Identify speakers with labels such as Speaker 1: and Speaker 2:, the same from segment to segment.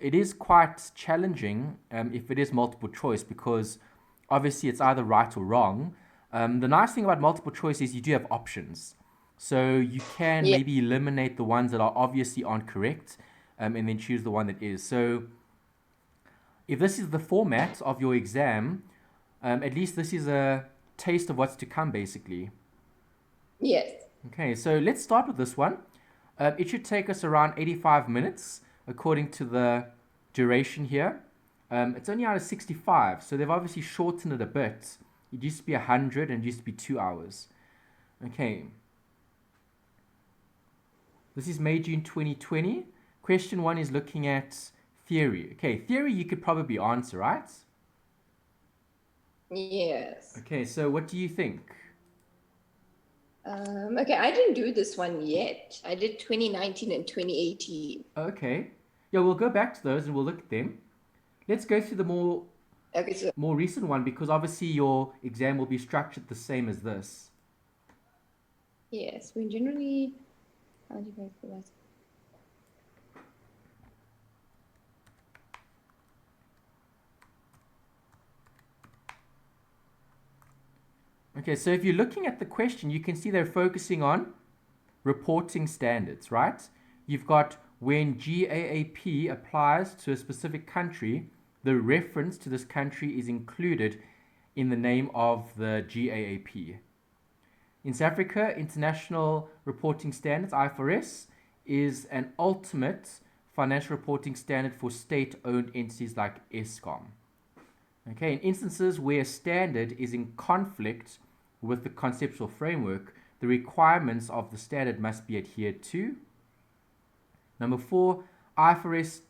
Speaker 1: it is quite challenging if it is multiple choice because obviously it's either right or wrong. The nice thing about multiple choice is you do have options. So you can
Speaker 2: Yeah.
Speaker 1: maybe eliminate the ones that are obviously aren't correct and then choose the one that is. So if this is the format of your exam, at least this is a taste of what's to come, basically.
Speaker 2: Yes.
Speaker 1: Okay, so let's start with this one. It should take us around 85 minutes according to the duration here. It's only out of 65, so they've obviously shortened it a bit. It used to be 100 and it used to be 2 hours. Okay, this is May, June 2020. Question one is looking at theory. Okay, theory you could probably answer, right?
Speaker 2: Yes.
Speaker 1: Okay, so what do you think?
Speaker 2: Okay, I didn't do this one yet. I did 2019 and 2018.
Speaker 1: Okay, yeah, we'll go back to those and we'll look at them. Let's go through the
Speaker 2: Okay, so
Speaker 1: more recent one because obviously your exam will be structured the same as this.
Speaker 2: yes, we generally how do you guys do that?
Speaker 1: Okay, so if you're looking at the question, you can see they're focusing on reporting standards, right? You've got when GAAP applies to a specific country, the reference to this country is included in the name of the GAAP. In South Africa, International Reporting Standards, IFRS, is an ultimate financial reporting standard for state-owned entities like Eskom. Okay, in instances where a standard is in conflict with the conceptual framework, the requirements of the standard must be adhered to. Number four, IFRS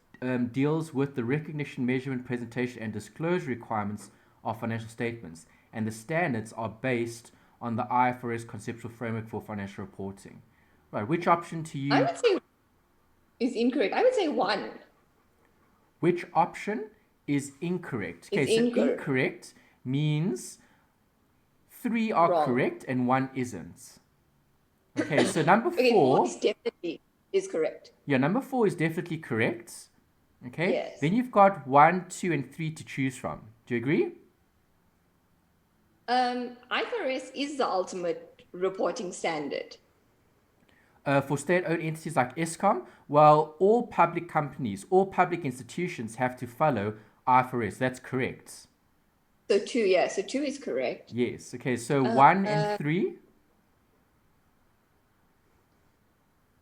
Speaker 1: deals with the recognition, measurement, presentation, and disclosure requirements of financial statements, and the standards are based on the IFRS conceptual framework for financial reporting. Right, which option to
Speaker 2: I
Speaker 1: you?
Speaker 2: would say is incorrect. I would say one
Speaker 1: Which option is incorrect? Okay,
Speaker 2: is
Speaker 1: so
Speaker 2: incorrect.
Speaker 1: incorrect means three are
Speaker 2: Wrong.
Speaker 1: correct and one isn't. Okay, so number
Speaker 2: Okay, four
Speaker 1: four,
Speaker 2: is definitely is correct.
Speaker 1: yeah, number four is definitely correct. Okay,
Speaker 2: Yes.
Speaker 1: then you've got one, two, and three to choose from. Do you agree?
Speaker 2: IFRS is the ultimate reporting standard.
Speaker 1: For state-owned entities like Eskom, well, all public companies, all public institutions have to follow IFRS. That's correct.
Speaker 2: So two, yeah, so two is correct.
Speaker 1: Yes. Okay, so
Speaker 2: Uh,
Speaker 1: one and
Speaker 2: uh,
Speaker 1: three.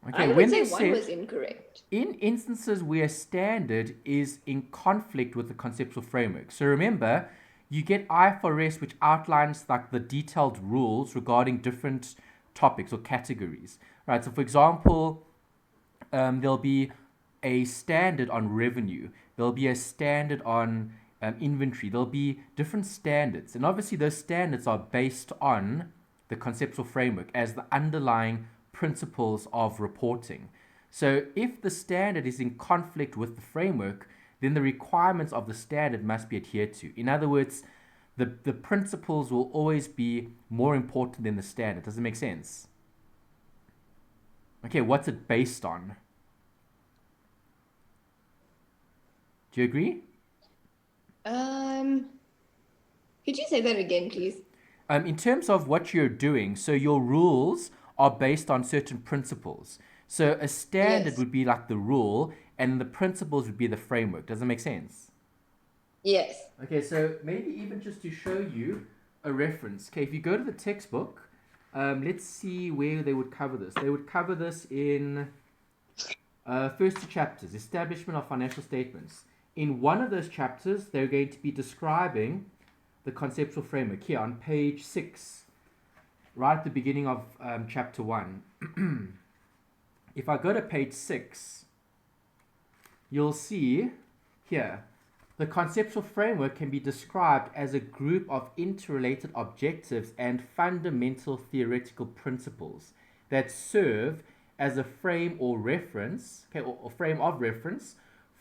Speaker 1: Okay,
Speaker 2: I would
Speaker 1: when
Speaker 2: say
Speaker 1: they
Speaker 2: one
Speaker 1: said
Speaker 2: was incorrect.
Speaker 1: in instances where a standard is in conflict with the conceptual framework. So remember, you get IFRS, which outlines like the detailed rules regarding different topics or categories. Right. So, for example, there'll be a standard on revenue. There'll be a standard on inventory. There'll be different standards, and obviously those standards are based on the conceptual framework as the underlying principles of reporting. So if the standard is in conflict with the framework, then the requirements of the standard must be adhered to. In other words, the principles will always be more important than the standard. Does it make sense? Okay, what's it based on? Do you agree?
Speaker 2: Um, could you say that again, please?
Speaker 1: In terms of what you're doing, so your rules are based on certain principles. So a standard
Speaker 2: Yes.
Speaker 1: would be like the rule, and the principles would be the framework. Does that make sense?
Speaker 2: Yes.
Speaker 1: Okay, so maybe even just to show you a reference. Okay, if you go to the textbook, let's see where they would cover this. They would cover this in first two chapters, establishment of financial statements. In one of those chapters, they're going to be describing the conceptual framework here on page 6, right at the beginning of chapter 1. If I go to page 6, you'll see here the conceptual framework can be described as a group of interrelated objectives and fundamental theoretical principles that serve as a frame or reference, okay, or frame of reference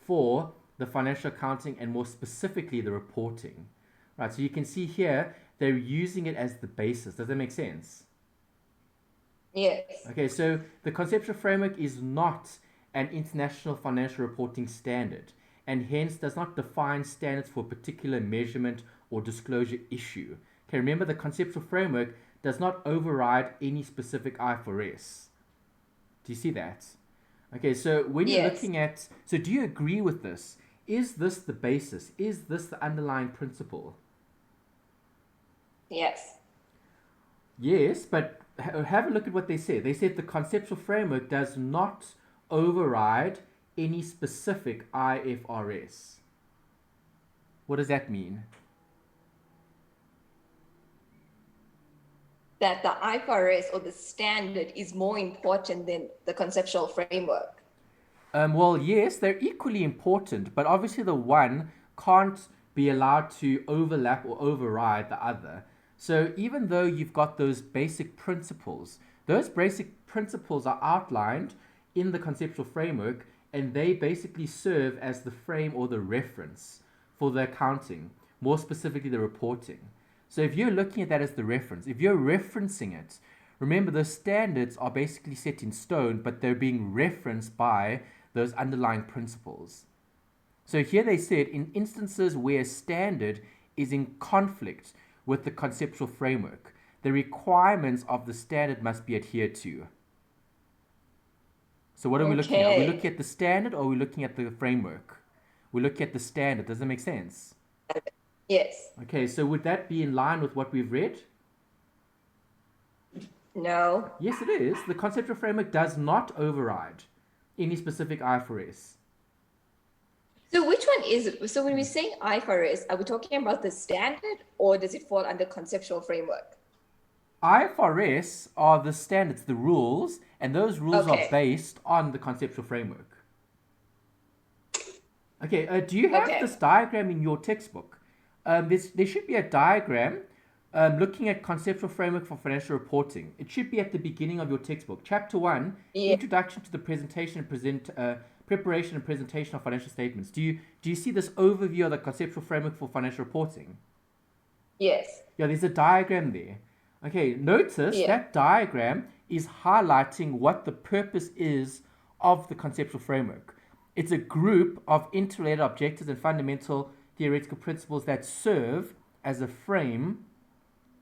Speaker 1: for the financial accounting and more specifically the reporting. Right, so you can see here they're using it as the basis. Does that make sense?
Speaker 2: Yes.
Speaker 1: Okay, so the conceptual framework is not an international financial reporting standard, and hence does not define standards for a particular measurement or disclosure issue. Okay, remember the conceptual framework does not override any specific IFRS. Do you see that? Okay, so when you're
Speaker 2: Yes.
Speaker 1: looking at, so do you agree with this? Is this the basis? Is this the underlying principle?
Speaker 2: Yes.
Speaker 1: Yes, but have a look at what they said. They said the conceptual framework does not override any specific IFRS. What does that mean?
Speaker 2: That the IFRS or the standard is more important than the conceptual framework.
Speaker 1: Well, yes, they're equally important, but obviously the one can't be allowed to overlap or override the other. So even though you've got those basic principles are outlined in the conceptual framework, and they basically serve as the frame or the reference for the accounting, more specifically the reporting. So if you're looking at that as the reference, if you're referencing it, remember the standards are basically set in stone, but they're being referenced by those underlying principles. So here they said in instances where a standard is in conflict with the conceptual framework, the requirements of the standard must be adhered to. So what are we looking at? Are we looking at the standard or are we looking at the framework? We're looking at the standard. Does that make sense?
Speaker 2: Yes.
Speaker 1: Okay, so would that be in line with what we've read?
Speaker 2: No.
Speaker 1: Yes, it is. The conceptual framework does not override any specific IFRS.
Speaker 2: So which one is it? So when we say IFRS, are we talking about the standard or does it fall under conceptual framework?
Speaker 1: IFRS are the standards, the rules, and those rules are
Speaker 2: Okay.
Speaker 1: based on the conceptual framework. Okay, do you have
Speaker 2: Okay.
Speaker 1: this diagram in your textbook? There should be a diagram looking at conceptual framework for financial reporting. It should be at the beginning of your textbook. Chapter 1,
Speaker 2: Yeah.
Speaker 1: Introduction to the Presentation and Preparation and Presentation of Financial Statements. Do you see this overview of the conceptual framework for financial reporting?
Speaker 2: Yes.
Speaker 1: Yeah, there's a diagram there. Okay, notice that diagram is highlighting what the purpose is of the conceptual framework. It's a group of interrelated objectives and fundamental theoretical principles that serve as a frame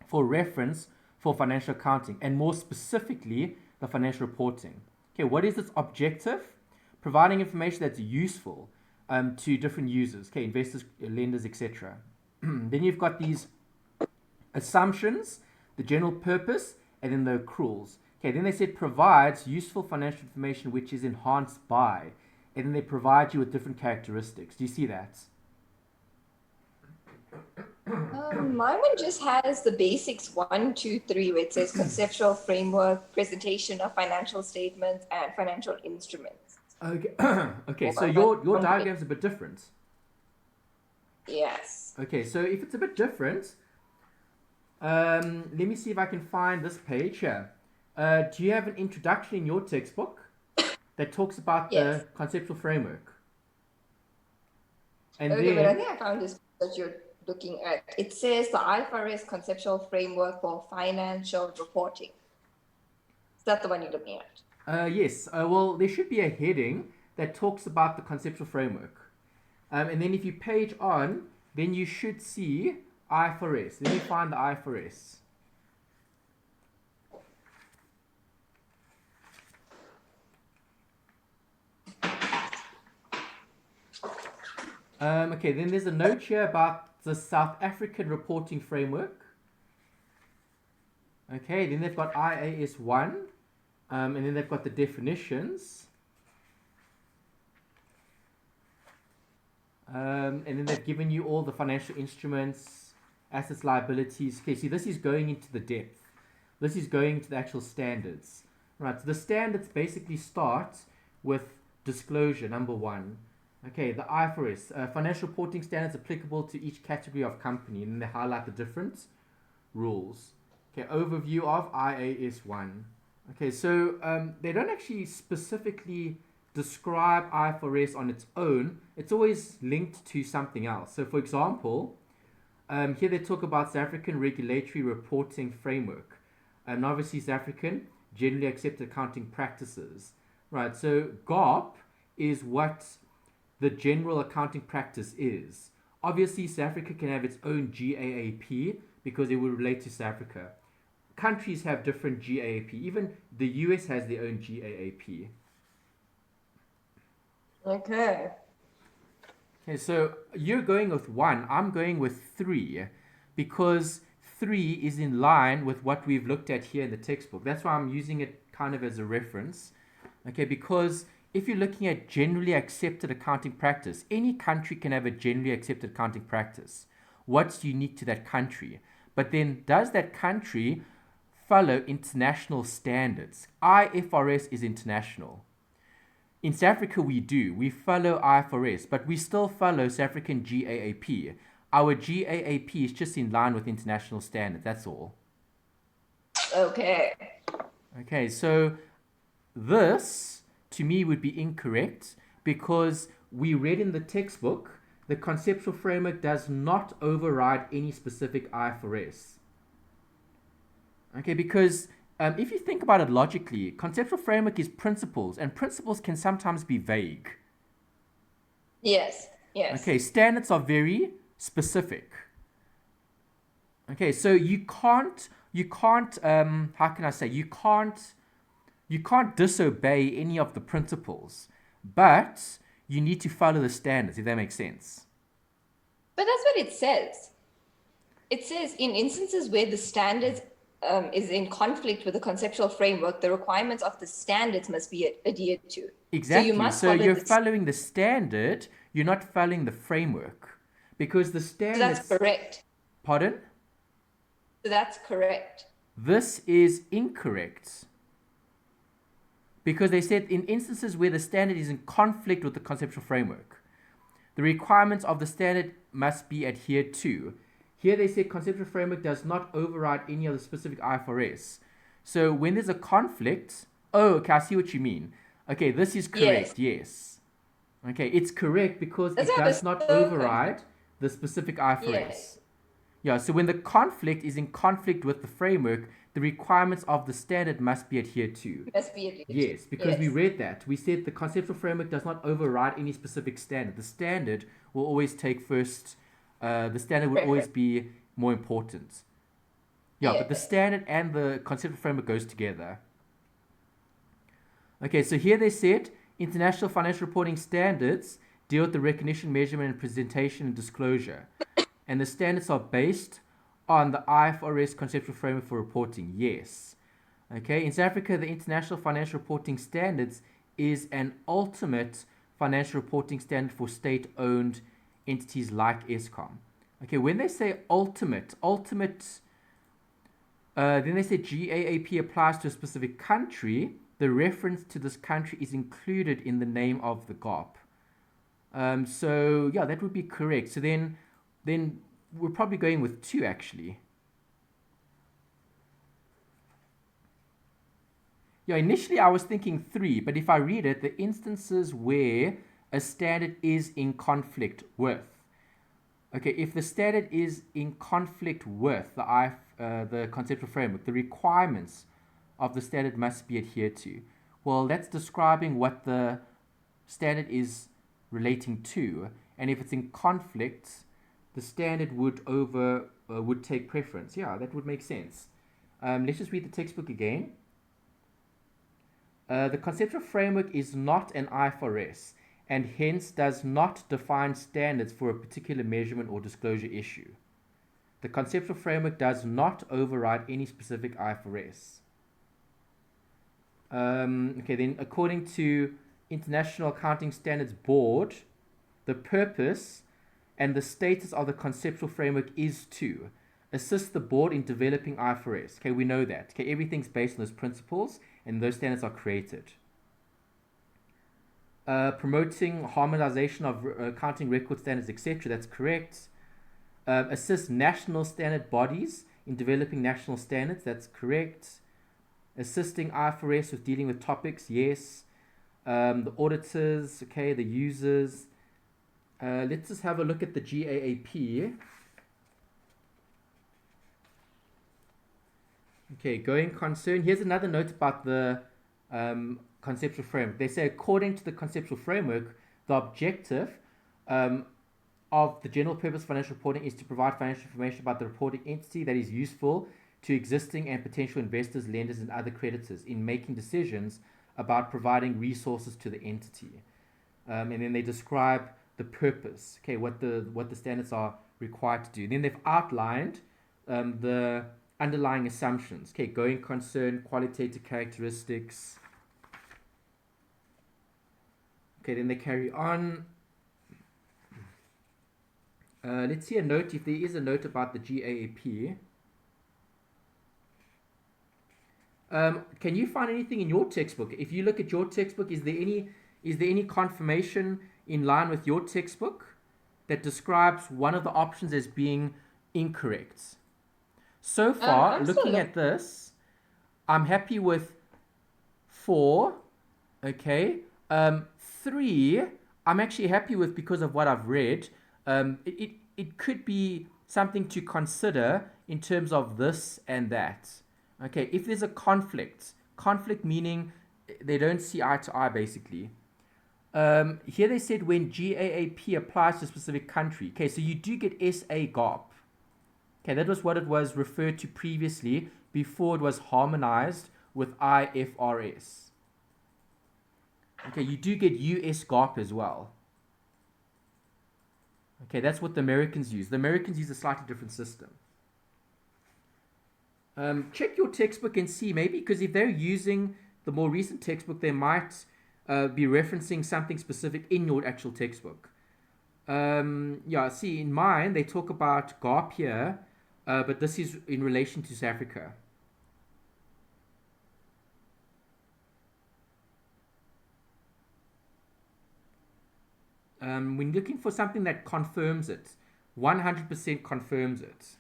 Speaker 1: for reference for financial accounting, and more specifically, the financial reporting. Okay, what is its objective? Providing information that's useful to different users, okay, investors, lenders, etc. Then you've got these assumptions, the general purpose, and then the accruals. Okay, then they said provides useful financial information which is enhanced by, and then they provide you with different characteristics. Do you see that?
Speaker 2: My one just has the basics 1, 2, 3, where it says conceptual framework, presentation of financial statements, and financial instruments.
Speaker 1: Okay, okay. So your diagram's a bit different.
Speaker 2: Yes.
Speaker 1: Okay, so if it's a bit different, let me see if I can find this page here. Do you have an introduction in your textbook that talks about
Speaker 2: Yes.
Speaker 1: the conceptual framework? And
Speaker 2: Okay, but I
Speaker 1: then,
Speaker 2: think I found this that you're looking at. It says the IFRS conceptual framework for financial reporting. Is that the one you're looking at?
Speaker 1: yes, well, there should be a heading that talks about the conceptual framework. And then if you page on, then you should see IFRS. Let me find the IFRS. Okay, then there's a note here about the South African reporting framework. Okay, then they've got IAS 1, and then they've got the definitions. And then they've given you all the financial instruments, assets, liabilities. Okay, see, this is going into the depth. This is going into the actual standards. Right, so the standards basically start with disclosure, number 1. Okay, the IFRS, financial reporting standards applicable to each category of company, and then they highlight the different rules. Okay, overview of IAS 1. Okay, so they don't actually specifically describe IFRS on its own. It's always linked to something else. So, for example, here they talk about South African regulatory reporting framework. And obviously, South African generally accepted accounting practices. Right, so GAAP is what the general accounting practice is. Obviously, South Africa can have its own GAAP because it will relate to South Africa. Countries have different GAAP. Even the US has their own GAAP.
Speaker 2: Okay.
Speaker 1: Okay, so you're going with 1. I'm going with 3 because 3 is in line with what we've looked at here in the textbook. That's why I'm using it kind of as a reference. Okay, because if you're looking at generally accepted accounting practice, any country can have a generally accepted accounting practice. What's unique to that country? But then, does that country follow international standards? IFRS is international. In South Africa, we do. We follow IFRS, but we still follow South African GAAP. Our GAAP is just in line with international standards. That's all.
Speaker 2: Okay.
Speaker 1: Okay, so this, to me, would be incorrect because we read in the textbook the conceptual framework does not override any specific IFRS. Okay, because if you think about it logically, conceptual framework is principles, and principles can sometimes be vague.
Speaker 2: Yes. Yes.
Speaker 1: Okay, standards are very specific. Okay, so you can't how can I say, you can't disobey any of the principles, but you need to follow the standards, if that makes sense.
Speaker 2: But that's what it says. It says in instances where the standards is in conflict with the conceptual framework, the requirements of the standards must be adhered to.
Speaker 1: Exactly.
Speaker 2: So you must
Speaker 1: so
Speaker 2: follow
Speaker 1: you're following the standard, you're not following the framework. Because the
Speaker 2: So
Speaker 1: standards...
Speaker 2: that's correct.
Speaker 1: Pardon?
Speaker 2: So that's correct.
Speaker 1: This is incorrect. Because they said in instances where the standard is in conflict with the conceptual framework, the requirements of the standard must be adhered to. Here they say conceptual framework does not override any of the specific IFRS. So when there's a conflict, oh, okay, I see what you mean. Okay, this is correct, yes. Okay, it's correct because it does not override the specific IFRS.
Speaker 2: Yes.
Speaker 1: Yeah, so when the conflict is in conflict with the framework, the requirements of the standard must be adhered to.
Speaker 2: Must be adhered to.
Speaker 1: Yes, because we read that. We said the conceptual framework does not override any specific standard. The standard will always take first, the standard will always be more important. Yeah, but the standard and the conceptual framework goes together. Okay, so here they said international financial reporting standards deal with the recognition, measurement, and presentation and disclosure. And the standards are based on the IFRS conceptual framework for reporting. Yes. Okay, in South Africa, the International Financial Reporting Standards is an ultimate financial reporting standard for state-owned entities like Eskom. Okay, when they say ultimate, then they say GAAP applies to a specific country. The reference to this country is included in the name of the GAP. So yeah, that would be correct. So then we're probably going with 2 actually. Yeah, initially I was thinking 3, but if I read it, the instances where a standard is in conflict with. Okay, if the standard is in conflict with the conceptual framework, the requirements of the standard must be adhered to. Well, that's describing what the standard is relating to, and if it's in conflict, the standard would take preference. Yeah, that would make sense. Let's just read the textbook again. The conceptual framework is not an IFRS and hence does not define standards for a particular measurement or disclosure issue. The conceptual framework does not override any specific IFRS. Okay, then according to International Accounting Standards Board, the purpose and the status of the conceptual framework is to assist the board in developing IFRS. Okay, we know that. Okay, everything's based on those principles and those standards are created. Promoting harmonization of accounting record standards, etc. That's correct. Assist national standard bodies in developing national standards. That's correct. Assisting IFRS with dealing with topics. Yes. The auditors. Okay. The users. Let's just have a look at the GAAP. Okay, going concern. Here's another note about the conceptual framework. They say according to the conceptual framework, The objective of the general purpose financial reporting is to provide financial information about the reporting entity that is useful to existing and potential investors, lenders, and other creditors in making decisions about providing resources to the entity. And then they describe the purpose, okay, what the standards are required to do. And then they've outlined the underlying assumptions, okay, going concern, qualitative characteristics. Okay, then they carry on. Let's see a note, if there is a note about the GAAP. Can you find anything in your textbook? If you look at your textbook, is there any confirmation in line with your textbook that describes one of the options as being incorrect? So far, looking at this, I'm happy with 4. Okay. 3, I'm actually happy with because of what I've read. It could be something to consider in terms of this and that. Okay, if there's a conflict meaning they don't see eye to eye, basically. Here they said when GAAP applies to a specific country. Okay, so you do get SA GAAP. Okay, that was what it was referred to previously before it was harmonized with IFRS. Okay, you do get US GAAP as well. Okay, that's what the Americans use. The Americans use a slightly different system. Check your textbook and see, maybe, because if they're using the more recent textbook, they might be referencing something specific in your actual textbook. Yeah, see, in mine, they talk about GAAP here, but this is in relation to South Africa. When looking for something that confirms it, 100% confirms it.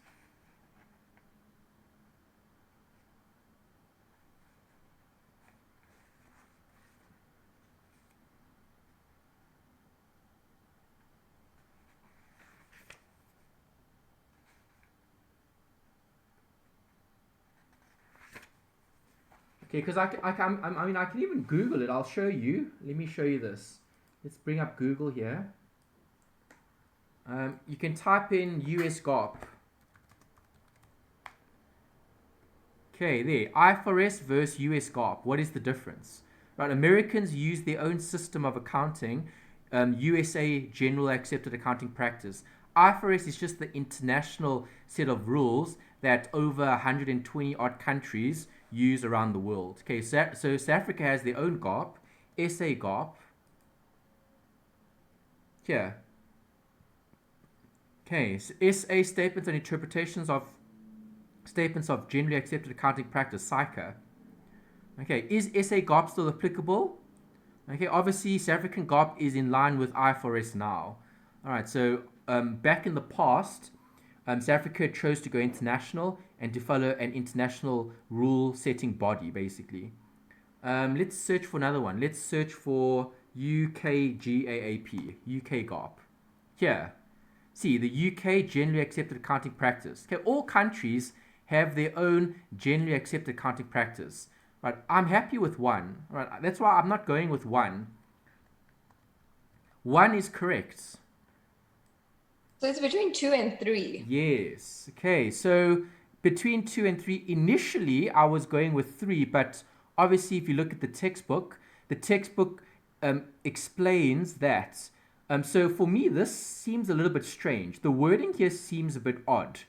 Speaker 1: Okay, because I mean, I can even Google it. I'll show you. Let me show you this. Let's bring up Google here. You can type in US GAAP. Okay, there. IFRS versus US GAAP. What is the difference? Right, Americans use their own system of accounting, USA General Accepted Accounting Practice. IFRS is just the international set of rules that over 120 odd countries use around the world. Okay, so South Africa has their own GAAP, SA GAAP. Here. Okay, so SA statements and interpretations of statements of generally accepted accounting practice, SICA. Okay, is SA GAAP still applicable? Okay, obviously South African GAAP is in line with IFRS now. All right, so back in the past, South Africa chose to go international and to follow an international rule-setting body, basically. Let's search for another one. Let's search for UK GAAP, UK GAAP. Here, see, the UK Generally Accepted Accounting Practice. Okay, all countries have their own Generally Accepted Accounting Practice. Right, I'm happy with 1. Right, that's why I'm not going with 1. 1 is correct.
Speaker 2: So it's between 2 and 3.
Speaker 1: Yes. Okay, so between 2 and 3, initially I was going with 3, but obviously if you look at the textbook explains that. So for me, this seems a little bit strange. The wording here seems a bit odd.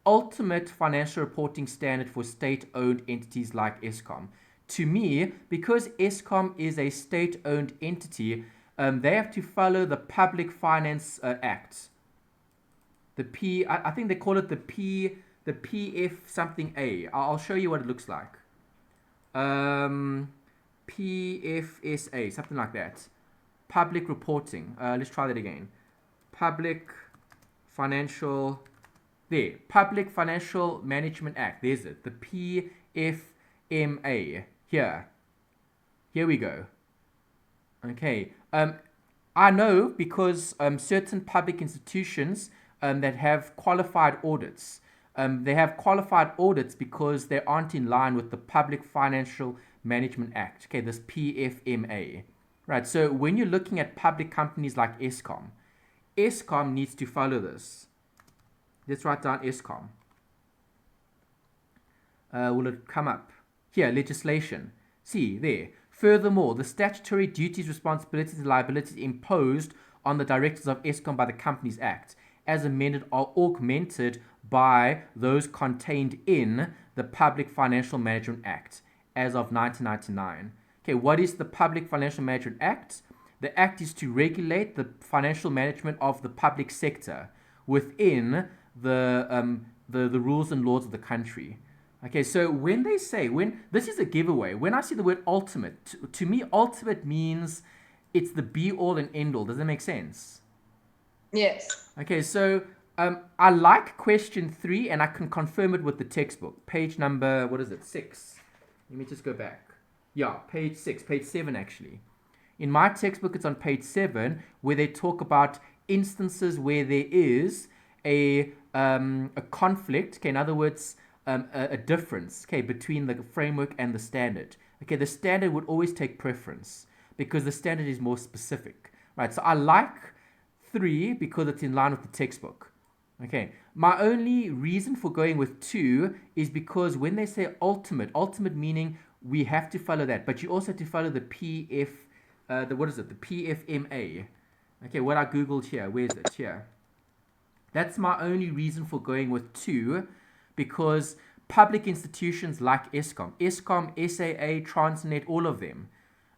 Speaker 1: Ultimate financial reporting standard for state-owned entities like Eskom. To me, because Eskom is a state-owned entity, they have to follow the Public Finance Act. I think they call it the PF something A. I'll show you what it looks like. PFSA, something like that. Public reporting. Let's try that again. Public Financial Management Act. There's it. The PFMA. Here we go. Okay. I know because certain public institutions that have qualified audits, they have qualified audits because they aren't in line with the Public Financial Management Act. Okay, this PFMA. Right, so when you're looking at public companies like Eskom, Eskom needs to follow this. Let's write down Eskom. Will it come up? Here, legislation. See, there. Furthermore, the statutory duties, responsibilities, and liabilities imposed on the directors of Eskom by the Companies Act, as amended, are augmented by those contained in the Public Financial Management Act, as of 1999. Okay, what is the Public Financial Management Act? The Act is to regulate the financial management of the public sector within the rules and laws of the country. Okay, so when they say, this is a giveaway, when I see the word ultimate, to me, ultimate means it's the be all and end all. Does that make sense?
Speaker 2: Yes.
Speaker 1: Okay, so I like question 3, and I can confirm it with the textbook. Page number, 6? Let me just go back. Yeah, page 6, page 7 actually. In my textbook, it's on page 7, where they talk about instances where there is a conflict. Okay, in other words, a difference, okay, between the framework and the standard. Okay, the standard would always take preference because the standard is more specific, right? So I like 3 because it's in line with the textbook. Okay, my only reason for going with 2 is because when they say ultimate meaning we have to follow that, but you also have to follow the PF, the PFMA. Okay, what I googled here, where is it? Here. That's my only reason for going with 2, because public institutions like Eskom, SAA, Transnet, all of them,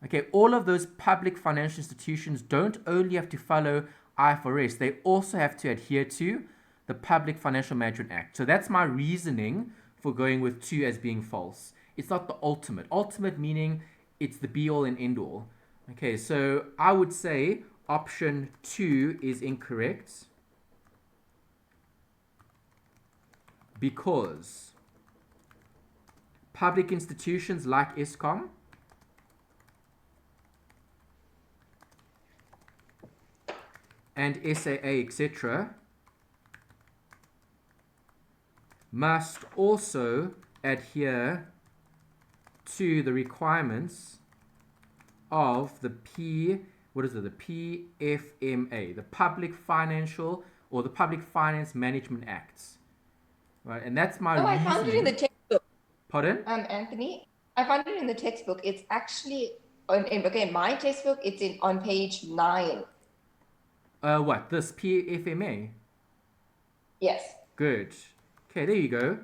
Speaker 1: okay, all of those public financial institutions don't only have to follow IFRS, they also have to adhere to the Public Financial Management Act. So that's my reasoning for going with 2 as being false. It's not the ultimate. Ultimate meaning it's the be all and end all. Okay, so I would say option 2 is incorrect because public institutions like Eskom and SAA, etc., must also adhere to the requirements of the PFMA, the Public Financial or the Public Finance Management Acts, right? And that's my reasoning.
Speaker 2: I found it in the textbook.
Speaker 1: Pardon?
Speaker 2: Anthony, I found it in the textbook. It's actually in my textbook. It's on page 9.
Speaker 1: What, this PFMA?
Speaker 2: Yes.
Speaker 1: Good. Okay, there you go.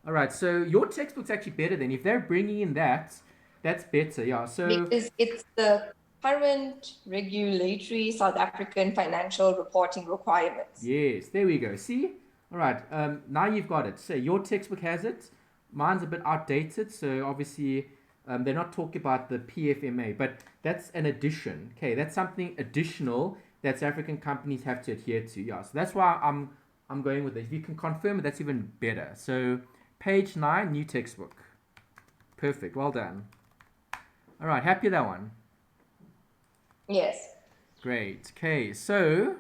Speaker 1: All right, so your textbook's actually better then. If they're bringing in that, that's better, yeah. So
Speaker 2: because it's the current regulatory South African financial reporting requirements.
Speaker 1: Yes, there we go. See? All right, now you've got it. So your textbook has it. Mine's a bit outdated, so obviously they're not talking about the PFMA, but that's an addition. Okay, that's something additional that South African companies have to adhere to. Yeah, so that's why I'm going with it. If you can confirm it, that's even better. So page 9, new textbook. Perfect. Well done. All right, happy with that one?
Speaker 2: Yes.
Speaker 1: Great. Okay, so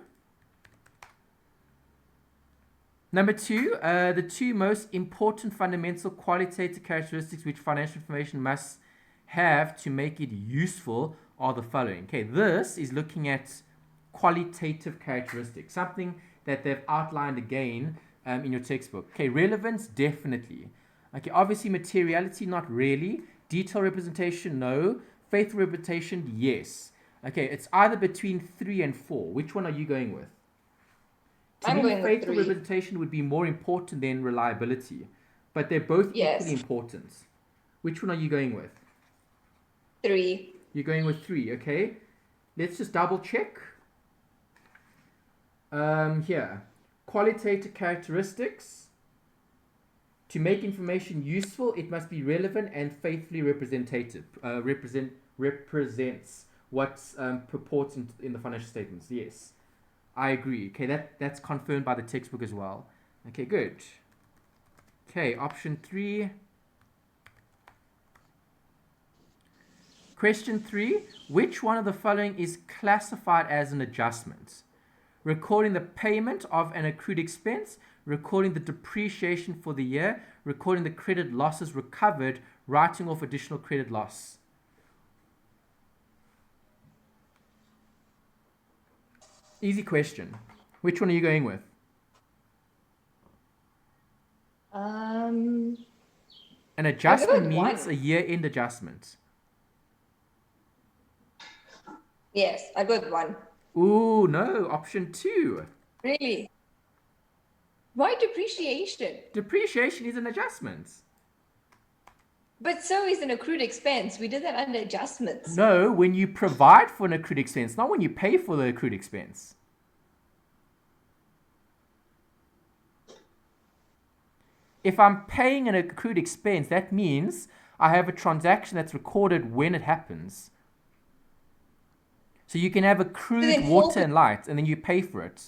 Speaker 1: number 2, the 2 most important fundamental qualitative characteristics which financial information must have to make it useful are the following. Okay, this is looking at qualitative characteristics, something that they've outlined again in your textbook. Okay, relevance, definitely. Okay, obviously materiality, not really. Detailed representation, no. Faithful representation, yes. Okay, it's either between 3 and 4. Which one are you going with? To me, faithful representation would be more important than reliability, but they're both equally important. Which one are you going with?
Speaker 2: 3.
Speaker 1: You're going with 3, okay. Let's just double check. Here, qualitative characteristics. To make information useful, it must be relevant and faithfully representative. Represents what's purported in the financial statements. Yes, I agree. Okay, that's confirmed by the textbook as well. Okay, good. Okay, option 3. Question 3. Which one of the following is classified as an adjustment? Recording the payment of an accrued expense, recording the depreciation for the year, recording the credit losses recovered, writing off additional credit loss. Easy question. Which one are you going with?
Speaker 2: An
Speaker 1: An adjustment means a year-end adjustment.
Speaker 2: Yes, I go with 1.
Speaker 1: Ooh, no. Option 2.
Speaker 2: Really? Why depreciation?
Speaker 1: Depreciation is an adjustment.
Speaker 2: But so is an accrued expense. We did that under adjustments.
Speaker 1: No, when you provide for an accrued expense, not when you pay for the accrued expense. If I'm paying an accrued expense, that means I have a transaction that's recorded when it happens. So you can have accrued water and light, and then you pay for it.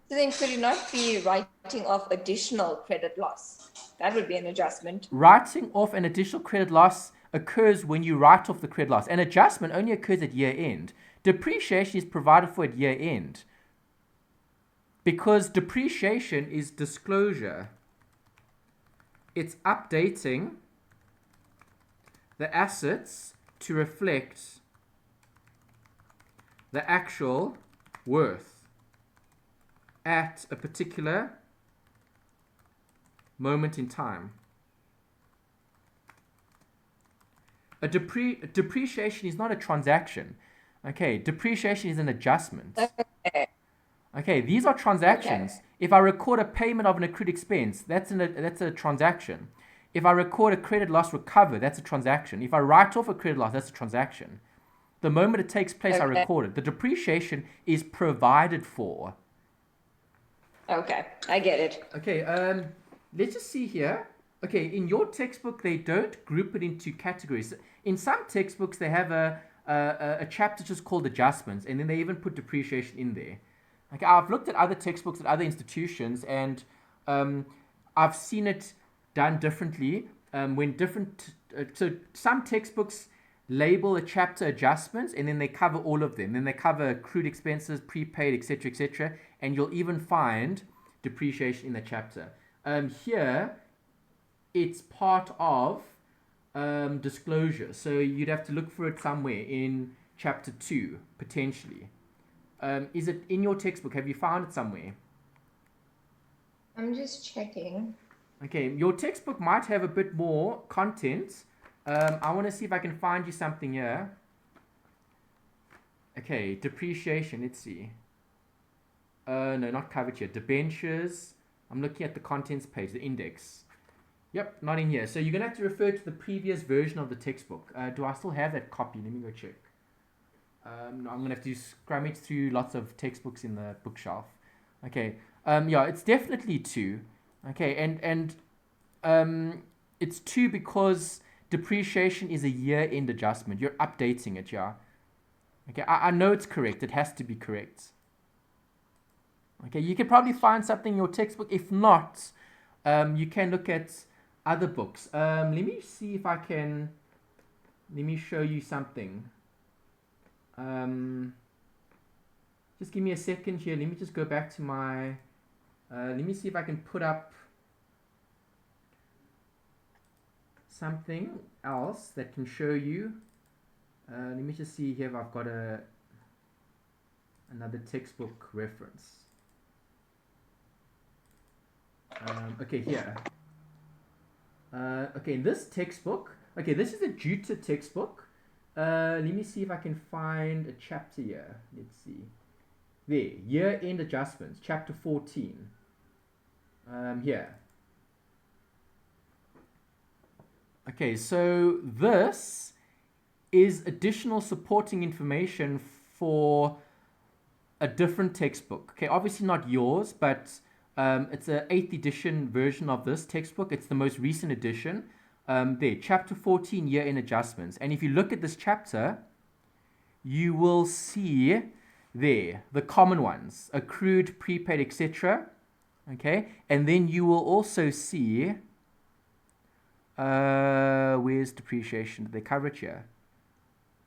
Speaker 2: So then could you not be writing off additional credit loss? That would be an adjustment.
Speaker 1: Writing off an additional credit loss occurs when you write off the credit loss. An adjustment only occurs at year end. Depreciation is provided for at year end. Because depreciation is disclosure. It's updating the assets to reflect the actual worth at a particular moment in time. A depreciation is not a transaction. Okay, depreciation is an adjustment. Okay, these are transactions. Okay. If I record a payment of an accrued expense, that's a transaction. If I record a credit loss recovered, that's a transaction. If I write off a credit loss, that's a transaction. The moment it takes place, I record it. The depreciation is provided for. Okay,
Speaker 2: I get it.
Speaker 1: Okay, let's just see here. Okay, in your textbook, they don't group it into categories. In some textbooks, they have a chapter just called adjustments, and then they even put depreciation in there. Okay, I've looked at other textbooks at other institutions, and I've seen it done differently. So some textbooks label a chapter adjustments, and then they cover all of them. Then they cover accrued expenses, prepaid, etc., and you'll even find depreciation in the chapter. Here, it's part of disclosure, so you'd have to look for it somewhere in chapter 2, potentially. Is it in your textbook? Have you found it somewhere?
Speaker 2: I'm just checking.
Speaker 1: Okay, your textbook might have a bit more content. I want to see if I can find you something here. Okay, depreciation, let's see. No, not covered here. Debentures. I'm looking at the contents page, the index. Yep, not in here. So you're going to have to refer to the previous version of the textbook. Do I still have that copy? Let me go check. No, I'm going to have to scrummage through lots of textbooks in the bookshelf. Okay. Yeah, it's definitely 2. Okay, and it's 2 because depreciation is a year-end adjustment. You're updating it, yeah. Okay, I know it's correct. It has to be correct. Okay, you can probably find something in your textbook. If not, you can look at other books. Let me see if I can. Let me show you something. Just give me a second here. Let me just go back to my. Let me see if I can put up something else that can show you. Let me just see here if I've got another textbook reference. Okay, here. Okay, in this textbook. Okay, this is a Juta textbook. Let me see if I can find a chapter here. Let's see. There, year-end adjustments, chapter 14. Here. Okay, so this is additional supporting information for a different textbook. Okay, obviously not yours, but it's an 8th edition version of this textbook. It's the most recent edition. There, chapter 14, year-end adjustments. And if you look at this chapter, you will see there the common ones, accrued, prepaid, etc. Okay, and then you will also see where's depreciation? Did they cover it here?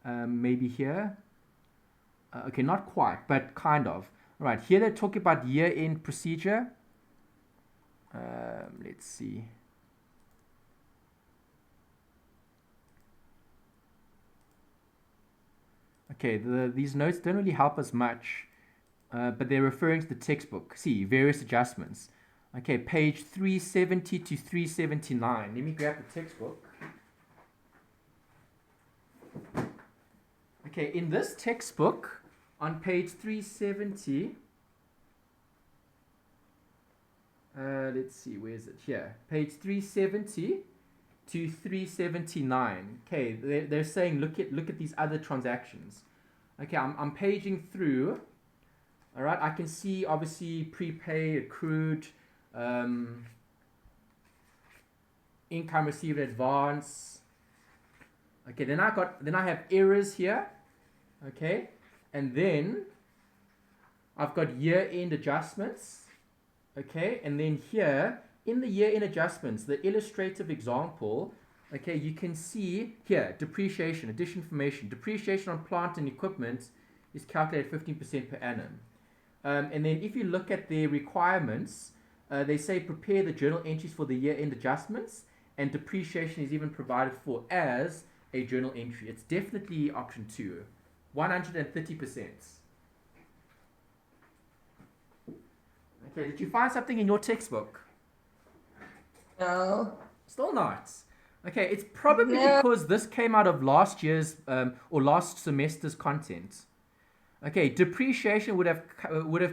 Speaker 1: Maybe here. Okay, not quite, but kind of. Right, here they're talking about year-end procedure. Let's see. Okay, these notes don't really help us much, but they're referring to the textbook. See, various adjustments. Okay, page 370 to 379. Let me grab the textbook. Okay, in this textbook, on page 370, let's see, where is it? Here, page 370 to 379. Okay, they're saying look at these other transactions. Okay, I'm paging through. All right, I can see obviously prepay, accrued, income received, advance. Okay, then I have errors here. Okay, and then I've got year-end adjustments. Okay, and then here in the year-end adjustments, the illustrative example, okay, you can see here depreciation, additional information. Depreciation on plant and equipment is calculated 15% per annum. And then if you look at the requirements, they say prepare the journal entries for the year-end adjustments, and depreciation is even provided for as a journal entry. It's definitely option 2, 130%. Okay, did you find something in your textbook?
Speaker 2: No.
Speaker 1: Still not. Okay, it's probably
Speaker 2: No.
Speaker 1: because this came out of last year's or last semester's content. Okay, depreciation would have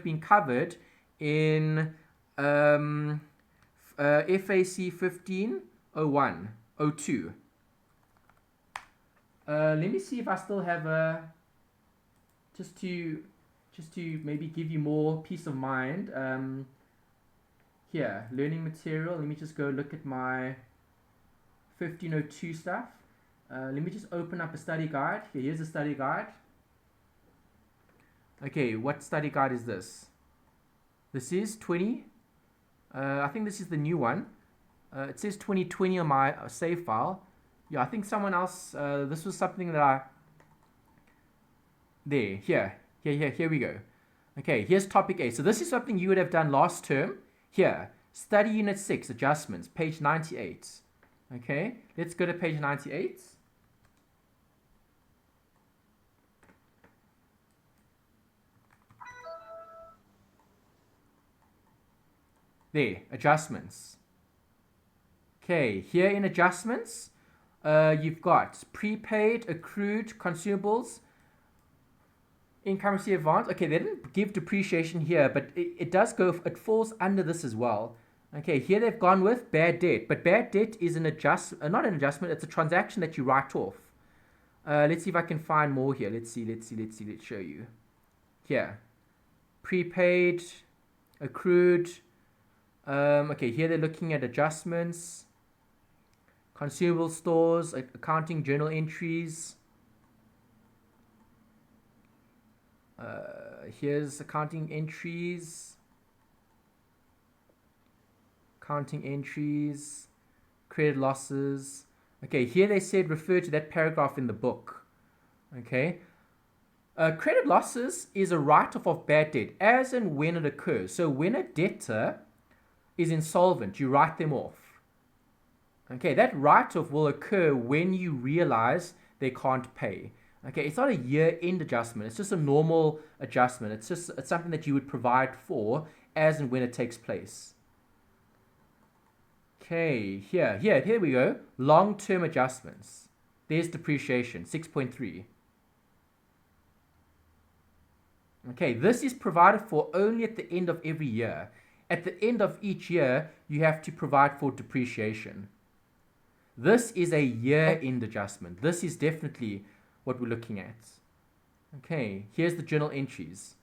Speaker 1: been covered in FAC 1501-02. Let me see if I still have a just to maybe give you more peace of mind. Here, learning material. Let me just go look at my 1502 stuff. Let me just open up a study guide. Here's a study guide. Okay, what study guide is this? This is 20. I think this is the new one. It says 2020 on my save file. Yeah, I think someone else. This was something that I. There, here we go. Okay, here's topic A. So this is something you would have done last term. Here, study unit 6, adjustments, page 98. Okay, let's go to page 98. There, adjustments. Okay, here in adjustments, you've got prepaid, accrued, consumables, income received, advance. Okay, they didn't give depreciation here, but it does go, it falls under this as well. Okay, here they've gone with bad debt, but bad debt is an not an adjustment, it's a transaction that you write off. Let's see if I can find more here. Let's show you. Here, prepaid, accrued. Okay, here they're looking at adjustments, consumable stores, accounting journal entries. Here's accounting entries, credit losses. Okay, here they said refer to that paragraph in the book. Okay, credit losses is a write-off of bad debt as and when it occurs. So when a debtor is insolvent, you write them off. Okay, that write-off will occur when you realize they can't pay. Okay, it's not a year-end adjustment. It's just a normal adjustment. It's something that you would provide for as and when it takes place. Okay, here we go. Long-term adjustments. There's depreciation, 6.3. Okay, this is provided for only at the end of every year. At the end of each year, you have to provide for depreciation. This is a year-end adjustment. This is definitely what we're looking at. Okay, here's the journal entries.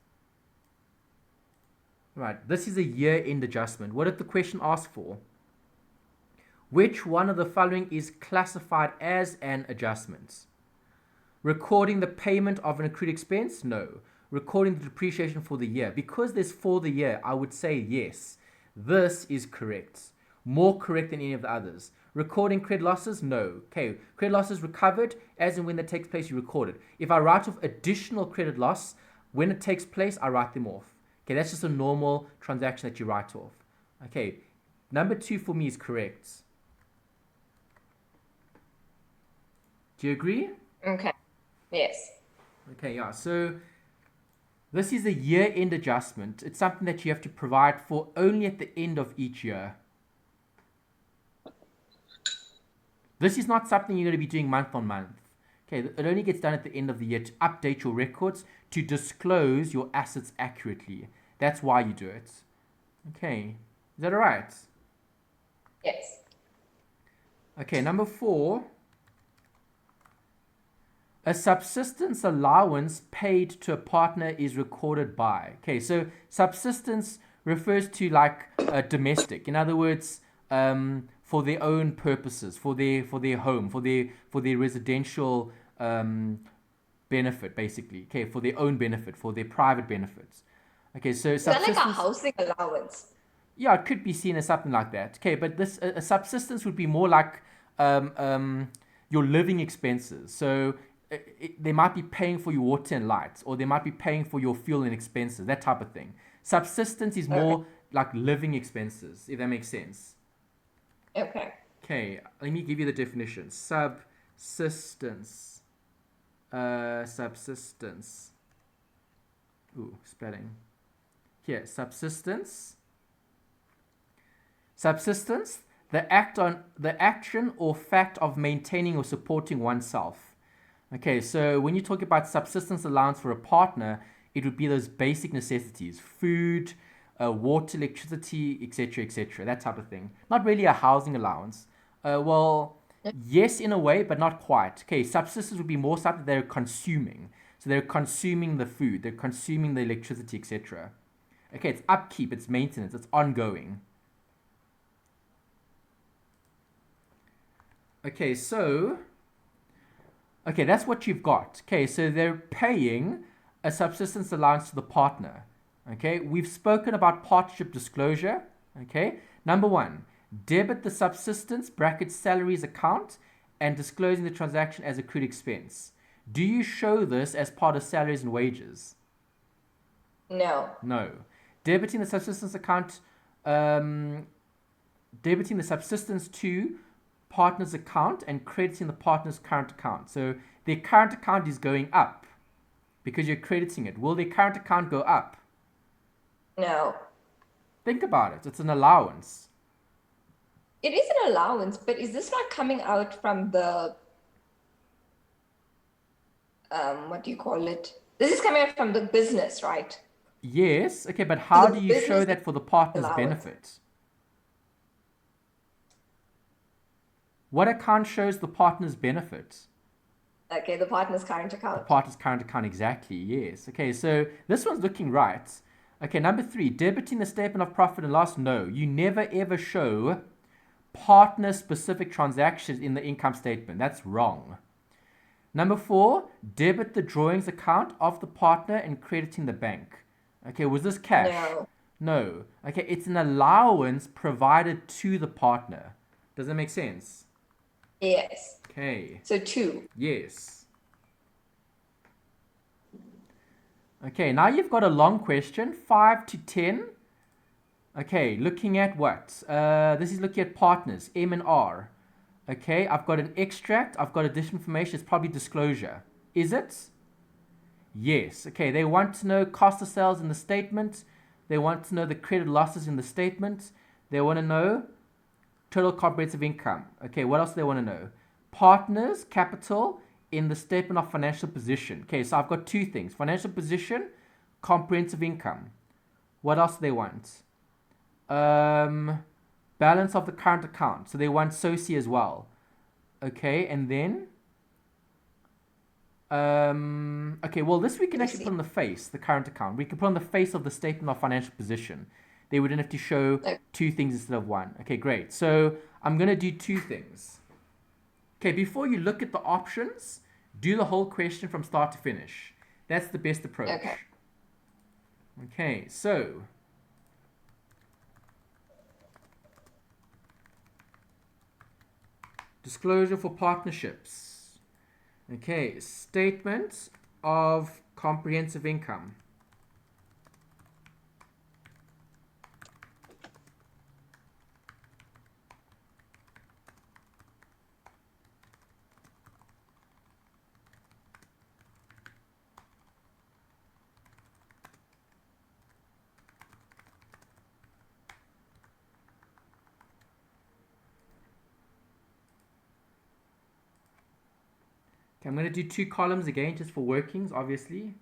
Speaker 1: Right, this is a year-end adjustment. What did the question ask for? Which one of the following is classified as an adjustment? Recording the payment of an accrued expense? No. Recording the depreciation for the year. Because there's for the year, I would say yes. This is correct. More correct than any of the others. Recording credit losses? No. Okay, credit losses recovered as and when that takes place, you record it. If I write off additional credit loss, when it takes place, I write them off. Okay, that's just a normal transaction that you write off. Okay, number 2 for me is correct. Do you agree?
Speaker 2: Okay. Yes.
Speaker 1: Okay, yeah. So this is a year-end adjustment. It's something that you have to provide for only at the end of each year. This is not something you're going to be doing month on month. Okay, it only gets done at the end of the year to update your records, to disclose your assets accurately. That's why you do it. Okay, is that all right?
Speaker 2: Yes.
Speaker 1: Okay, number 4. A subsistence allowance paid to a partner is recorded by. Okay, so subsistence refers to like domestic. In other words, for their own purposes, for their home, for their residential benefit, basically. Okay, for their own benefit, for their private benefits. Okay, so
Speaker 2: Is that like a
Speaker 1: subsistence.
Speaker 2: housing allowance?
Speaker 1: Yeah, it could be seen as something like that. Okay, but this a subsistence would be more like your living expenses. So they might be paying for your water and lights, or they might be paying for your fuel and expenses, that type of thing. Subsistence is
Speaker 2: Okay.
Speaker 1: more like living expenses, if that makes sense.
Speaker 2: Okay.
Speaker 1: Okay, let me give you the definition. Subsistence. Subsistence. Ooh, spelling. Here, subsistence. Subsistence, the action or fact of maintaining or supporting oneself. Okay, so when you talk about subsistence allowance for a partner, it would be those basic necessities: food, water, electricity, etc., that type of thing. Not really a housing allowance. Well, yes, in a way, but not quite. Okay, subsistence would be more something they're consuming. So they're consuming the food, they're consuming the electricity, etc. Okay, it's upkeep, it's maintenance, it's ongoing. Okay, so okay, that's what you've got. Okay, so they're paying a subsistence allowance to the partner. Okay, we've spoken about partnership disclosure. Okay, number 1, debit the subsistence bracket salaries account and disclosing the transaction as accrued expense. Do you show this as part of salaries and wages?
Speaker 2: No.
Speaker 1: No. Debiting the subsistence account, um, debiting the subsistence to partner's account and crediting the partner's current account. So their current account is going up because you're crediting it. Will their current account go up?
Speaker 2: No.
Speaker 1: Think about it. It's an allowance.
Speaker 2: It is an allowance, but is this not coming out from the what do you call it? This is coming out from the business, right?
Speaker 1: Yes. Okay, but
Speaker 2: So
Speaker 1: how
Speaker 2: the
Speaker 1: do you show
Speaker 2: business
Speaker 1: that for the partner's
Speaker 2: allowance.
Speaker 1: benefit? What account shows the partner's benefit?
Speaker 2: Okay, the partner's current
Speaker 1: The
Speaker 2: account.
Speaker 1: partner's current account, exactly. Yes. Okay, so this one's looking right. Okay, number 3, debiting the statement of profit and loss. No, you never ever show partner specific transactions in the income statement. That's wrong. Number 4, debit the drawings account of the partner and crediting the bank. Okay, was this cash?
Speaker 2: No.
Speaker 1: No. Okay, it's an allowance provided to the partner. Does that make sense?
Speaker 2: Yes.
Speaker 1: Okay.
Speaker 2: So 2.
Speaker 1: Yes. Okay, now you've got a long question, 5 to 10. Okay, looking at what? This is looking at partners, M and R. Okay, I've got an extract, I've got additional information, it's probably disclosure. Is it? Yes. Okay, they want to know cost of sales in the statement. They want to know the credit losses in the statement. They want to know total comprehensive income. Okay, what else do they want to know? Partners, capital in the statement of financial position. Okay, so I've got 2 things: financial position, comprehensive income. What else do they want? Balance of the current account. So they want SOCI as well. Okay, and then okay, well, this we can actually put on the face, the current account. We can put on the face of the statement of financial position. They wouldn't have to show
Speaker 2: Okay.
Speaker 1: 2 things instead of 1. Okay, great. So I'm going to do 2 things. Okay, before you look at the options, do the whole question from start to finish. That's the best approach.
Speaker 2: Okay.
Speaker 1: Okay, so disclosure for partnerships. Okay, statement of comprehensive income. Okay, I'm going to do 2 columns again just for workings, obviously.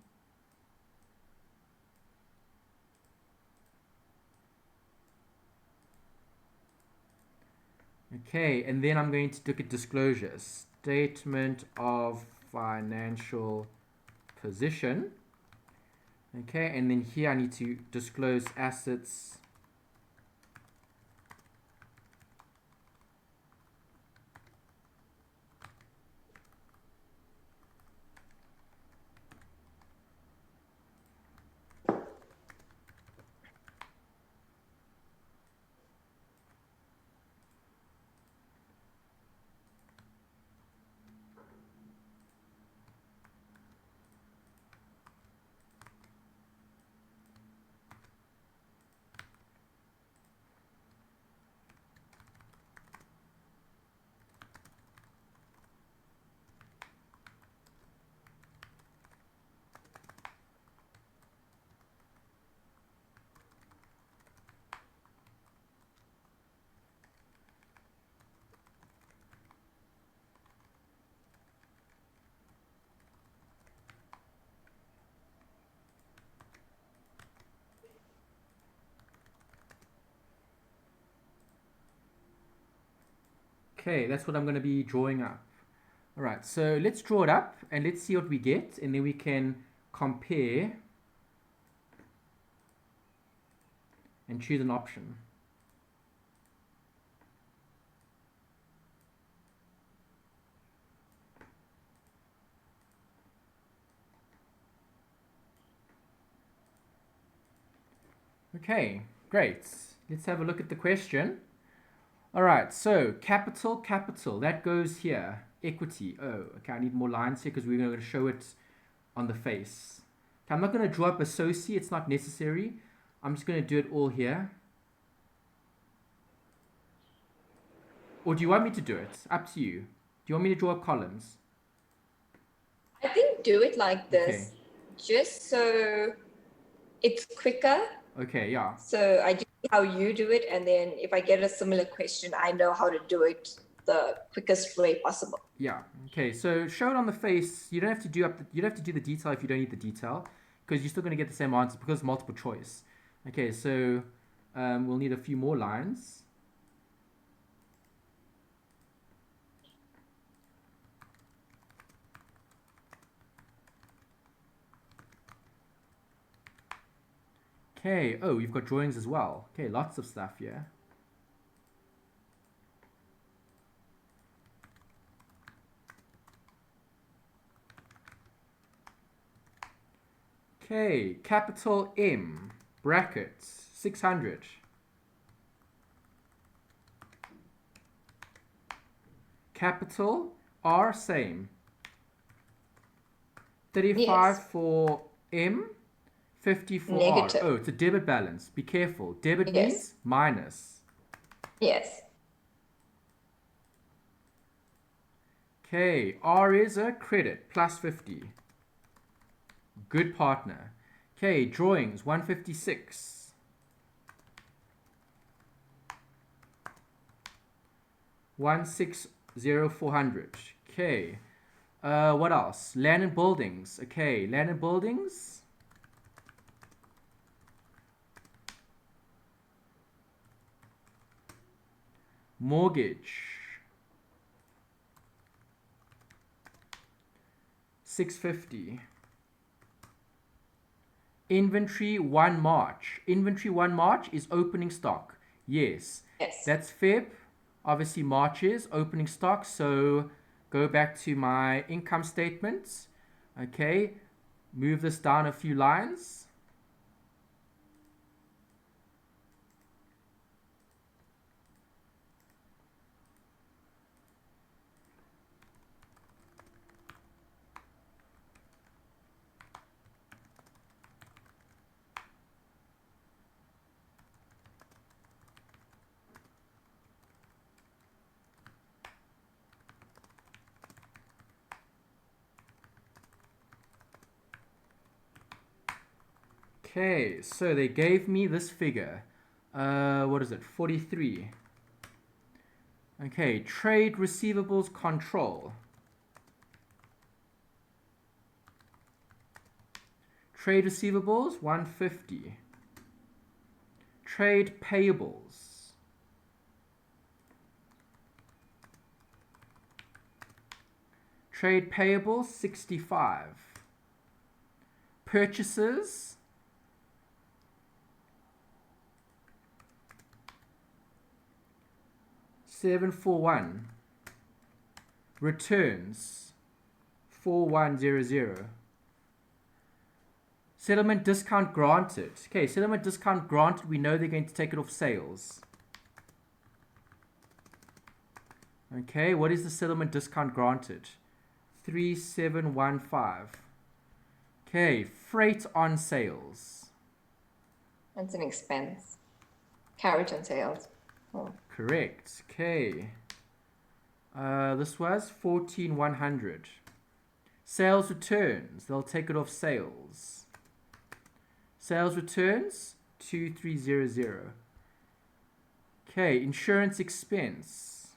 Speaker 1: Okay, and then I'm going to look at disclosures. Statement of financial position. Okay, and then here I need to disclose assets. Okay, that's what I'm going to be drawing up. All right, so let's draw it up and let's see what we get, and then we can compare and choose an option. Okay, great. Let's have a look at the question. All right, so capital, that goes here. Equity, oh, okay, I need more lines here because we're going to show it on the face. Okay, I'm not going to draw up associ, it's not necessary. I'm just going to do it all here. Or do you want me to do it? Up to you. Do you want me to draw up columns?
Speaker 2: I think do it like this, just so it's quicker.
Speaker 1: Okay, yeah.
Speaker 2: So I do how you do it, and then if I get a similar question, I know how to do it the quickest way possible.
Speaker 1: Yeah. Okay. So show it on the face. You don't have to do you don't have to do the detail if you don't need the detail, because you're still going to get the same answer because it's multiple choice. Okay. So we'll need a few more lines. Okay. Oh, you've got drawings as well. Okay. Lots of stuff here. Okay. Capital M brackets 600. Capital R same. 35
Speaker 2: Yes.
Speaker 1: for M. 50 for
Speaker 2: Negative.
Speaker 1: R. Oh, it's a debit balance. Be careful. Debit
Speaker 2: Yes.
Speaker 1: means minus.
Speaker 2: Yes.
Speaker 1: Okay, R is a credit, plus 50. Good partner. Okay, drawings, 156. One six zero 400. Okay. What else? Land and buildings. Okay, land and buildings. Mortgage. 650. Inventory 1 March. Inventory 1 March is opening stock. Yes.
Speaker 2: Yes.
Speaker 1: That's Feb. Obviously March is opening stock. So go back to my income statements. Okay. Move this down a few lines. Okay, so they gave me this figure. What is it? 43. Okay, trade receivables control. Trade receivables, 150. Trade payables. Trade payables, 65. Purchases, 741. Returns, 4100. Settlement discount granted. Okay, settlement discount granted, we know they're going to take it off sales. Okay, what is the settlement discount granted? 3715. Okay, freight on sales.
Speaker 2: That's an expense. Carriage on sales. Oh.
Speaker 1: Correct. Okay. This was 14100. Sales returns, they'll take it off sales. Sales returns, 2300. Okay, insurance expense,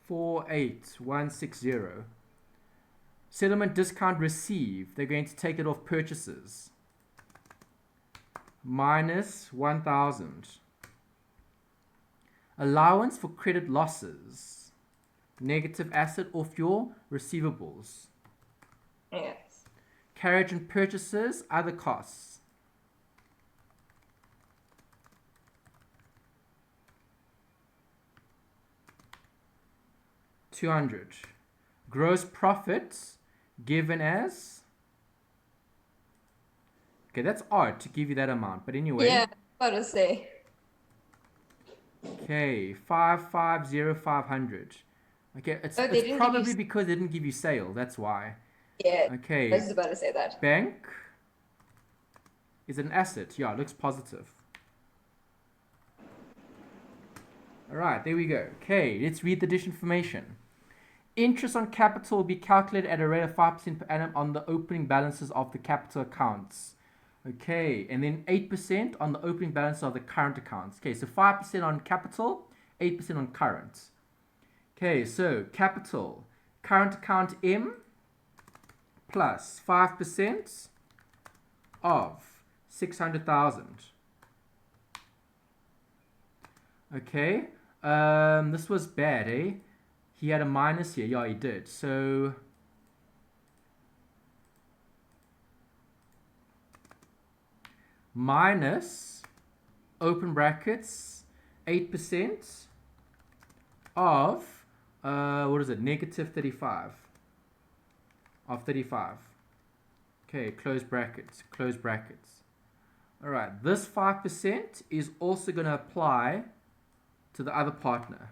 Speaker 1: 48160. Settlement discount received, they're going to take it off purchases, minus 1000. Allowance for credit losses, negative asset off your receivables.
Speaker 2: Yes.
Speaker 1: Carriage and purchases, other costs. $200. Gross profits given as. Okay, that's odd to give you that amount, but anyway.
Speaker 2: Yeah, what to say.
Speaker 1: Okay, 550,500. Okay, it's probably because they didn't give you sale. That's why.
Speaker 2: Yeah.
Speaker 1: Okay.
Speaker 2: I was just about to say that.
Speaker 1: Bank is an asset. Yeah, it looks positive. All right, there we go. Okay, let's read the additional information. Interest on capital will be calculated at a rate of 5% per annum on the opening balances of the capital accounts. Okay, and then 8% on the opening balance of the current accounts. Okay, so 5% on capital, 8% on current. Okay, so capital, current account M plus 5% of 600,000. Okay, this was bad, eh? He had a minus here. Yeah, he did. So minus, open brackets, 8% of, what is it, negative 35. Of 35. Okay, close brackets, close brackets. All right, this 5% is also going to apply to the other partner.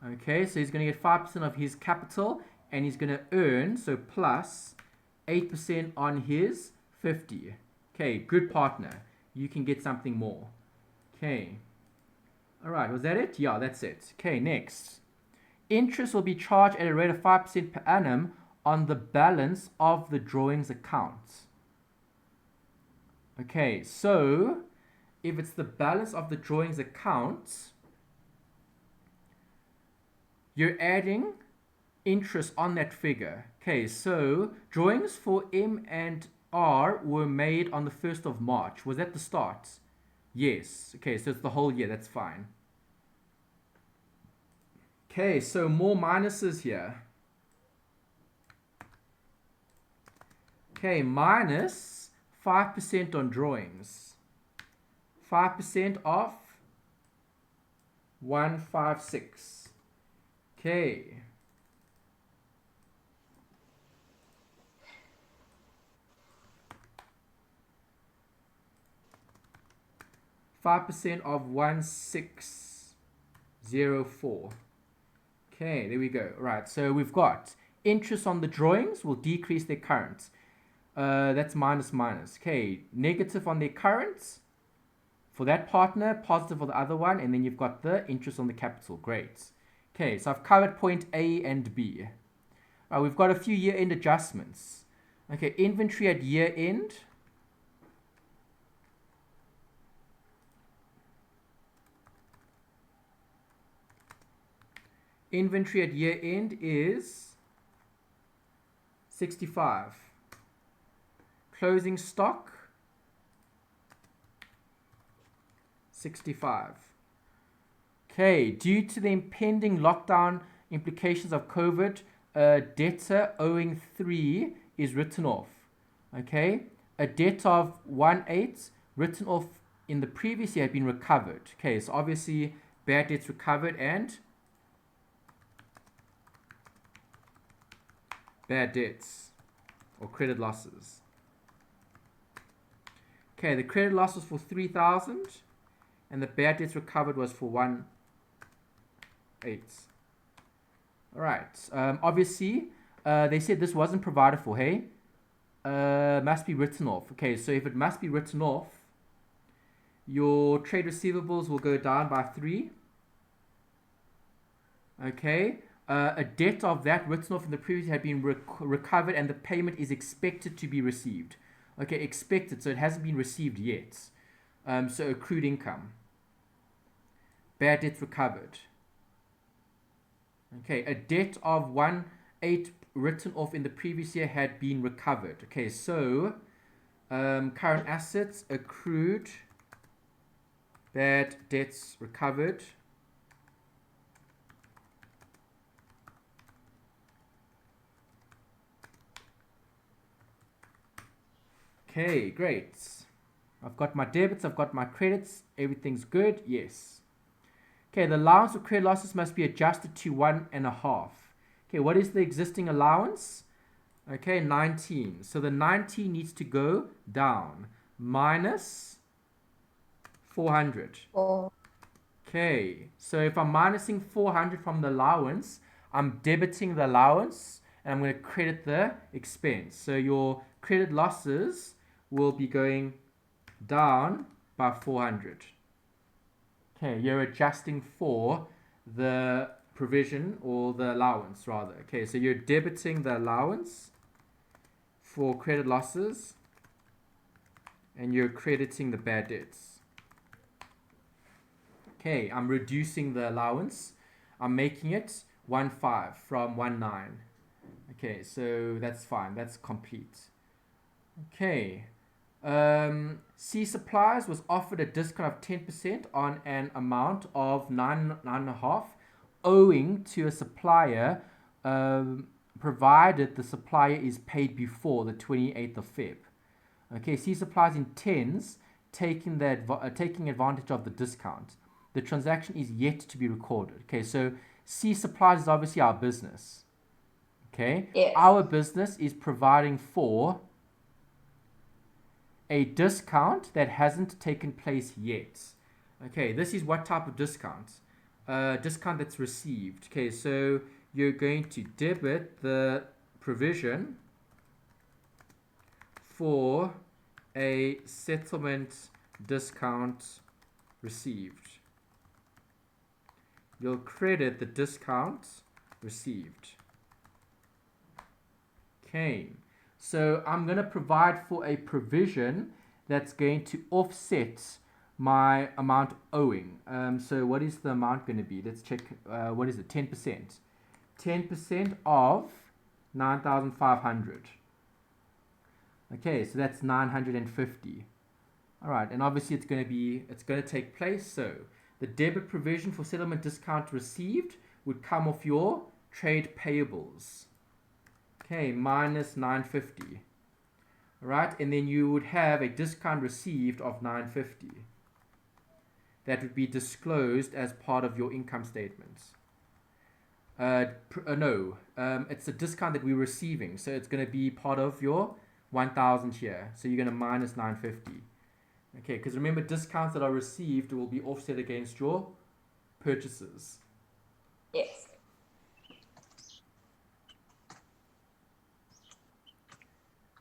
Speaker 1: Okay, so he's going to get 5% of his capital, and he's going to earn, so plus 8% on his 50. Okay, good partner. You can get something more. Okay. All right, was that it? Yeah, that's it. Okay, next. Interest will be charged at a rate of 5% per annum on the balance of the drawings account. Okay, so if it's the balance of the drawings account, you're adding interest on that figure. Okay, so drawings for M and R were made on the 1st of March. Was that the start? Yes. Okay, so it's the whole year. That's fine. Okay, so more minuses here. Okay, minus 5% on drawings. 5% off 156. Okay. %5 of 1604. Okay, there we go. Right, so we've got interest on the drawings will decrease their current. That's minus minus. Okay, negative on their current for that partner, positive for the other one, and then you've got the interest on the capital. Great. Okay, so I've covered point A and B. We've got a few year-end adjustments. Okay, inventory at year-end. Inventory at year-end is 65. Closing stock, 65. Okay, due to the impending lockdown implications of COVID, debtor owing 3 is written off. Okay, a debt of 1.8 written off in the previous year had been recovered. Okay, so obviously bad debts recovered and bad debts or credit losses. Okay, the credit loss was for 3,000 and the bad debts recovered was for 1.8. All right. Obviously, they said this wasn't provided for. Hey, must be written off. Okay, so if it must be written off, your trade receivables will go down by 3. Okay. A debt of that written off in the previous had been recovered and the payment is expected to be received. Okay, expected, so it hasn't been received yet. So accrued income. Bad debts recovered. Okay, a debt of 1.8 written off in the previous year had been recovered. Okay, so current assets, accrued, bad debts recovered. Okay, great. I've got my debits, I've got my credits, everything's good, yes. Okay, the allowance for credit losses must be adjusted to 1.5. Okay, what is the existing allowance? Okay, 19. So the 19 needs to go down. Minus 400.
Speaker 2: Oh.
Speaker 1: Okay, so if I'm minusing 400 from the allowance, I'm debiting the allowance and I'm going to credit the expense. So your credit losses will be going down by 400. Okay, you're adjusting for the provision or the allowance rather. Okay, so you're debiting the allowance for credit losses and you're crediting the bad debts. Okay, I'm reducing the allowance. I'm making it 1.5 from 1.9. Okay, so that's fine. That's complete. Okay. C Supplies was offered a discount of 10% on an amount of 9.5 owing to a supplier, provided the supplier is paid before the 28th of Feb. Okay, C Supplies intends taking advantage of the discount. The transaction is yet to be recorded. Okay, so C Supplies is obviously our business. Okay,
Speaker 2: Yes.
Speaker 1: Our business is providing for a discount that hasn't taken place yet. Okay, this is what type of discount? Discount that's received. Okay, so you're going to debit the provision for a settlement discount received. You'll credit the discount received. Okay. So I'm going to provide for a provision that's going to offset my amount owing. So what is the amount going to be? Let's check. What is it? 10%. 10% of 9,500. Okay, so that's 950. All right, and obviously it's going to take place. So the debit provision for settlement discount received would come off your trade payables. Okay, minus 950. All right, and then you would have a discount received of 950. That would be disclosed as part of your income statement. It's a discount that we're receiving, so it's going to be part of your 1,000 here. So you're going to minus 950. Okay, because remember, discounts that are received will be offset against your purchases.
Speaker 2: Yes.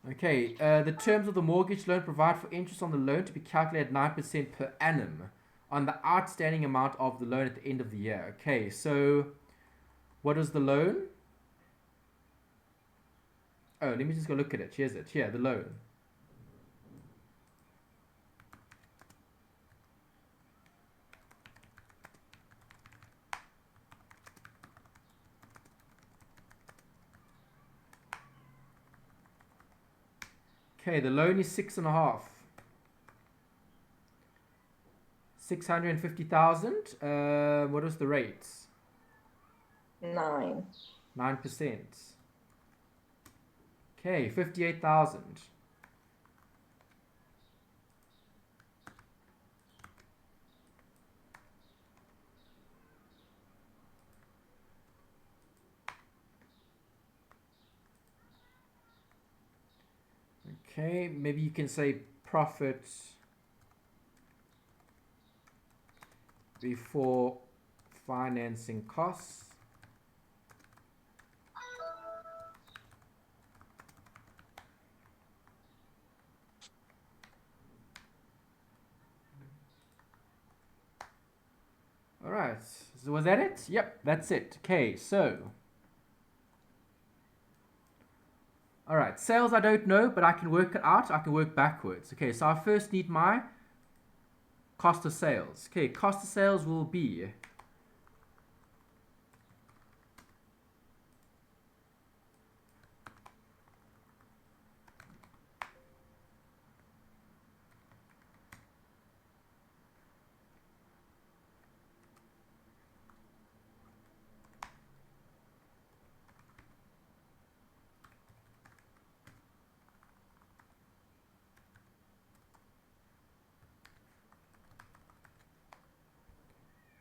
Speaker 1: Okay, the terms of the mortgage loan provide for interest on the loan to be calculated 9% per annum on the outstanding amount of the loan at the end of the year. Okay, so what is the loan? Oh, let me just go look at it. Here's it. Here, the loan. Okay, the loan is 6.5. 650,000. What was the rate?
Speaker 2: 9.
Speaker 1: 9%. Okay, 58,000. Okay, maybe you can say profit before financing costs. All right, so was that it? Yep, that's it. Okay, so all right, sales I don't know, but I can work it out. I can work backwards. Okay, so I first need my cost of sales. Okay, cost of sales will be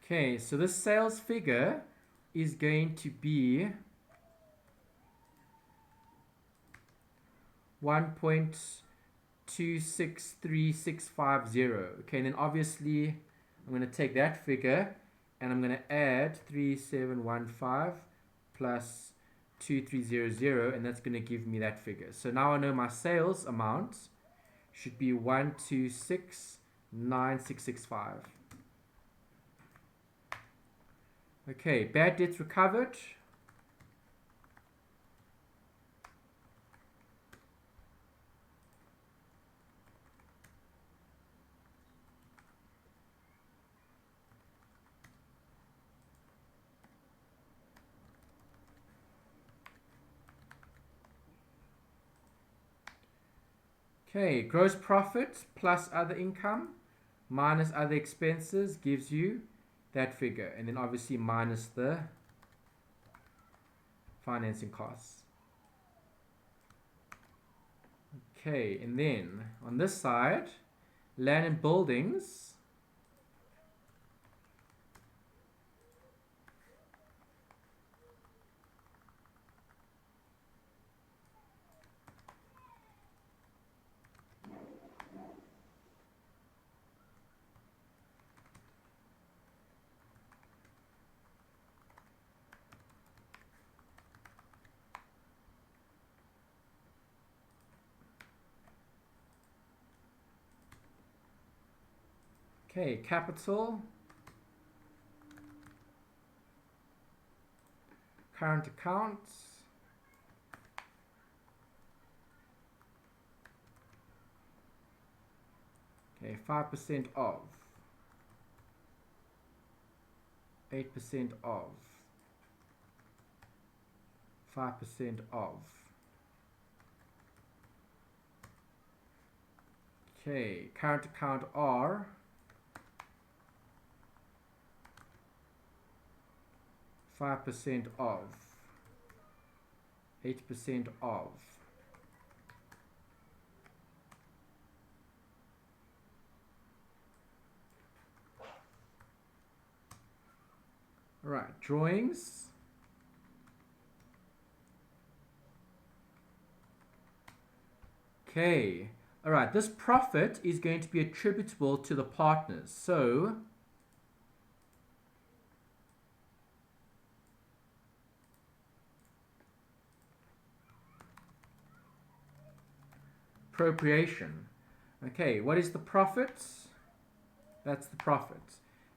Speaker 1: okay, so this sales figure is going to be 1.263650. Okay, and then obviously I'm going to take that figure and I'm going to add 3715 plus 2300, and that's going to give me that figure. So now I know my sales amount should be 1269665. Okay, bad debts recovered. Okay, gross profit plus other income minus other expenses gives you that figure, and then obviously minus the financing costs. Okay, and then on this side, land and buildings. Okay, capital, current accounts, okay, 5% of, 8% of, 5% of. Okay, current account R, 5% of, 8% of. All right, drawings. Okay, all right, this profit is going to be attributable to the partners. So appropriation. Okay, what is the profit? That's the profit.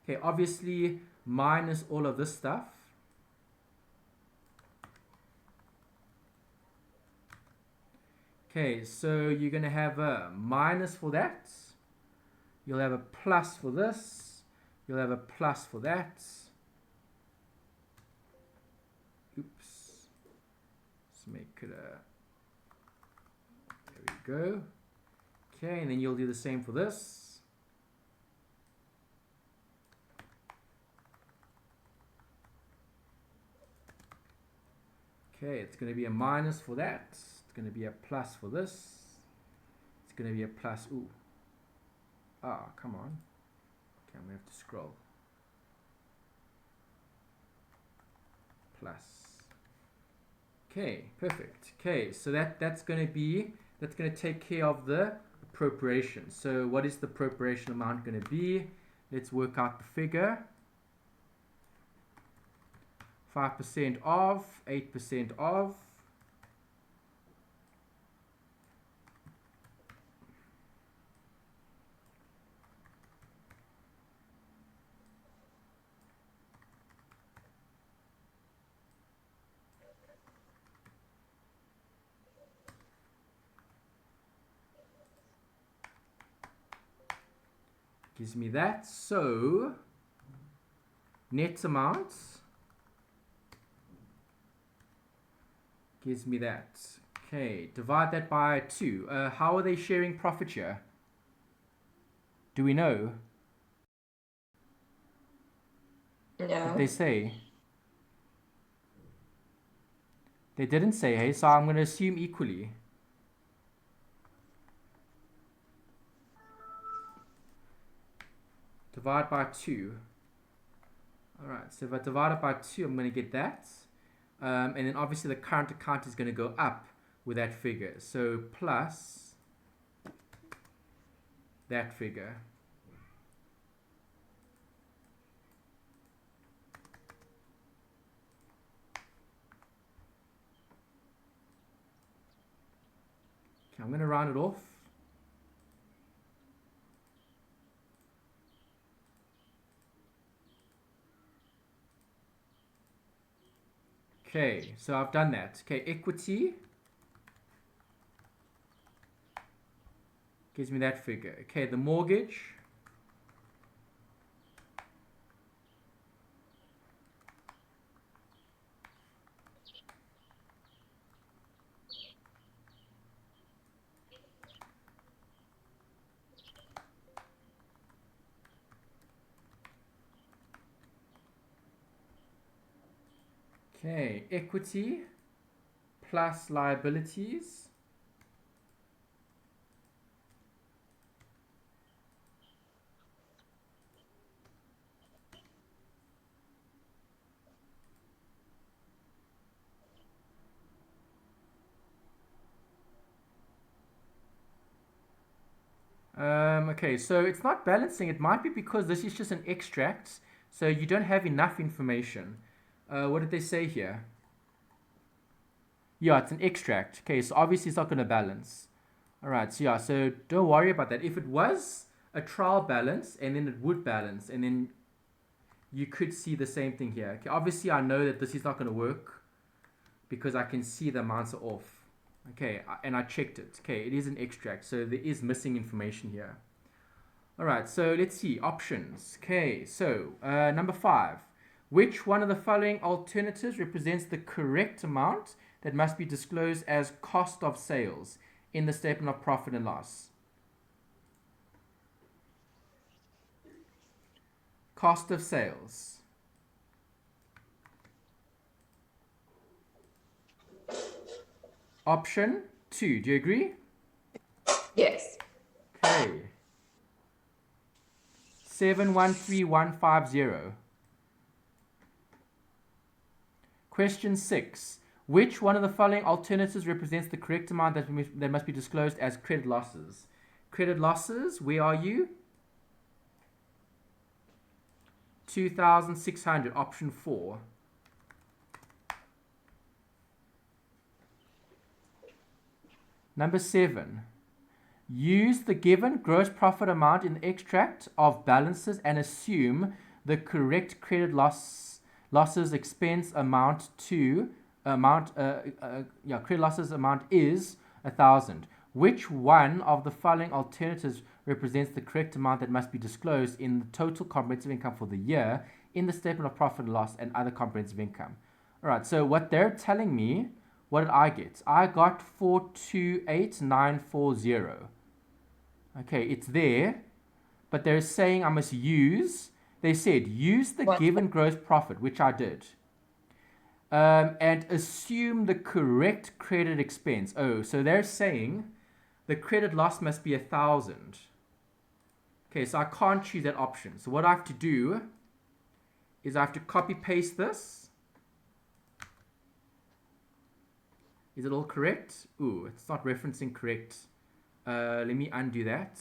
Speaker 1: Okay, obviously minus all of this stuff. Okay, so you're going to have a minus for that. You'll have a plus for this. You'll have a plus for that. Oops. Let's make it a... There we go. Okay, and then you'll do the same for this. Okay, it's going to be a minus for that. It's going to be a plus for this. It's going to be a plus. Ooh. Ah, come on. Okay, I'm going to have to scroll. Plus. Okay, perfect. Okay, so that's going to take care of the appropriation. So what is the appropriation amount going to be? Let's work out the figure. 5% of, 8% of. Gives me that. So net amount gives me that. Okay, divide that by 2. How are they sharing profit here? Do we know?
Speaker 2: No.
Speaker 1: Did they say? They didn't say, hey, so I'm going to assume equally. Divide by 2. Alright, so if I divide it by 2, I'm going to get that. And then obviously the current account is going to go up with that figure. So plus that figure. Okay, I'm going to round it off. Okay, so I've done that. Okay, equity gives me that figure. Okay, the mortgage okay, equity plus liabilities okay, so it's not balancing. It might be because this is just an extract, so you don't have enough information. What did they say here? Yeah, it's an extract. Okay, so obviously it's not going to balance. All right, so yeah, so don't worry about that. If it was a trial balance, and then it would balance, and then you could see the same thing here. Okay, obviously I know that this is not going to work because I can see the amounts are off. Okay, and I checked it. Okay, it is an extract, so there is missing information here. All right, so let's see options. Okay, so number 5. Which one of the following alternatives represents the correct amount that must be disclosed as cost of sales in the statement of profit and loss? Cost of sales. Option 2. Do you agree?
Speaker 2: Yes.
Speaker 1: Okay. 713150. Question 6. Which one of the following alternatives represents the correct amount that must be disclosed as credit losses? Credit losses, where are you? 2,600, option 4. Number 7. Use the given gross profit amount in the extract of balances and assume the correct credit losses expense amount credit losses amount is 1,000. Which one of the following alternatives represents the correct amount that must be disclosed in the total comprehensive income for the year in the statement of profit and loss and other comprehensive income? All right, so what they're telling me, what did I get? I got 428940. Okay, it's there, but they're saying I must use, they said use the given gross profit, which I did, and assume the correct credit expense. Oh, so they're saying the credit loss must be 1,000. Okay, so I can't choose that option. So what I have to do is I have to copy paste this. Is it all correct? Ooh, it's not referencing correct. Let me undo that.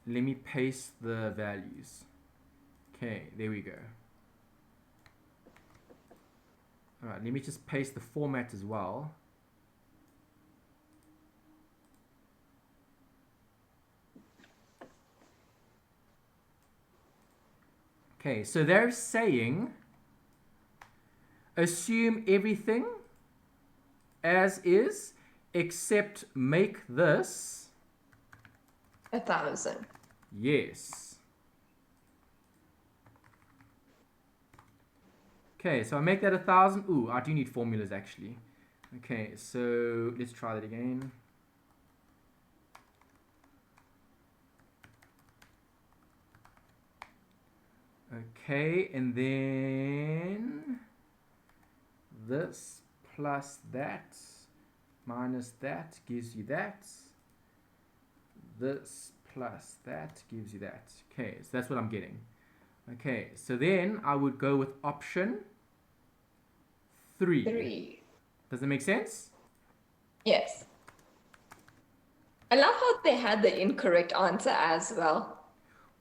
Speaker 1: Let me paste the values. Okay, there we go. All right, let me just paste the format as well. Okay, so they're saying assume everything as is, except make this
Speaker 2: 1,000.
Speaker 1: Yes. Okay, so I make that 1,000. Ooh, I do need formulas actually. Okay, so let's try that again. Okay, and then this plus that minus that gives you that. This plus that gives you that. Okay, so that's what I'm getting. Okay, so then I would go with option 3.
Speaker 2: 3.
Speaker 1: Does that make sense?
Speaker 2: Yes. I love how they had the incorrect answer as well.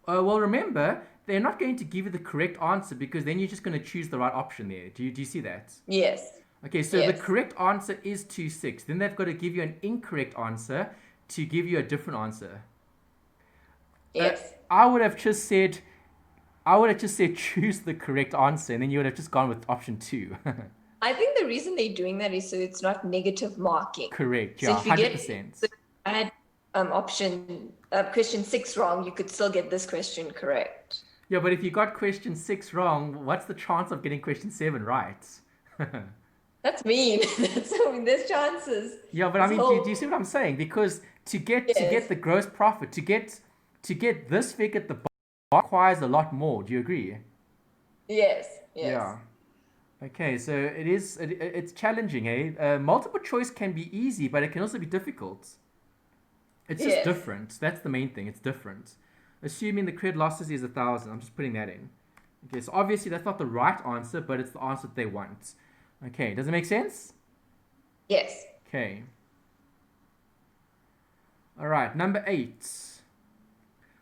Speaker 1: Well, remember, they're not going to give you the correct answer because then you're just going to choose the right option there. Do you see that?
Speaker 2: Yes.
Speaker 1: Okay, so the
Speaker 2: Yes.
Speaker 1: correct answer is 26. Then they've got to give you an incorrect answer to give you a different answer.
Speaker 2: Yes.
Speaker 1: I would have just said choose the correct answer, and then you would have just gone with option 2.
Speaker 2: I think the reason they're doing that is so it's not negative marking.
Speaker 1: Correct,
Speaker 2: So
Speaker 1: yeah,
Speaker 2: if you
Speaker 1: 100%.
Speaker 2: get add question 6 wrong, you could still get this question correct.
Speaker 1: Yeah, but if you got question 6 wrong, what's the chance of getting question 7 right?
Speaker 2: That's mean. I mean, there's chances.
Speaker 1: Yeah, but I mean, do you see what I'm saying? Because to get the gross profit, to get this figure at the bottom requires a lot more. Do you agree?
Speaker 2: Yes.
Speaker 1: Yeah. Okay, so it's challenging, eh? Multiple choice can be easy, but it can also be difficult. It's just
Speaker 2: Yes.
Speaker 1: different. That's the main thing. It's different. Assuming the credit losses is 1,000, I'm just putting that in. Okay, so obviously that's not the right answer, but it's the answer that they want. Okay, does it make sense?
Speaker 2: Yes.
Speaker 1: Okay. All right, number 8.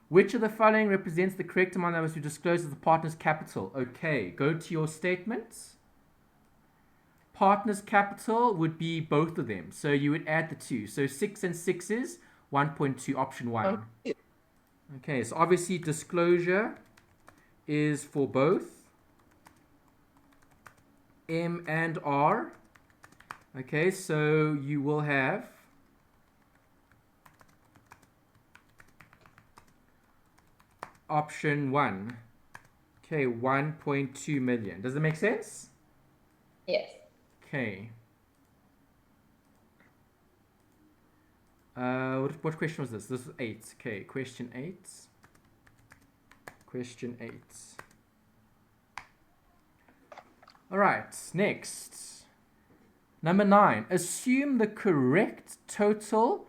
Speaker 1: Which of the following represents the correct amount that was to disclose as the partner's capital? Okay, go to your statements. Partner's capital would be both of them. So you would add the 2. So 6 and 6 is 1.2, option 1. Okay, so obviously disclosure is for both M and R. Okay, so you will have option 1. Okay, 1.2 million. Does it make sense?
Speaker 2: Yes.
Speaker 1: Okay. What question was this? This was 8. Okay, question 8. Question 8. All right, next. Number 9. Assume the correct total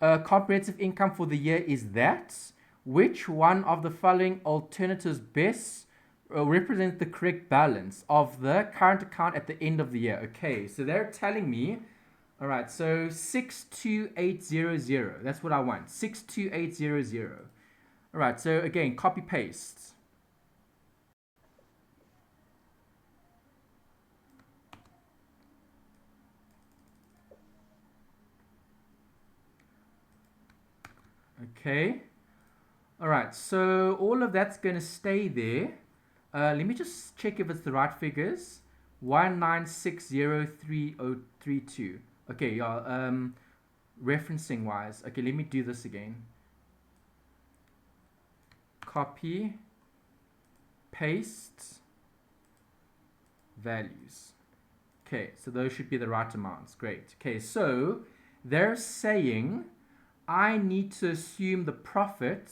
Speaker 1: comprehensive income for the year is that. Which one of the following alternatives best represents the correct balance of the current account at the end of the year? Okay, so they're telling me, all right, so 62800. That's what I want. 62800. All right, so again, copy paste. Okay. All right, so all of that's going to stay there. Let me just check if it's the right figures. 1960332. Okay, yeah. Referencing wise. Okay, let me do this again. Copy, paste, values. Okay, so those should be the right amounts. Great. Okay, so They're saying I need to assume the profit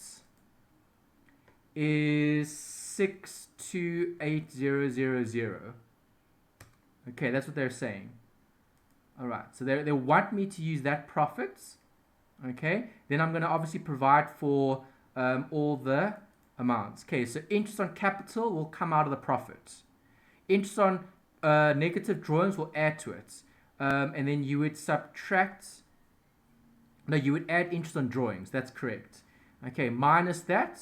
Speaker 1: is 628000. Okay, that's what they're saying. All right, so they want me to use that profit. Okay, then I'm going to obviously provide for all the amounts. Okay, so interest on capital will come out of the profit. Interest on negative drawings will add to it. And then you would subtract, no, you would add interest on drawings. That's correct. Okay, minus that.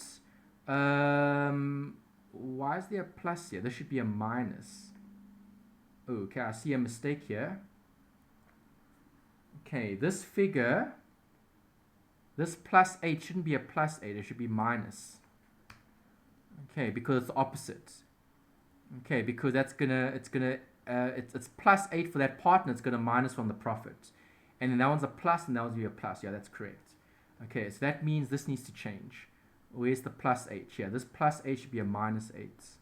Speaker 1: Why is there a plus here? There should be a minus. Oh, okay, I see a mistake here. Okay, this figure, this plus 8 shouldn't be a plus 8. It should be minus. Okay, because it's the opposite. Okay, because it's plus 8 for that part, and it's gonna minus from the profit. And then that one's a plus, and that one's gonna be a plus. Yeah, that's correct. Okay, so that means this needs to change. Where's the plus 8? Yeah, this plus 8 should be a minus 8.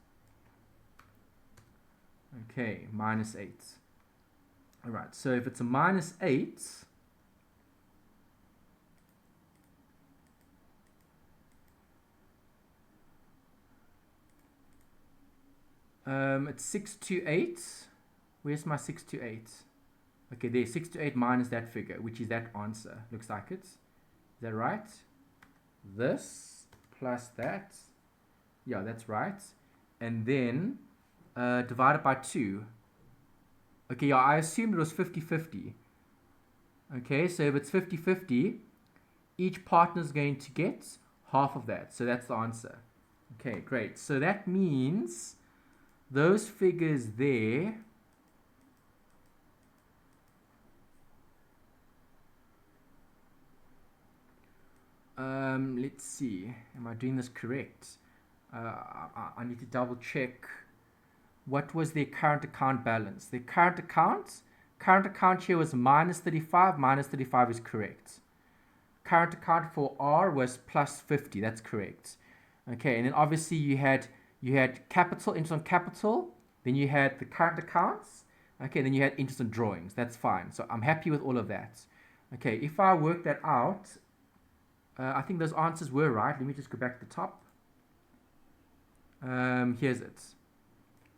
Speaker 1: Okay, minus 8. Alright, so if it's a minus 8, it's 628. Where's my 628? Okay, there, 628 minus that figure, which is that answer. Looks like it. Is that right? This plus that. Yeah, that's right. And then divided by 2. Okay, yeah, I assumed it was 50-50. Okay, so if it's 50-50, each partner is going to get half of that. So that's the answer. Okay, great. So that means those figures there let's see, am I doing this correct? I need to double check. What was their current account balance? Their current account here was minus 35. Minus 35 is correct. Current account for R was plus 50. That's correct. Okay, and then obviously you had capital, interest on capital. Then you had the current accounts. Okay, then you had interest on drawings. That's fine. So I'm happy with all of that. Okay, if I work that out, I think those answers were right. Let me just go back to the top. Here's it.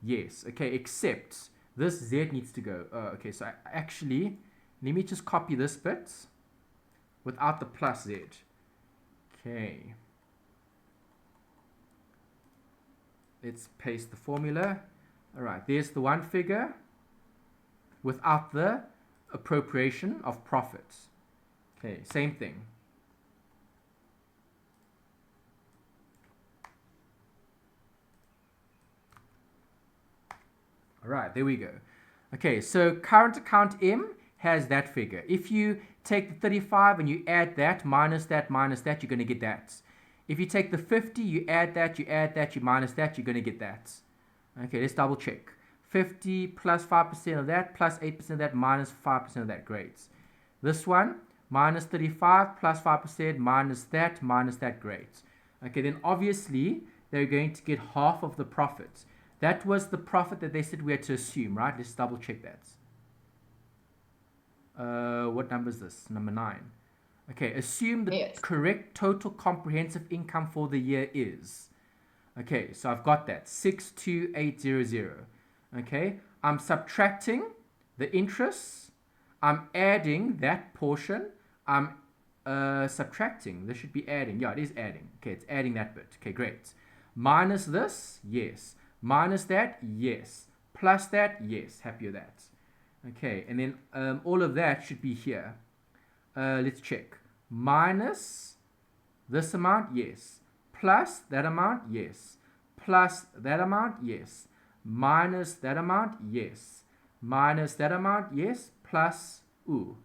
Speaker 1: Yes. Okay, except this Z needs to go. Okay, so actually, let me just copy this bit without the plus Z. Okay. Let's paste the formula. All right, there's the one figure without the appropriation of profits. Okay, same thing. All right, there we go. Okay, so current account M has that figure. If you take the 35 and you add that, minus that, you're going to get that. If you take the 50, you add that, you minus that, you're going to get that. Okay, let's double check. 50 plus 5% of that, plus 8% of that, minus 5% of that. Great. This one, minus 35 plus 5%, minus that. Great. Okay, then obviously they're going to get half of the profit. That was the profit that they said we had to assume, right? Let's double check that. What number is this? Number 9. Okay, assume the correct total comprehensive income for the year is. Okay, so I've got that, 62800. Okay, I'm subtracting the interest. I'm adding that portion. I'm subtracting. This should be adding. Yeah, it is adding. Okay, it's adding that bit. Okay, great. Minus this, yes. Minus that, yes. Plus that, yes. Happy with that. Okay, and then all of that should be here. Let's check. Minus this amount, yes. Plus that amount, yes. Plus that amount, yes. Minus that amount, yes. Minus that amount, yes. Plus, ooh.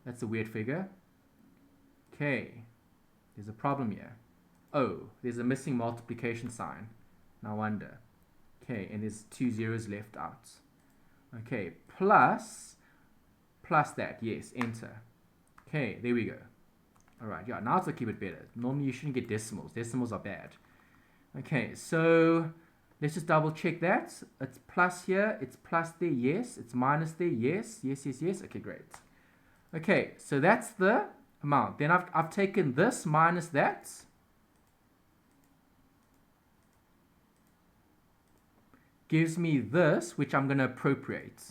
Speaker 1: That's a weird figure. Okay, there's a problem here. Oh, there's a missing multiplication sign. No wonder. Okay, and there's 2 zeros left out. Okay, plus that, yes, enter. Okay, there we go. All right, yeah, now it's a keep it better. Normally you shouldn't get decimals. Decimals are bad. Okay, so let's just double check that. It's plus here, it's plus there, yes. It's minus there, yes. Okay, great. Okay, so that's the amount. Then I've taken this minus that. Gives me this, which I'm going to appropriate.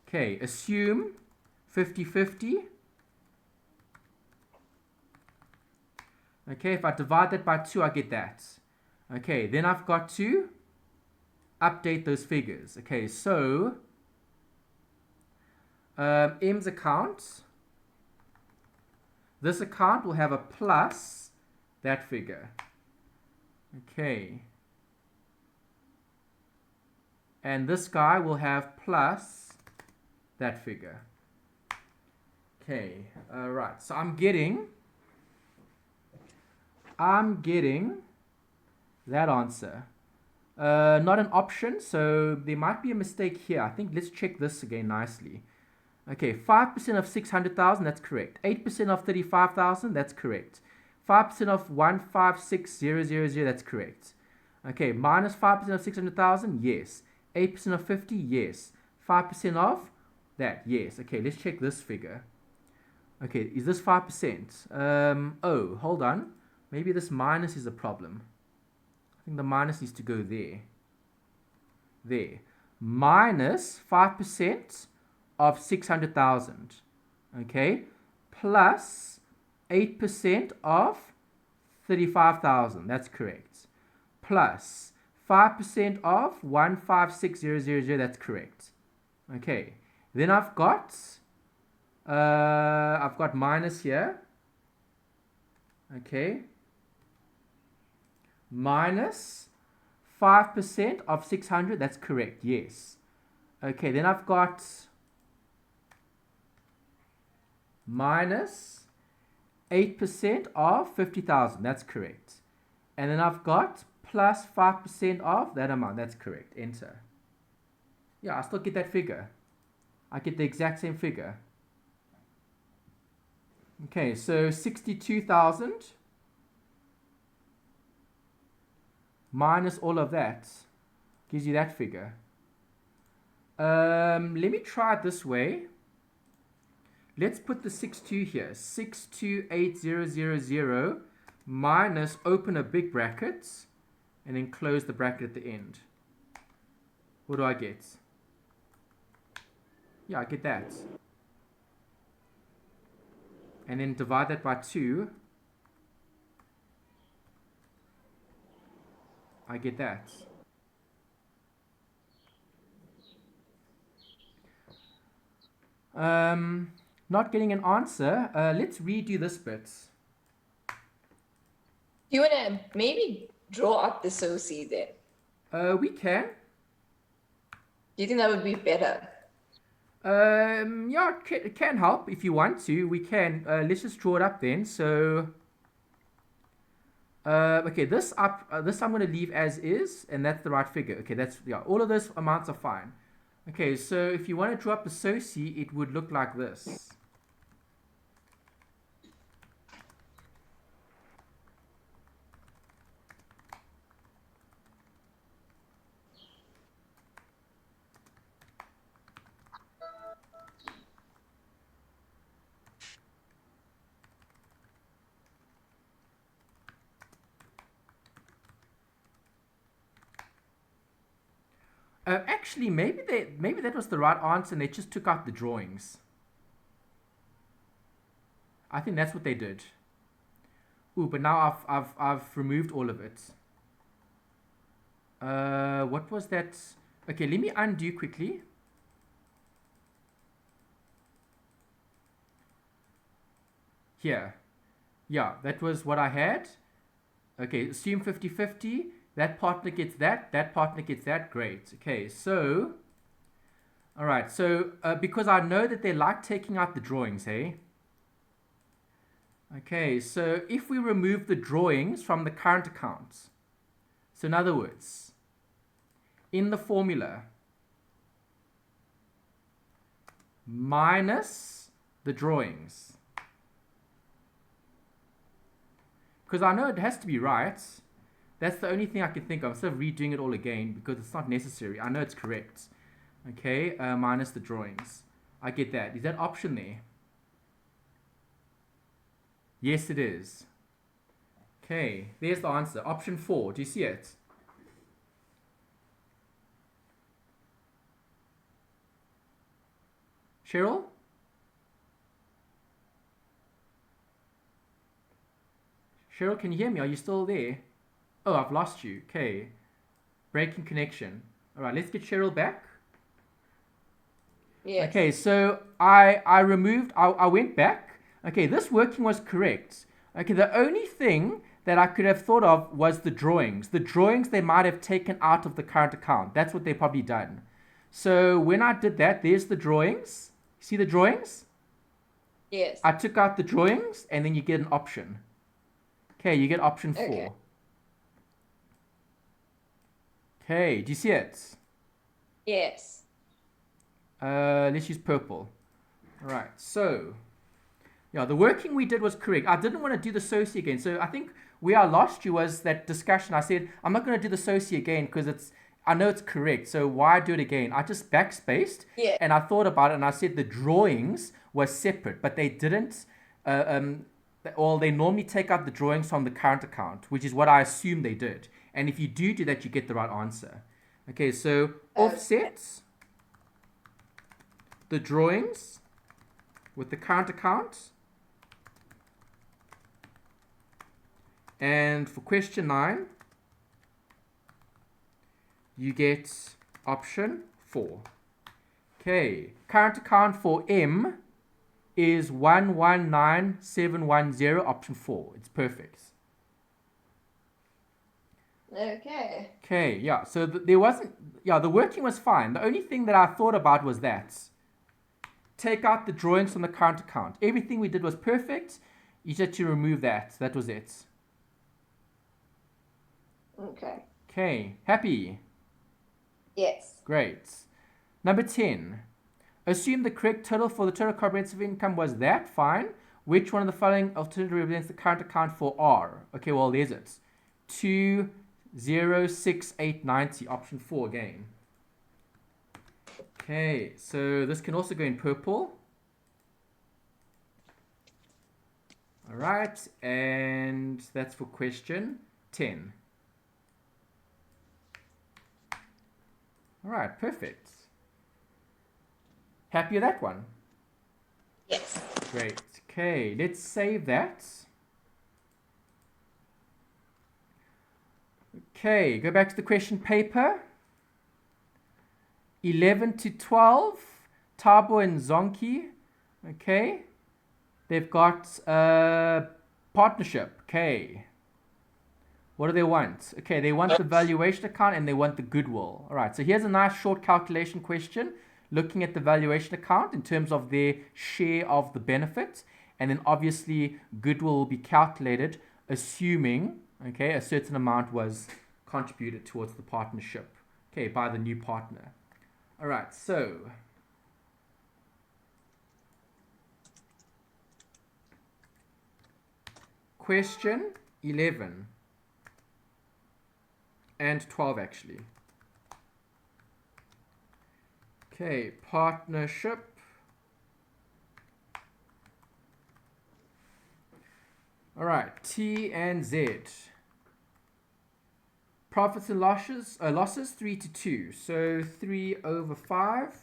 Speaker 1: Okay, assume 50-50. Okay, if I divide that by 2, I get that. Okay, then I've got to update those figures. Okay, so M's account, this account will have a plus that figure. Okay. And this guy will have plus that figure. Okay, right. So I'm getting that answer. Not an option, so there might be a mistake here. I think let's check this again nicely. Okay, 5% of 600,000, that's correct. 8% of 35,000, that's correct. 5% of 156,000, that's correct. Okay, minus 5% of 600,000, yes. 8% of 50, yes. 5% of that, yes. Okay, let's check this figure. Okay, is this 5%? Oh, hold on. Maybe this minus is a problem. I think the minus needs to go there. There. Minus 5% of 600,000. Okay, plus 8% of 35,000. That's correct. Plus 5% of 156,000. That's correct. Okay, then I've got minus here. Okay, minus 5% of 600. That's correct. Yes. Okay, then I've got minus 8% of 50,000. That's correct. And then I've got plus 5% of that amount. That's correct. Enter. Yeah, I still get that figure. I get the exact same figure. Okay, so 62,000 minus all of that gives you that figure. Let me try it this way. Let's put the 62 here. 628000 minus, open a big bracket and then close the bracket at the end. What do I get? Yeah, I get that. And then divide that by 2. I get that. Not getting an answer. Let's redo this bit.
Speaker 2: Do you want to maybe draw up the SOC then?
Speaker 1: We can.
Speaker 2: Do you think that would be better?
Speaker 1: Yeah, it can help if you want to. We can. Let's just draw it up then. So, okay, this I'm going to leave as is, and that's the right figure. Okay, that's, yeah, all of those amounts are fine. Okay, so if you want to draw up the SOC, it would look like this. Actually, maybe that was the right answer and they just took out the drawings. I think that's what they did. Ooh, but now I've removed all of it. What was that? Okay, let me undo quickly. Here. Yeah, that was what I had. Okay, assume 50-50. That partner gets that partner gets that. Great. Okay, so, all right. So, because I know that they like taking out the drawings, hey? Okay, so if we remove the drawings from the current account, so in other words, in the formula, minus the drawings, because I know it has to be right. That's the only thing I can think of. Instead of redoing it all again because it's not necessary. I know it's correct. Okay, minus the drawings. I get that. Is that option there? Yes, it is. Okay, there's the answer. Option 4. Do you see it? Cheryl? Cheryl, can you hear me? Are you still there? Oh, I've lost you. Okay. Breaking connection. All right, let's get Cheryl back.
Speaker 2: Yes.
Speaker 1: Okay, so I went back. Okay, this working was correct. Okay, the only thing that I could have thought of was the drawings. The drawings they might have taken out of the current account. That's what they probably done. So when I did that, there's the drawings. See the drawings?
Speaker 2: Yes.
Speaker 1: I took out the drawings and then you get an option. Okay, you get option 4.
Speaker 2: Okay.
Speaker 1: Okay, do you see it?
Speaker 2: Yes.
Speaker 1: Let's use purple. All right, so yeah, the working we did was correct. I didn't want to do the SOCI again. So I think where I lost you was that discussion. I said, I'm not going to do the SOCI again because I know it's correct. So why do it again? I just backspaced and I thought about it and I said the drawings were separate, but they didn't. Well, they normally take out the drawings from the current account, which is what I assume they did. And if you do that, you get the right answer. Okay, so offsets the drawings with the current account. And for question 9, you get option 4. Okay, current account for M is 119710, option 4. It's perfect.
Speaker 2: Okay.
Speaker 1: Okay, yeah, so there wasn't, yeah, the working was fine. The only thing that I thought about was that. Take out the drawings from the current account. Everything we did was perfect. You just had to remove that. That was it.
Speaker 2: Okay.
Speaker 1: Okay, happy?
Speaker 2: Yes.
Speaker 1: Great. Number 10. Assume the correct total for the total comprehensive income was that. Fine. Which one of the following alternatively represents the current account for R? Okay, well, there's it. 206890, option 4 again. Okay, so this can also go in purple. All right, and that's for question 10. All right, perfect. Happy with that one?
Speaker 2: Yes.
Speaker 1: Great. Okay, let's save that. Okay, go back to the question paper. 11 to 12, Tabo and Zonki. Okay, they've got partnership. Okay, what do they want? Okay, they want the valuation account and they want the goodwill. All right, so here's a nice short calculation question looking at the valuation account in terms of their share of the benefit, and then obviously goodwill will be calculated assuming, okay, a certain amount was contributed towards the partnership, okay, by the new partner. All right, so question 11 and 12 actually. Okay, partnership. All right, T and Z. Profits and losses 3 to 2. So 3 over 5.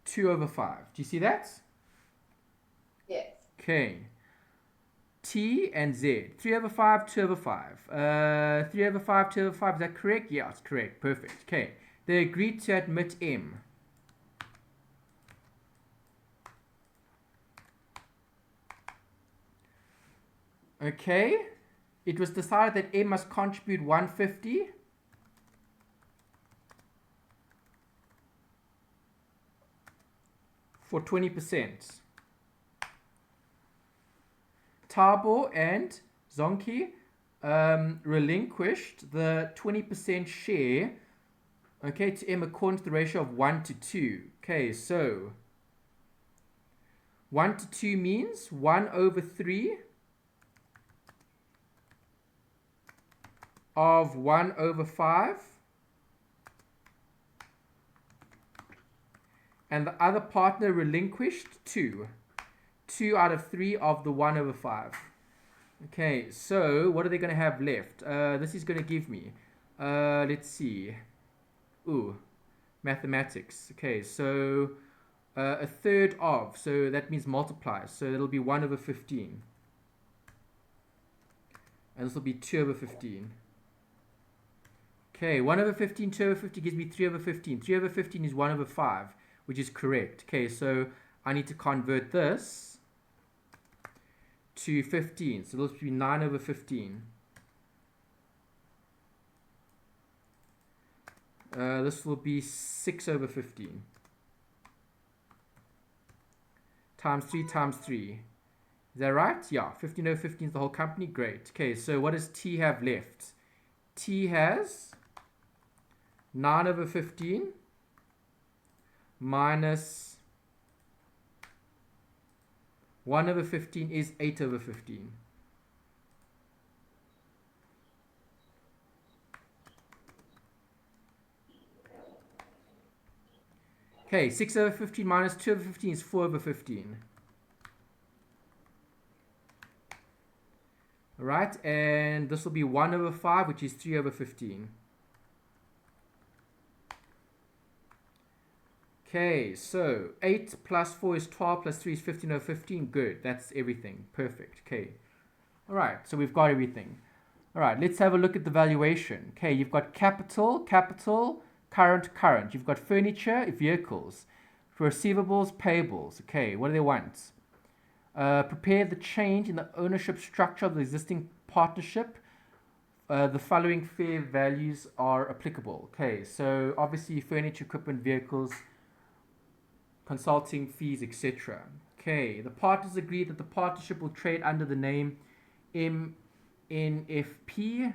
Speaker 1: 2 over 5. Do you see that?
Speaker 2: Yes.
Speaker 1: Okay. T and Z. 3 over 5, 2 over 5. 3 over 5, 2 over 5. Is that correct? Yeah, it's correct. Perfect. Okay. They agreed to admit M. Okay. It was decided that M must contribute 150. For 20%. Tabo and Zonki relinquished the 20% share, okay, to M according to the ratio of 1 to 2. Okay, so 1 to 2 means 1 over 3 of 1 over 5 And the other partner relinquished 2. 2 out of 3 of the 1 over 5. Okay, so what are they going to have left? This is going to give me, let's see. Ooh, mathematics. Okay, so a third of, so that means multiply. So it'll be 1 over 15. And this will be 2 over 15. Okay, 1 over 15, 2 over 50 gives me 3 over 15. 3 over 15 is 1 over 5, which is correct. Okay, so I need to convert this to 15. So this will be 9 over 15. This will be 6 over 15. Times 3 times 3. Is that right? Yeah, 15 over 15 is the whole company. Great. Okay, so what does T have left? T has 9 over 15 minus 1 over 15 is 8 over 15. Okay, 6 over 15 minus 2 over 15 is 4 over 15. All right, and this will be 1 over 5, which is 3 over 15. Okay, so 8 plus 4 is 12, plus 3 is 15 over 15. Good, that's everything. Perfect. Okay. All right, so we've got everything. All right, let's have a look at the valuation. Okay, you've got capital, current, current. You've got furniture, vehicles. For receivables, payables. Okay, what do they want? Prepare the change in the ownership structure of the existing partnership. The following fair values are applicable. Okay, so obviously furniture, equipment, vehicles, consulting fees, etc. Okay, the partners agree that the partnership will trade under the name MNFP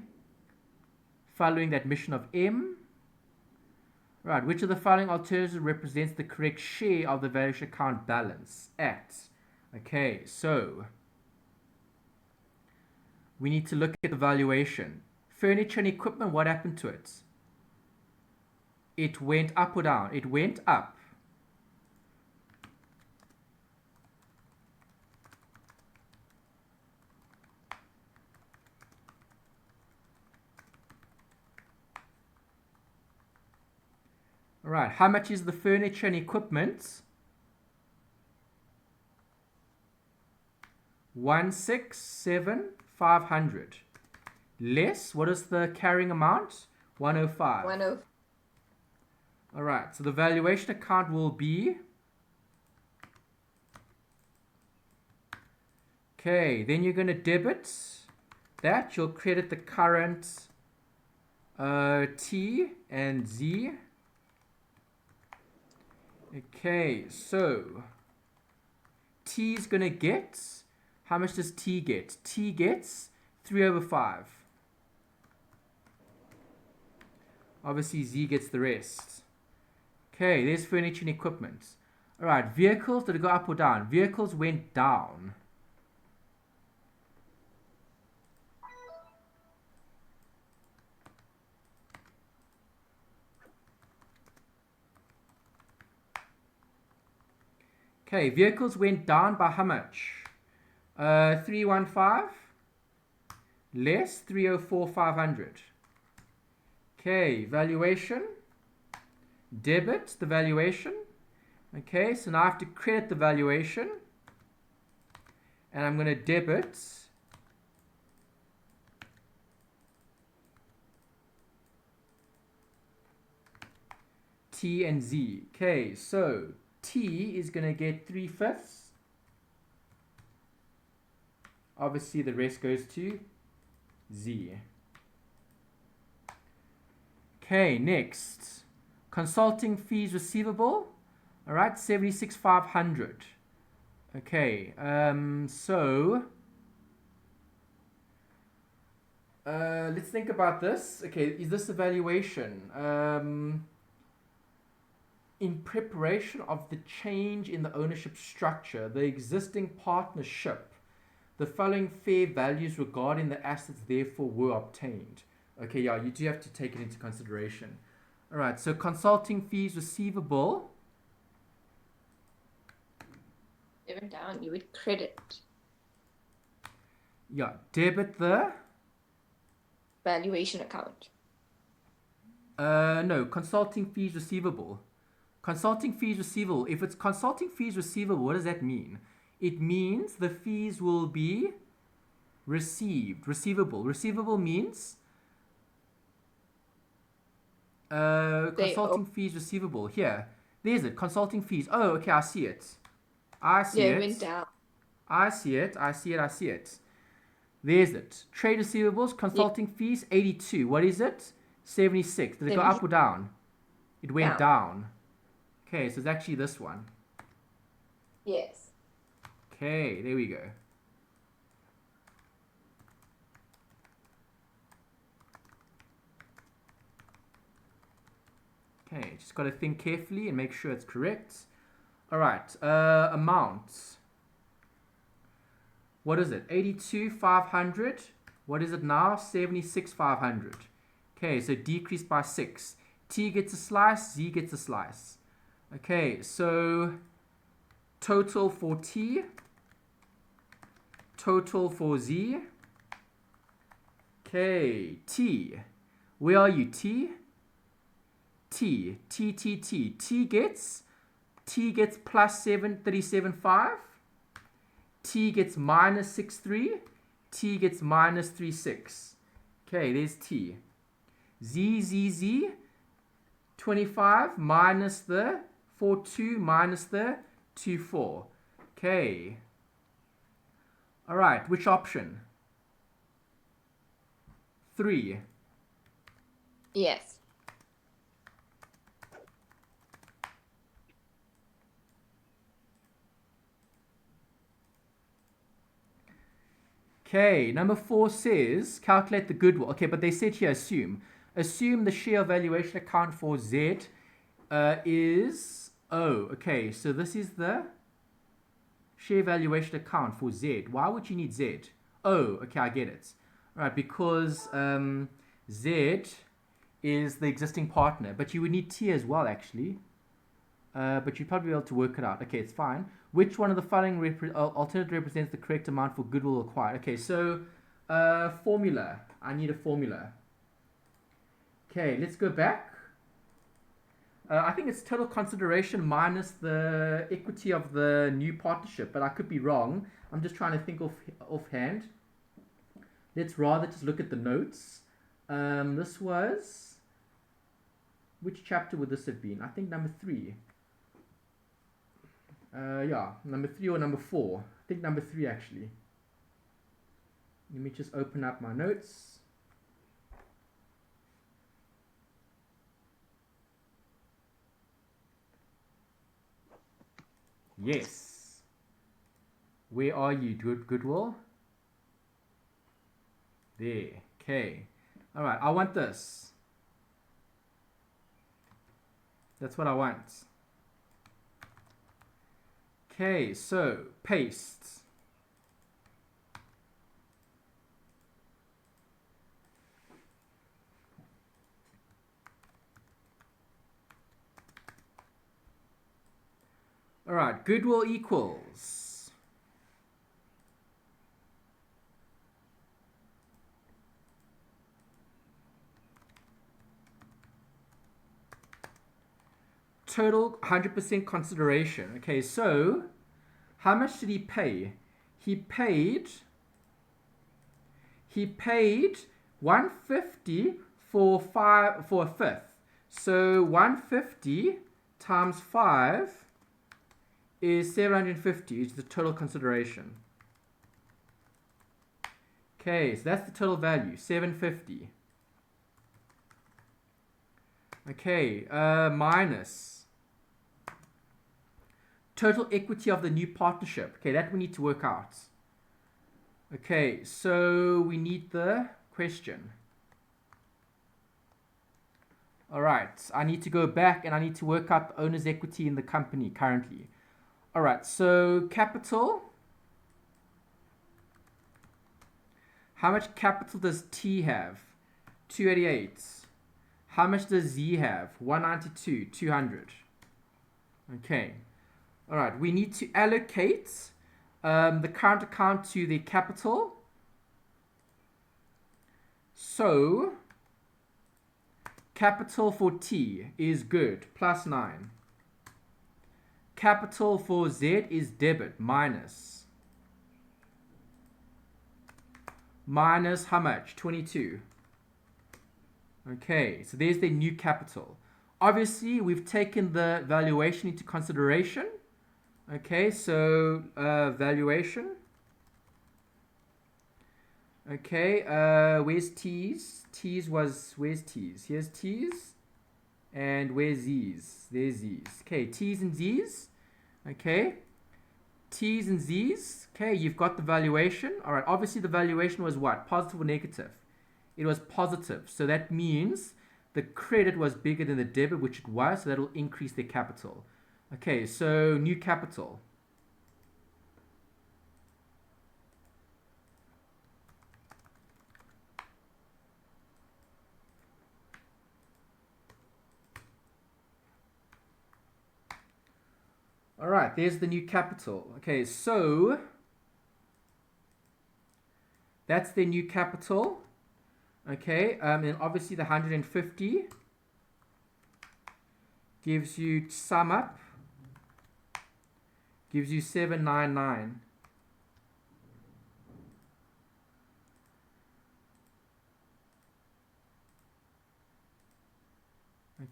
Speaker 1: following the admission of M. Right, which of the following alternatives represents the correct share of the valuation account balance at? Okay, so we need to look at the valuation. Furniture and equipment, what happened to it? It went up or down? It went up. All right, how much is the furniture and equipment? 167,500. Less, what is the carrying amount? 105.
Speaker 2: 105.
Speaker 1: All right, so the valuation account will be, okay, then you're going to debit that. You'll credit the current T and Z. Okay, so T is going to get, how much does T get? T gets 3 over 5. Obviously, Z gets the rest. Okay, there's furniture and equipment. All right, vehicles, did it go up or down? Vehicles went down. Okay, vehicles went down by how much? 315 less 304,500. Okay, valuation. Debit the valuation. Okay, so now I have to credit the valuation. And I'm going to debit T and Z. Okay, so T is going to get 3/5. Obviously, the rest goes to Z. Okay, next. Consulting fees receivable. All right, 76,500. Okay, so let's think about this. Okay, is this a valuation? In preparation of the change in the ownership structure, the existing partnership, the following fair values regarding the assets therefore were obtained. Okay, yeah, you do have to take it into consideration. All right, so consulting fees receivable.
Speaker 2: Even down, you would credit.
Speaker 1: Yeah, debit the...
Speaker 2: Valuation account.
Speaker 1: No, consulting fees receivable. Consulting fees receivable. If it's consulting fees receivable, what does that mean? It means the fees will be received. Receivable. Receivable means consulting fees receivable. Here. There's it. Consulting fees. Oh, okay, I see it. I see it.
Speaker 2: Yeah, it went down.
Speaker 1: I see it. I see it. I see it. There's it. Trade receivables, consulting fees, 82. What is it? 76. Did it go up or down? It went down. Okay, so it's actually this one.
Speaker 2: Yes.
Speaker 1: Okay, there we go. Okay, just got to think carefully and make sure it's correct. All right, amount. What is it? 82,500. What is it now? 76,500. Okay, so decreased by 6. T gets a slice, Z gets a slice. Okay, so total for T, total for Z. Okay, T. Where are you, T? T. T gets plus 37.5. T gets minus 6.3. T gets minus 3.6. Okay, there's T. Z. 25 minus the 4.2 minus the 2.4. Okay. All right, which option? 3.
Speaker 2: Yes.
Speaker 1: Okay, number 4 says calculate the goodwill. Okay, but they said here assume. Assume the share valuation account for Z is O. Okay, so this is the share valuation account for Z. Why would you need Z? Oh, okay, I get it. All right, because Z is the existing partner, but you would need T as well, actually. But you'd probably be able to work it out. Okay, it's fine. Which one of the following alternative represents the correct amount for goodwill acquired? Okay, so formula. I need a formula. Okay, let's go back. I think it's total consideration minus the equity of the new partnership, but I could be wrong. I'm just trying to think offhand. Let's rather just look at the notes. This was... Which chapter would this have been? I think number 3. Yeah, number 3 or number 4. I think number 3 actually. Let me just open up my notes. Yes. Where are you, Goodwill? There. Okay. All right, I want this. That's what I want. Okay, so paste. All right, goodwill equals. Total 100% consideration. Okay, so how much did he pay? He paid 150 for a fifth. So 150 times 5 is 750 is the total consideration. Okay, so that's the total value, 750. Okay, minus total equity of the new partnership. Okay, that we need to work out. Okay, so we need the question. All right, I need to go back and I need to work out the owner's equity in the company currently. All right, so capital. How much capital does T have? 288. How much does Z have? 192, 200. Okay. All right, we need to allocate the current account to the capital. So, capital for T is good, plus 9. Capital for Z is debit, minus. Minus how much? 22. Okay, so there's the new capital. Obviously, we've taken the valuation into consideration. Okay, so valuation. Okay, where's T's? T's was, where's T's? Here's T's. And where's Z's? There's Z's. Okay, T's and Z's. Okay, T's and Z's. Okay, you've got the valuation. All right, obviously the valuation was what? Positive or negative? It was positive. So that means the credit was bigger than the debit, which it was. So that will increase their capital. Okay, so new capital. All right, there's the new capital. Okay, so that's the new capital. Okay, and obviously the 150 gives you, sum up, gives you 799.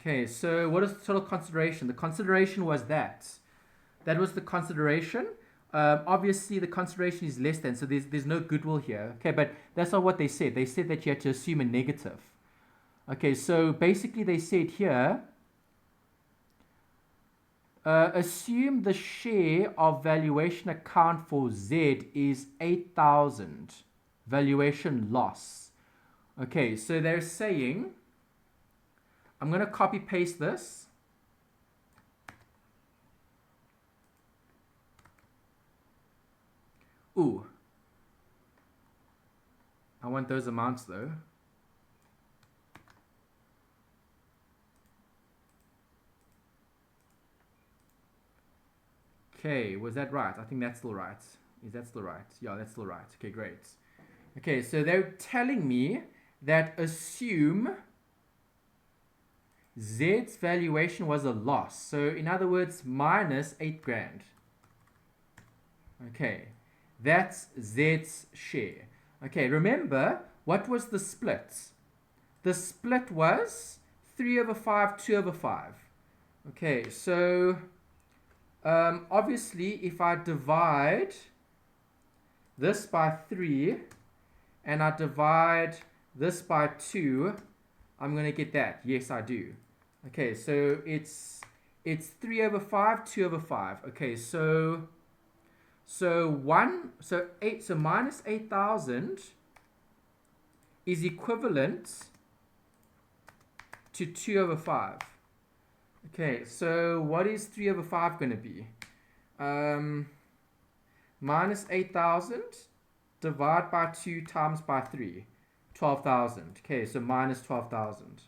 Speaker 1: Okay, so what is the total consideration? The consideration was that. That was the consideration. Obviously, the consideration is less than, so there's no goodwill here. Okay, but that's not what they said. They said that you had to assume a negative. Okay, so basically they said here, assume the share of valuation account for Z is 8,000. Valuation loss. Okay, so they're saying, I'm going to copy paste this. Ooh. I want those amounts though. Okay, was that right? I think that's still right. Is that still right? Yeah, that's still right. Okay, great. Okay, so they're telling me that assume Z's valuation was a loss. So in other words, minus 8 grand. Okay, that's Z's share. Okay, remember, what was the split? The split was 3/5, 2/5. Okay, so obviously if I divide this by 3 and I divide this by 2, I'm going to get that. Yes, I do. Okay, so it's 3/5, 2/5. Okay, so minus 8,000 is equivalent to 2/5. Okay, so what is 3/5 going to be? Minus 8,000 divided by 2 times by 3. 12,000. Okay, so minus 12,000.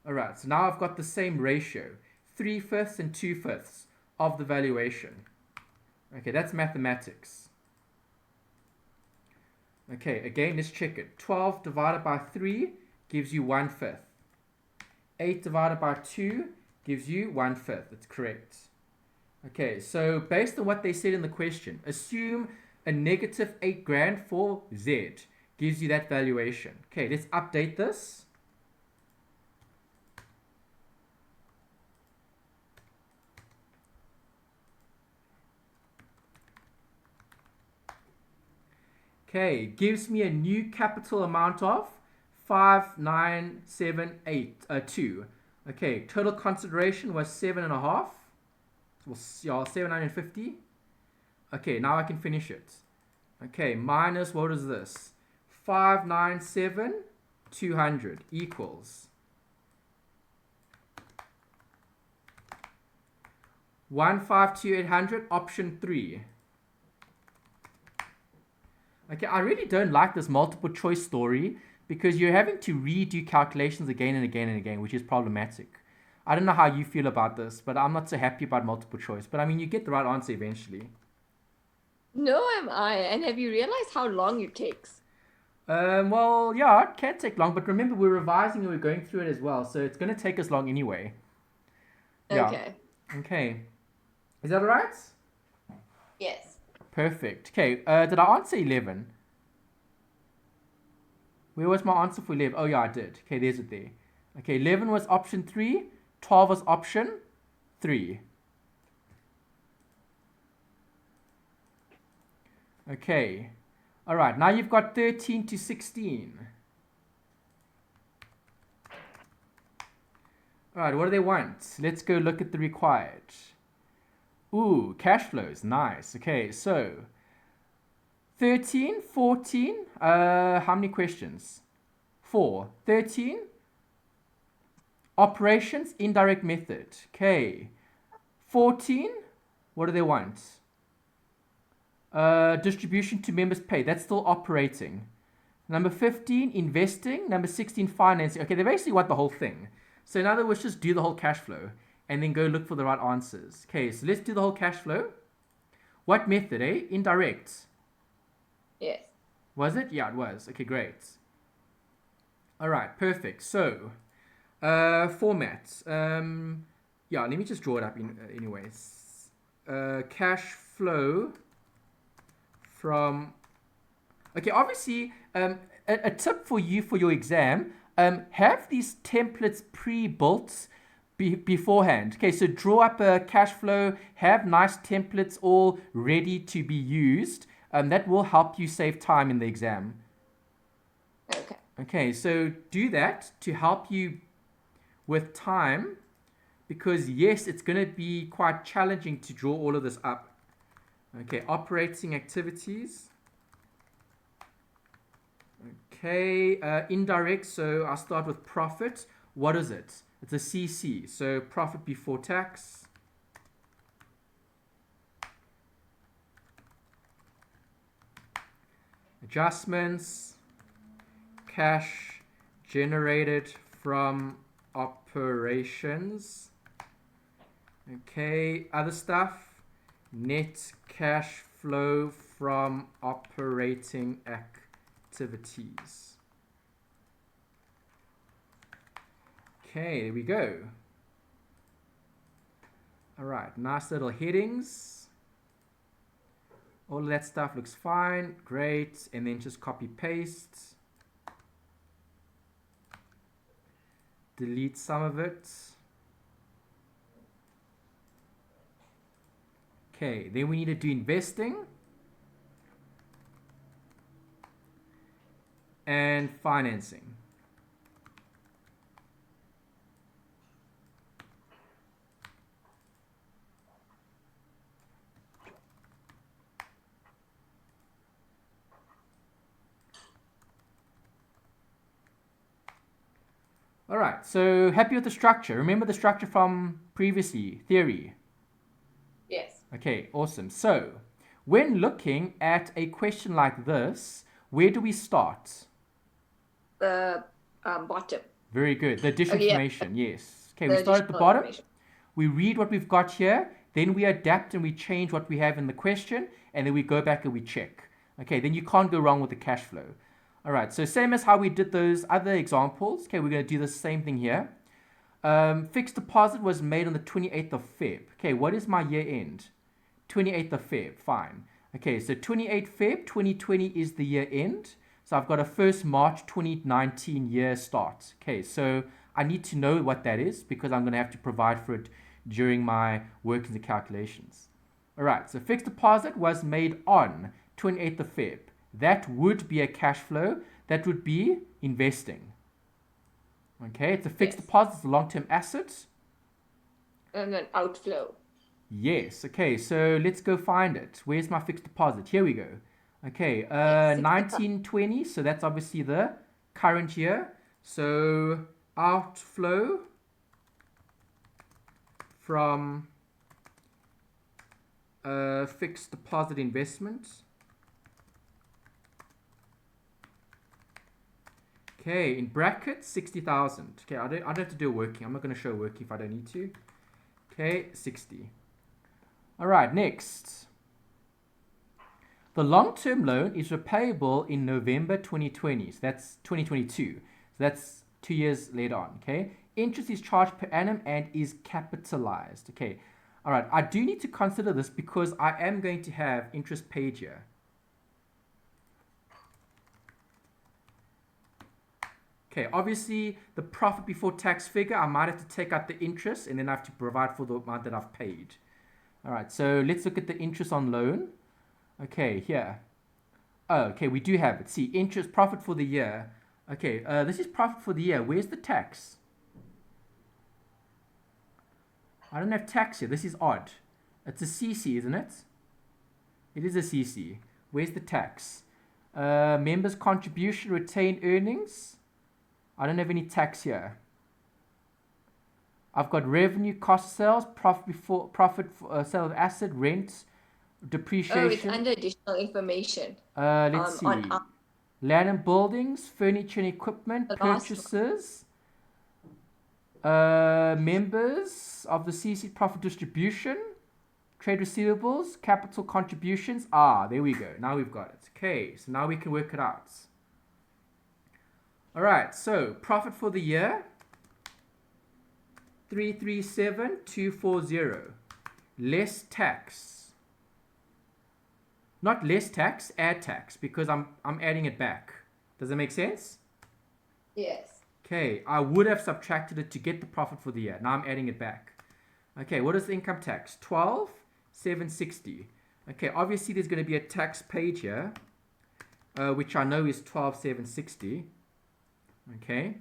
Speaker 1: Alright, so now I've got the same ratio. 3/5 and 2/5 of the valuation. Okay, that's mathematics. Okay, again, let's check it. 12 divided by 3 gives you 1/5. 8 divided by 2 gives you 1/5. That's correct. Okay, so based on what they said in the question, assume a negative 8 grand for Z gives you that valuation. Okay, let's update this. Okay, gives me a new capital amount of 5,972. Okay, total consideration was 7.5. Well, yeah, 750. Okay, now I can finish it. Okay, minus, what is this? 597,200 equals 152,800, option 3. Okay, I really don't like this multiple choice story because you're having to redo calculations again and again and again, which is problematic. I don't know how you feel about this, but I'm not so happy about multiple choice. But I mean, you get the right answer eventually.
Speaker 2: No, am I. And have you realized how long it takes?
Speaker 1: Well, yeah, it can take long, but remember we're revising and we're going through it as well, so it's going to take us long anyway. Yeah.
Speaker 2: Okay.
Speaker 1: Okay. Is that all right?
Speaker 2: Yes.
Speaker 1: Perfect. Okay. Did I answer 11? Where was my answer for 11? Oh, yeah, I did. Okay, there's it there. Okay, 11 was option 3. 12 was option 3. Okay. All right, now you've got 13 to 16. All right, what do they want? Let's go look at the required. Ooh, cash flows. Nice. Okay, so 13, 14. How many questions? 4. 13. Operations, indirect method. Okay. 14. What do they want? Distribution to members paid. That's still operating. Number 15, investing. Number 16, financing. Okay, they basically want the whole thing. So in other words, just do the whole cash flow and then go look for the right answers. Okay, so let's do the whole cash flow. What method, eh? Indirect.
Speaker 2: Yes.
Speaker 1: Was it? Yeah, it was. Okay, great. All right, perfect. So, format. Yeah, let me just draw it up anyways. Cash flow from... Okay, obviously, a tip for you for your exam, have these templates pre-built beforehand. Okay, so draw up a cash flow, have nice templates all ready to be used. That will help you save time in the exam.
Speaker 2: Okay.
Speaker 1: Okay, so do that to help you with time, because yes, it's going to be quite challenging to draw all of this up. Okay, operating activities. Okay, indirect, so I'll start with profit. What is it? It's a CC, so profit before tax. Adjustments, cash generated from operations. Okay, other stuff, net cash flow from operating activities. Okay, there we go. All right, nice little headings. All of that stuff looks fine, great, and then just copy paste. Delete some of it. Okay, then we need to do investing and financing. All right, so happy with the structure. Remember the structure from previously, theory.
Speaker 2: Yes.
Speaker 1: Okay, awesome. So when looking at a question like this, where do we start?
Speaker 2: The bottom.
Speaker 1: Very good. The additional
Speaker 2: Okay, yeah.
Speaker 1: information, yes. Okay,
Speaker 2: The
Speaker 1: we start at the
Speaker 2: additional
Speaker 1: bottom.
Speaker 2: information.
Speaker 1: We read what we've got here, then we adapt and we change what we have in the question, and then we go back and we check. Okay, then you can't go wrong with the cash flow. All right, so same as how we did those other examples. Okay, we're going to do the same thing here. Fixed deposit was made on the 28th of Feb. Okay, what is my year end? 28th of Feb, fine. Okay, so 28th Feb 2020 is the year end. So I've got a 1st March 2019 year start. Okay, so I need to know what that is because I'm going to have to provide for it during my workings and calculations. All right, so fixed deposit was made on 28th of Feb. That would be a cash flow. That would be investing. Okay, it's a fixed deposit, it's a long-term asset.
Speaker 2: And then outflow.
Speaker 1: Yes, okay, so let's go find it. Where's my fixed deposit? Here we go. Okay, 1920, so that's obviously the current year. So outflow from fixed deposit investment. Okay, in brackets, 60,000. Okay, I don't have to do a working. I'm not going to show working if I don't need to. Okay, 60. All right, next. The long-term loan is repayable in November 2020. So that's 2022. So that's 2 years later on. Okay. Interest is charged per annum and is capitalized. Okay. All right. I do need to consider this because I am going to have interest paid here. Okay. Obviously, the profit before tax figure, I might have to take out the interest and then I have to provide for the amount that I've paid. All right. So let's look at the interest on loan. Okay. Here. Oh, okay. We do have it. See, interest profit for the year. Okay. This is profit for the year. Where's the tax? I don't have tax here. This is odd. It's a CC, isn't it? It is a CC. Where's the tax? Members' contribution, retained earnings. I don't have any tax here. I've got revenue, cost sales, profit sale of asset, rent, depreciation.
Speaker 2: Oh, it's under additional information.
Speaker 1: Let's see. Land and buildings, furniture and equipment,
Speaker 2: The last
Speaker 1: purchases. Members of the CC profit distribution, trade receivables, capital contributions. Ah, there we go. Now we've got it. Okay, so now we can work it out. All right, so profit for the year, 337,240. Less tax. Not less tax, add tax, because I'm adding it back. Does that make sense?
Speaker 2: Yes.
Speaker 1: Okay, I would have subtracted it to get the profit for the year. Now I'm adding it back. Okay, what is the income tax? 12,760. Okay, obviously there's going to be a tax paid here, which I know is 12,760. Okay,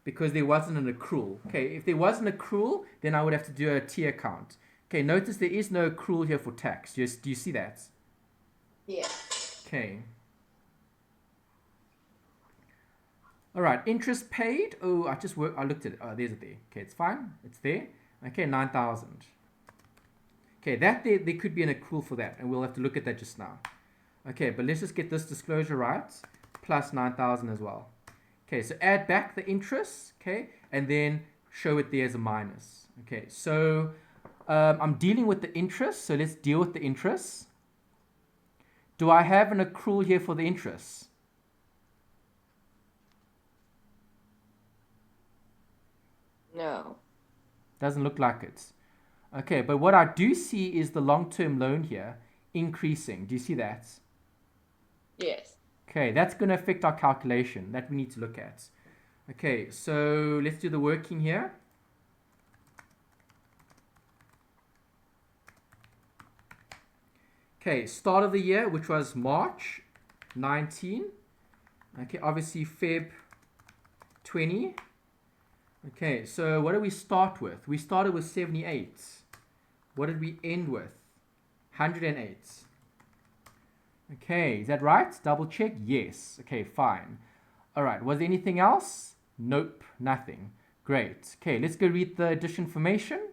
Speaker 1: because there wasn't an accrual. Okay, if there was an accrual, then I would have to do a T account. Okay, notice there is no accrual here for tax. Do you see that?
Speaker 2: Yeah.
Speaker 1: Okay. All right, interest paid. Oh, I looked at it. Oh, there's it there. Okay, it's fine. It's there. Okay, 9,000. Okay, that there could be an accrual for that, and we'll have to look at that just now. Okay, but let's just get this disclosure right. Plus 9,000 as well. Okay, so add back the interest. Okay, and then show it there as a minus. Okay, so I'm dealing with the interest. So let's deal with the interest. Do I have an accrual here for the interest?
Speaker 2: No.
Speaker 1: Doesn't look like it. Okay, but what I do see is the long-term loan here increasing. Do you see that?
Speaker 2: Yes.
Speaker 1: Okay, that's going to affect our calculation that we need to look at. Okay, so let's do the working here. Okay, start of the year, which was March 19. Okay, obviously Feb 20. Okay, so what did we start with? We started with 78. What did we end with? 108. Okay, is that right? Double check. Yes. Okay, fine. All right, was there anything else? Nope, nothing. Great. Okay, let's go read the addition information.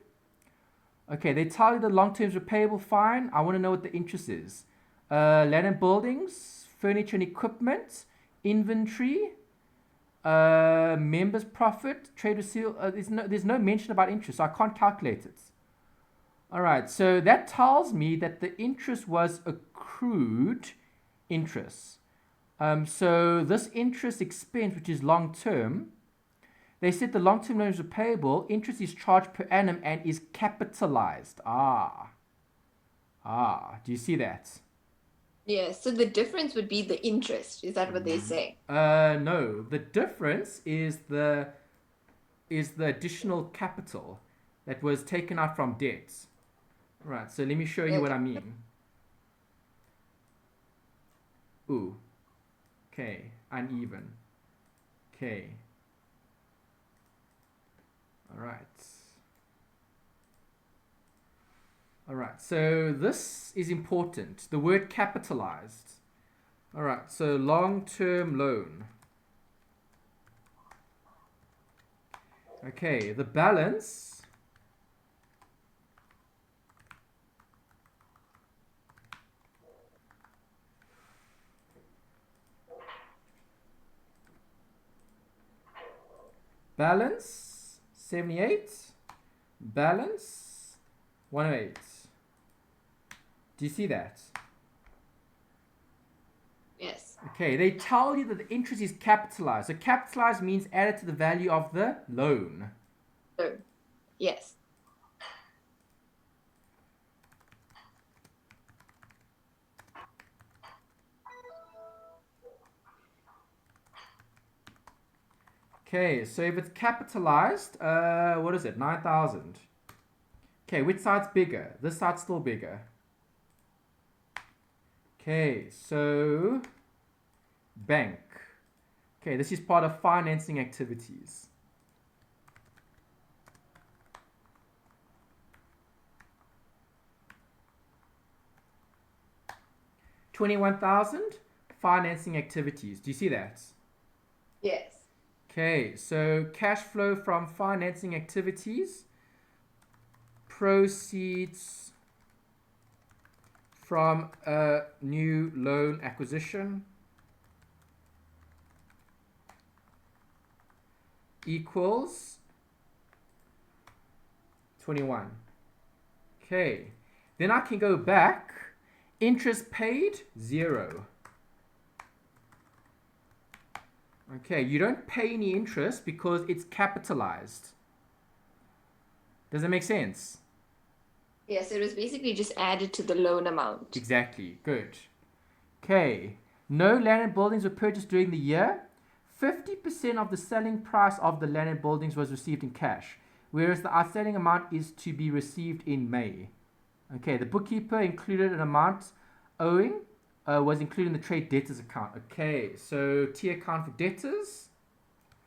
Speaker 1: Okay, they tell you the long term is repayable. Fine. I want to know what the interest is. Land and buildings, furniture and equipment, inventory, members profit, trade receivable. There's no mention about interest, so I can't calculate it. All right, so that tells me that the interest was accrued interest. So this interest expense, which is long term, they said the long term loan is repayable. Interest is charged per annum and is capitalized. Do you see that?
Speaker 2: Yeah, so the difference would be the interest. Is that what they say?
Speaker 1: No, the difference is the additional capital that was taken out from debts. Right, so let me show you what I mean. Ooh. Okay, uneven. Okay. All right. All right, so this is important. The word capitalized. All right, so long-term loan. Okay, the balance balance 78, balance 108. Do you see that?
Speaker 2: Yes.
Speaker 1: Okay, they tell you that the interest is capitalized. So capitalized means added to the value of the loan.
Speaker 2: So, yes.
Speaker 1: Okay, so if it's capitalized, what is it? 9,000. Okay, which side's bigger? This side's still bigger. Okay, so bank. Okay, this is part of financing activities. $21,000 financing activities. Do you see that?
Speaker 2: Yes.
Speaker 1: Okay, so cash flow from financing activities, proceeds from a new loan acquisition equals 21. Okay, then I can go back. Interest paid, 0. Okay, you don't pay any interest because it's capitalized. Does that make sense?
Speaker 2: Yes, it was basically just added to the loan amount.
Speaker 1: Exactly, good. Okay, no land and buildings were purchased during the year. 50% of the selling price of the land and buildings was received in cash, whereas the outstanding amount is to be received in May. Okay, the bookkeeper included an amount owing, was included in the trade debtors account. Okay, so T account for debtors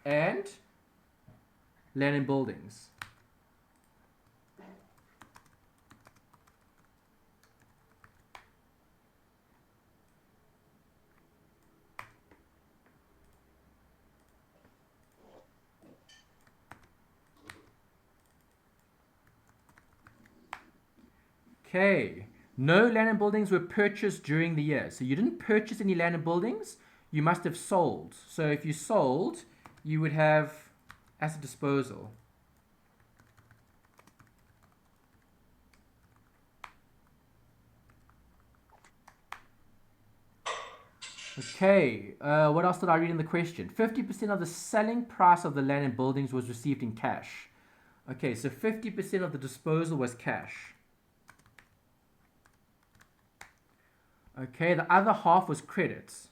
Speaker 1: and land and buildings. Okay, no land and buildings were purchased during the year. So you didn't purchase any land and buildings, you must have sold. So if you sold, you would have asset disposal. Okay, what else did I read in the question? 50% of the selling price of the land and buildings was received in cash. Okay, so 50% of the disposal was cash. Okay, the other half was credits.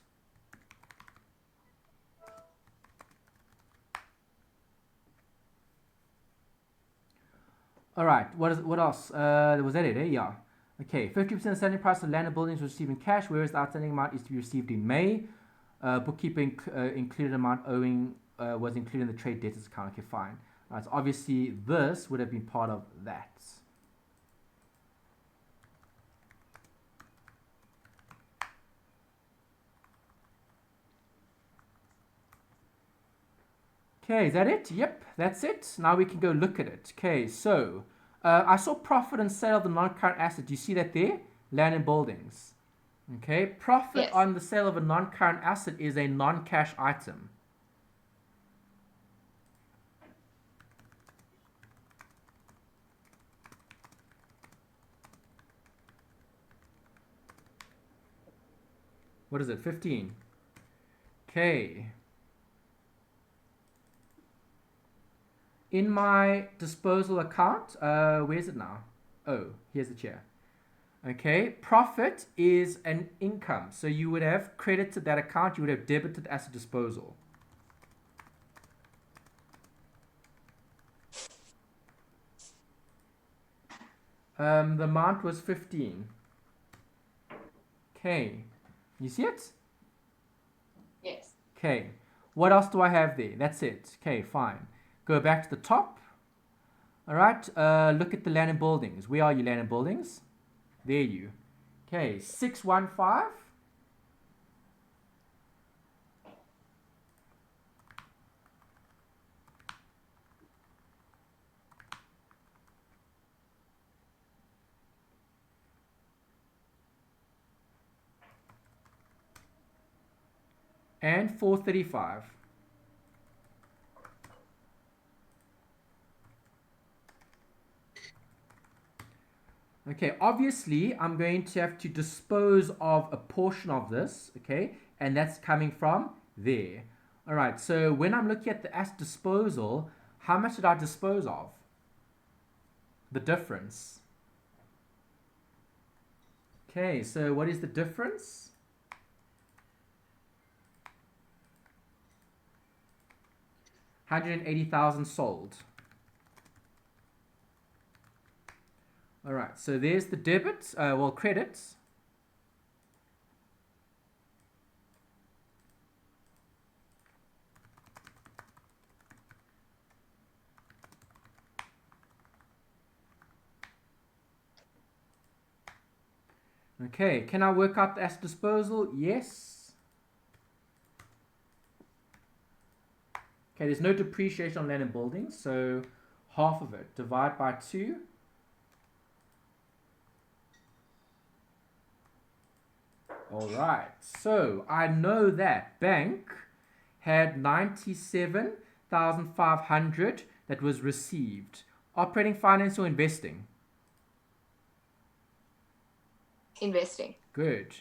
Speaker 1: All right, what else? Was that it? Yeah. Okay, 50% of selling price of land and buildings was received in cash, whereas the outstanding amount is to be received in May. Bookkeeping included amount owing was included in the trade debtors account. Okay, fine. Right, so obviously this would have been part of that. Okay, is that it? Yep, that's it. Now we can go look at it. Okay, so I saw profit and sale of the non-current asset. Do you see that there? Land and buildings. Okay, profit
Speaker 2: Yes.
Speaker 1: on the sale of a non-current asset is a non-cash item. What is it? 15. Okay. In my disposal account, where's it now? Oh, here's the chair. Okay, profit is an income. So you would have credited that account, you would have debited asset disposal. The amount was 15. Okay, you see it?
Speaker 2: Yes.
Speaker 1: Okay, what else do I have there? That's it. Okay, fine. Go back to the top. All right, look at the land and buildings. Where are you, land and buildings? There you. Okay, 615. And 435. Okay, obviously, I'm going to have to dispose of a portion of this, okay, and that's coming from there. All right, so when I'm looking at the asset disposal, how much did I dispose of? The difference. Okay, so what is the difference? $180,000 sold. All right, so there's the debit, well, credits. Okay, can I work out the asset disposal? Yes. Okay, there's no depreciation on land and buildings, so half of it, divide by 2. All right, so I know that bank had 97,500 that was received. Operating, finance, or investing?
Speaker 2: Investing.
Speaker 1: Good.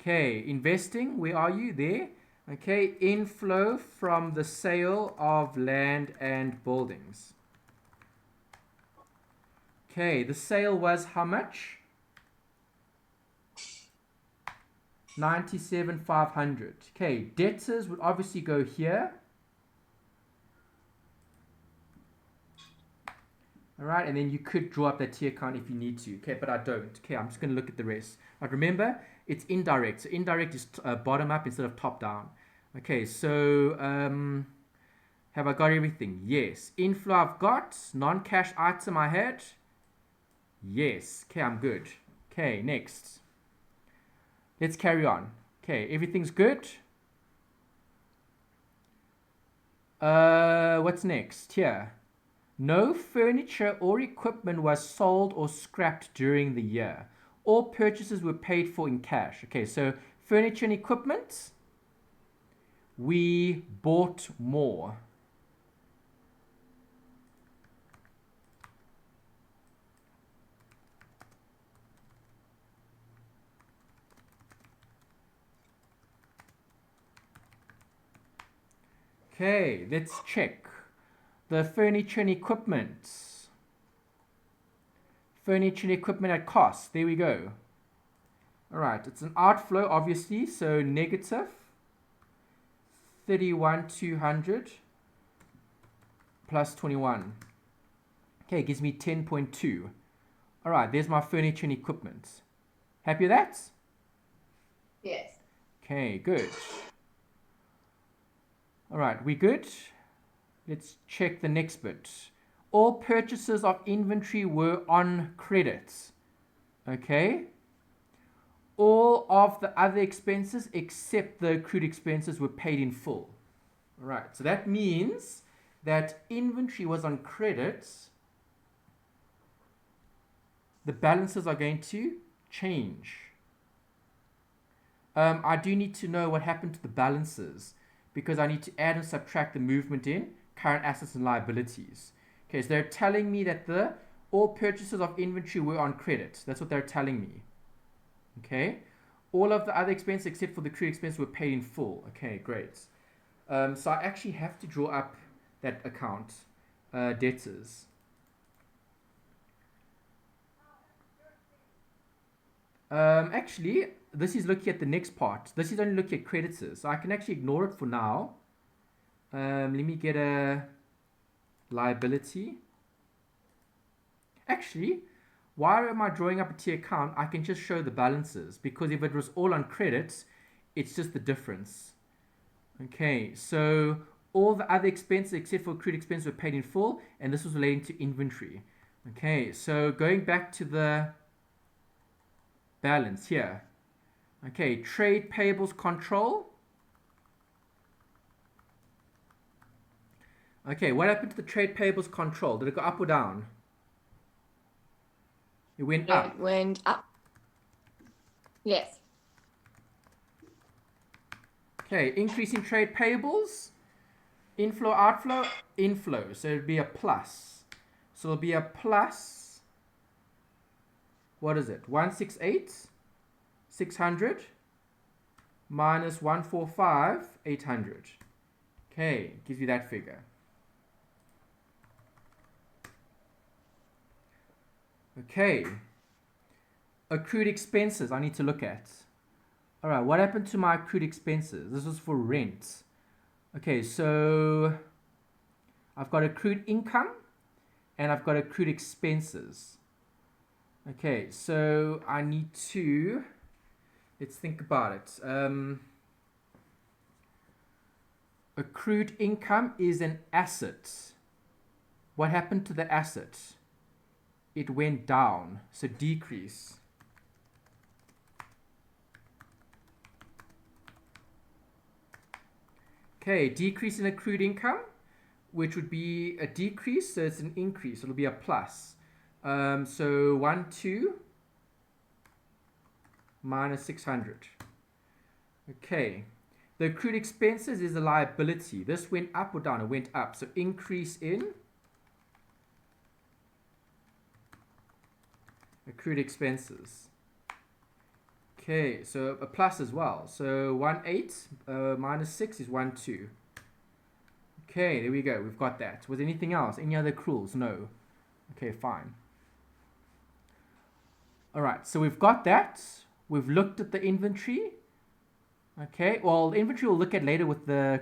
Speaker 1: Okay, investing, where are you? There. Okay, inflow from the sale of land and buildings. Okay, the sale was how much? 97,500. Okay, debtors would obviously go here. All right, and then you could draw up that T account if you need to. Okay, but I don't. Okay, I'm just going to look at the rest. But remember, it's indirect. So indirect is bottom up instead of top down. Okay, so have I got everything? Yes. Inflow I've got. Non-cash item I had. Yes. Okay, I'm good. Okay, next. Let's carry on. Okay, everything's good. What's next? Here. No furniture or equipment was sold or scrapped during the year. All purchases were paid for in cash. Okay, so furniture and equipment, we bought more. Okay, let's check. The furniture and equipment. Furniture and equipment at cost. There we go. All right, it's an outflow, obviously, so negative 31,200 plus 21. Okay, gives me 10.2. All right, there's my furniture and equipment. Happy with that?
Speaker 2: Yes.
Speaker 1: Okay, good. All right, we good? Let's check the next bit. All purchases of inventory were on credit. Okay. All of the other expenses except the accrued expenses were paid in full. All right, so that means that inventory was on credit. The balances are going to change. I do need to know what happened to the balances because I need to add and subtract the movement in current assets and liabilities. Okay, so they're telling me that all purchases of inventory were on credit. That's what they're telling me. Okay, all of the other expenses except for the accrued expense were paid in full. Okay, great. So I actually have to draw up that account, debtors. Actually, this is looking at the next part. This is only looking at creditors. So I can actually ignore it for now. Let me get a liability. Actually, why am I drawing up a T account? I can just show the balances because if it was all on credits, it's just the difference. Okay, so all the other expenses except for accrued expenses were paid in full, and this was relating to inventory. Okay, so going back to the balance here. Okay, trade payables control. Okay, what happened to the trade payables control? Did it go up or down? It went up.
Speaker 2: It went up. Yes.
Speaker 1: Okay, increase in trade payables. Inflow, outflow, inflow. So it would be a plus. So it'll be a plus what is it? 168,600 minus 145,800. Okay, gives you that figure. Okay, accrued expenses I need to look at. All right, what happened to my accrued expenses? This was for rent. Okay, so I've got accrued income and I've got accrued expenses. Okay, so I need to, let's think about it. Accrued income is an asset. What happened to the asset? It went down, so decrease. Okay, decrease in accrued income, which would be a decrease, so it's an increase. It'll be a plus. So 12 minus 600. Okay, the accrued expenses is a liability. This went up or down? It went up. So increase in accrued expenses. Okay, so a plus as well. So 18 minus 6 is 12. Okay, there we go. We've got that. Was anything else? Any other accruals? No. Okay, fine. All right, so we've got that. We've looked at the inventory. Okay, well, the inventory we'll look at later with the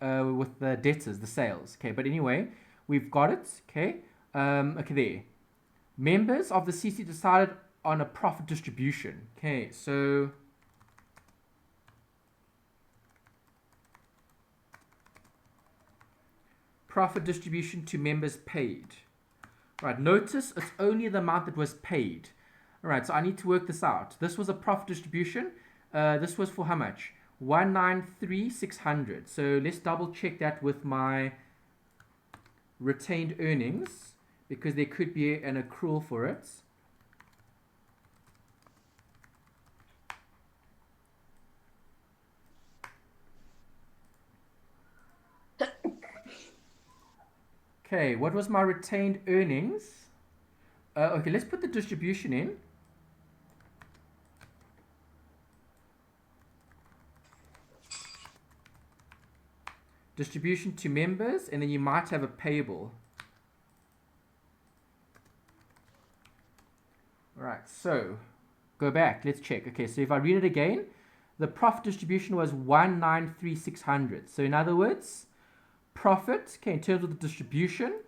Speaker 1: debtors, the sales. Okay, but anyway, we've got it. Okay, okay, there. Members of the CC decided on a profit distribution. Okay, so profit distribution to members paid. All right, notice it's only the amount that was paid. All right, so I need to work this out. This was a profit distribution. This was for how much? 193,600. So let's double check that with my retained earnings, because there could be an accrual for it. Okay, what was my retained earnings? Okay, let's put the distribution in. Distribution to members, and then you might have a payable. All right, so go back, let's check. Okay, so if I read it again, the profit distribution was 193,600. So in other words, profit, okay, in terms of the distribution,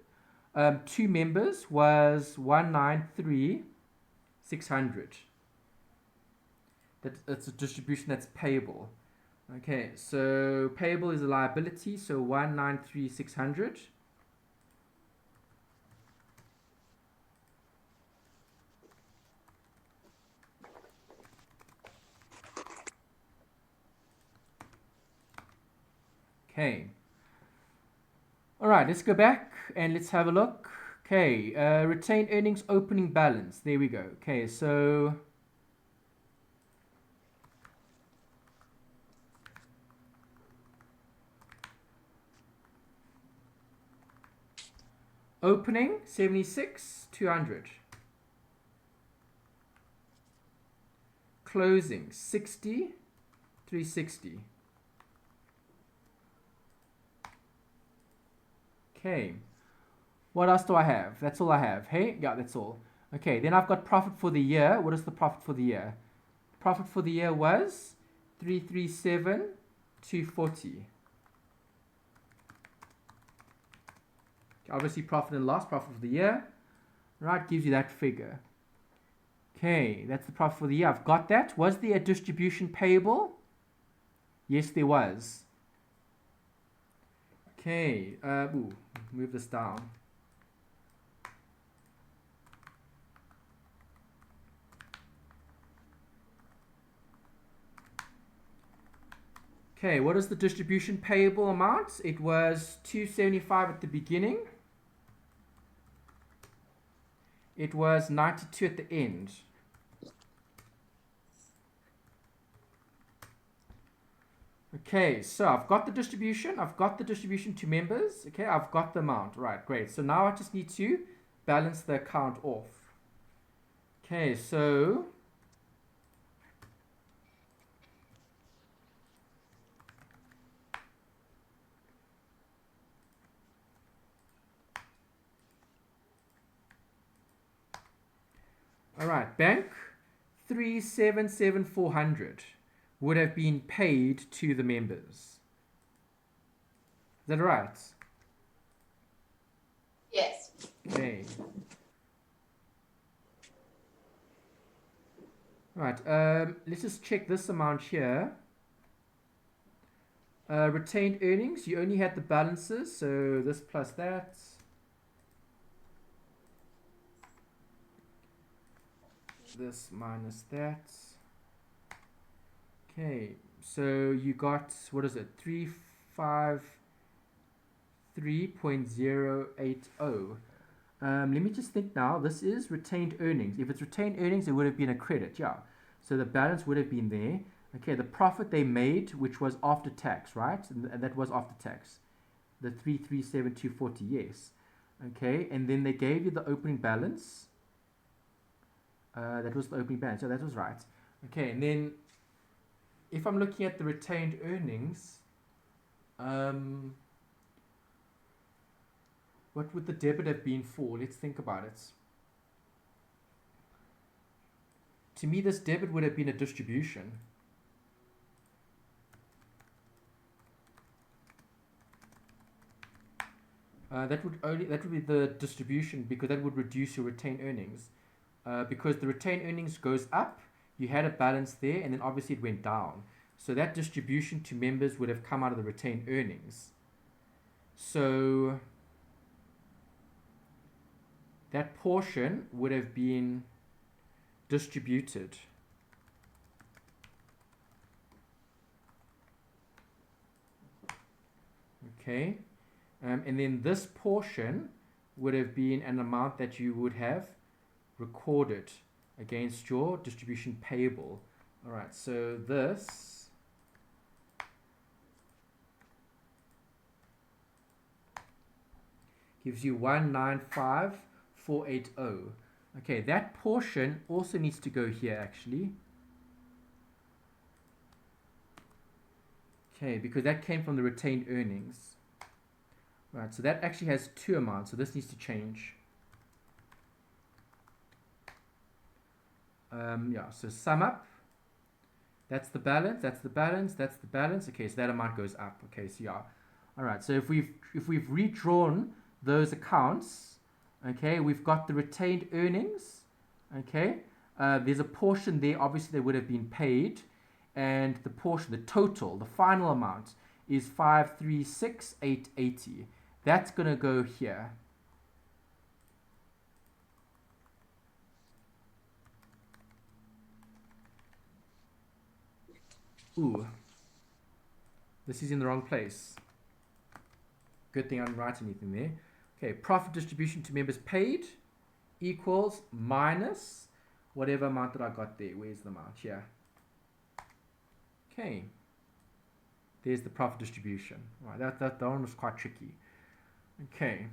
Speaker 1: to members was 193,600. That's a distribution that's payable. Okay, so payable is a liability, so 193,600. Okay. All right, let's go back and let's have a look. Okay, retained earnings opening balance. There we go. Okay, so opening 76,200. Closing 60,360. Okay, what else do I have? That's all I have. Hey, yeah, that's all. Okay, then I've got profit for the year. What is the profit for the year? Profit for the year was 337,240. Obviously, profit and loss, profit for the year, right, gives you that figure. Okay, that's the profit for the year. I've got that. Was there a distribution payable? Yes, there was. Okay, move this down. Okay, what is the distribution payable amount? It was 275 at the beginning. It was 92 at the end. Okay, so I've got the distribution. I've got the distribution to members. Okay, I've got the amount. Right, great. So now I just need to balance the account off. Okay, so all right, bank 377,400 would have been paid to the members. Is that right?
Speaker 2: Yes.
Speaker 1: Okay. Right. Let's just check this amount here. Retained earnings. You only had the balances, so this plus that. This minus that. Okay. So you got, what is it? 353.080. Let me just think now. This is retained earnings. If it's retained earnings, it would have been a credit, yeah. So the balance would have been there. Okay, the profit they made, which was after tax, right? And that was after tax. The 337,240, yes. Okay, and then they gave you the opening balance. That was the opening balance. So that was right. Okay, and then if I'm looking at the retained earnings, what would the debit have been for? Let's think about it. To me, this debit would have been a distribution. That would be the distribution, because that would reduce your retained earnings. Because the retained earnings goes up, you had a balance there, and then obviously it went down. So that distribution to members would have come out of the retained earnings. So that portion would have been distributed. Okay, and then this portion would have been an amount that you would have recorded against your distribution payable. All right, so this gives you 195,480. Okay, that portion also needs to go here actually. Okay, because that came from the retained earnings. Right, so that actually has two amounts, so this needs to change. Yeah, so sum up. That's the balance, that's the balance, that's the balance. Okay, so that amount goes up. Okay, so yeah. All right, so if we've redrawn those accounts, okay, we've got the retained earnings, okay. There's a portion there, obviously they would have been paid, and the portion, the total, the final amount is 536,880. That's going to go here. Ooh, this is in the wrong place. Good thing I didn't write anything there. Okay, profit distribution to members paid equals minus whatever amount that I got there. Where's the amount? Here. Okay. There's the profit distribution. Right, that one was quite tricky. Okay.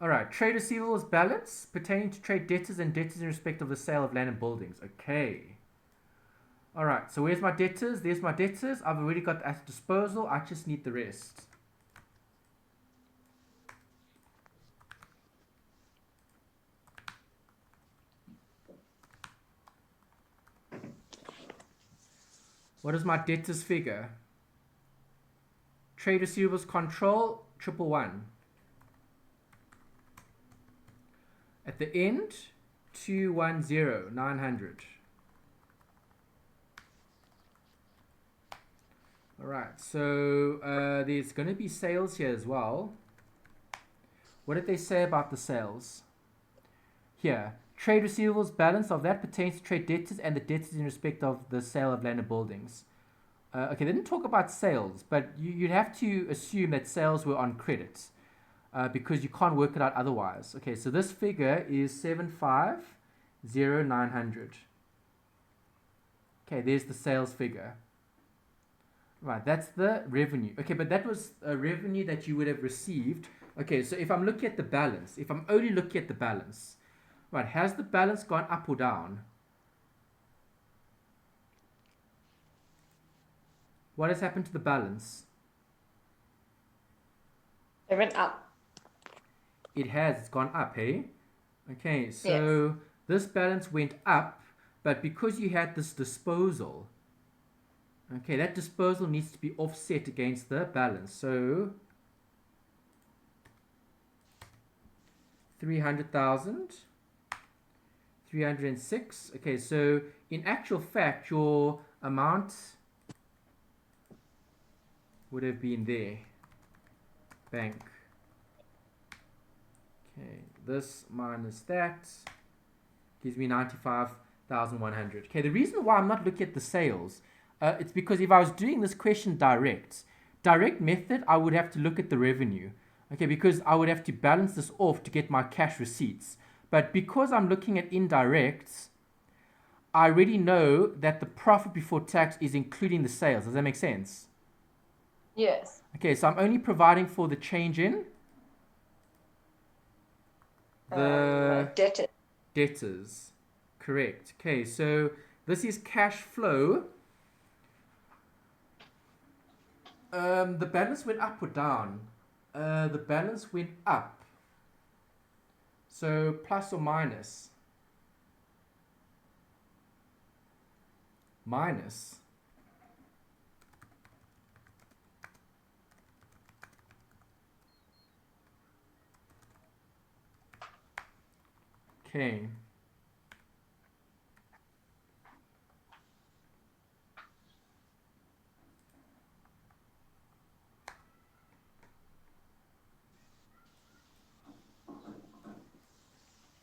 Speaker 1: All right, trade receivables balance pertaining to trade debtors and debtors in respect of the sale of land and buildings. Okay. All right, so where's my debtors? There's my debtors. I've already got at disposal. I just need the rest. What is my debtors figure? Trade receivables control 111. At the end, 210,900. All right, so there's going to be sales here as well. What did they say about the sales? Here, trade receivables balance of that pertains to trade debtors and the debtors in respect of the sale of land and buildings. Okay, they didn't talk about sales, but you'd have to assume that sales were on credit. Because you can't work it out otherwise. Okay, so this figure is 750,900. Okay, there's the sales figure. Right, that's the revenue. Okay, but that was a revenue that you would have received. Okay, so if I'm looking at the balance, if I'm only looking at the balance, right, has the balance gone up or down? What has happened to the balance?
Speaker 2: It went up.
Speaker 1: It has, it's gone up, hey? Okay,
Speaker 2: Yes.
Speaker 1: so this balance went up, but because you had this disposal, okay, that disposal needs to be offset against the balance. So 300,000, 306. Okay, so in actual fact, your amount would have been there. Bank. Okay, this minus that gives me 95,100. Okay, the reason why I'm not looking at the sales, it's because if I was doing this question direct method, I would have to look at the revenue. Okay, because I would have to balance this off to get my cash receipts. But because I'm looking at indirects, I already know that the profit before tax is including the sales. Does that make sense?
Speaker 2: Yes.
Speaker 1: Okay, so I'm only providing for the change in the debtors. Correct. Okay, so this is cash flow. The balance went up or down? The balance went up. So plus or minus? Minus. Okay.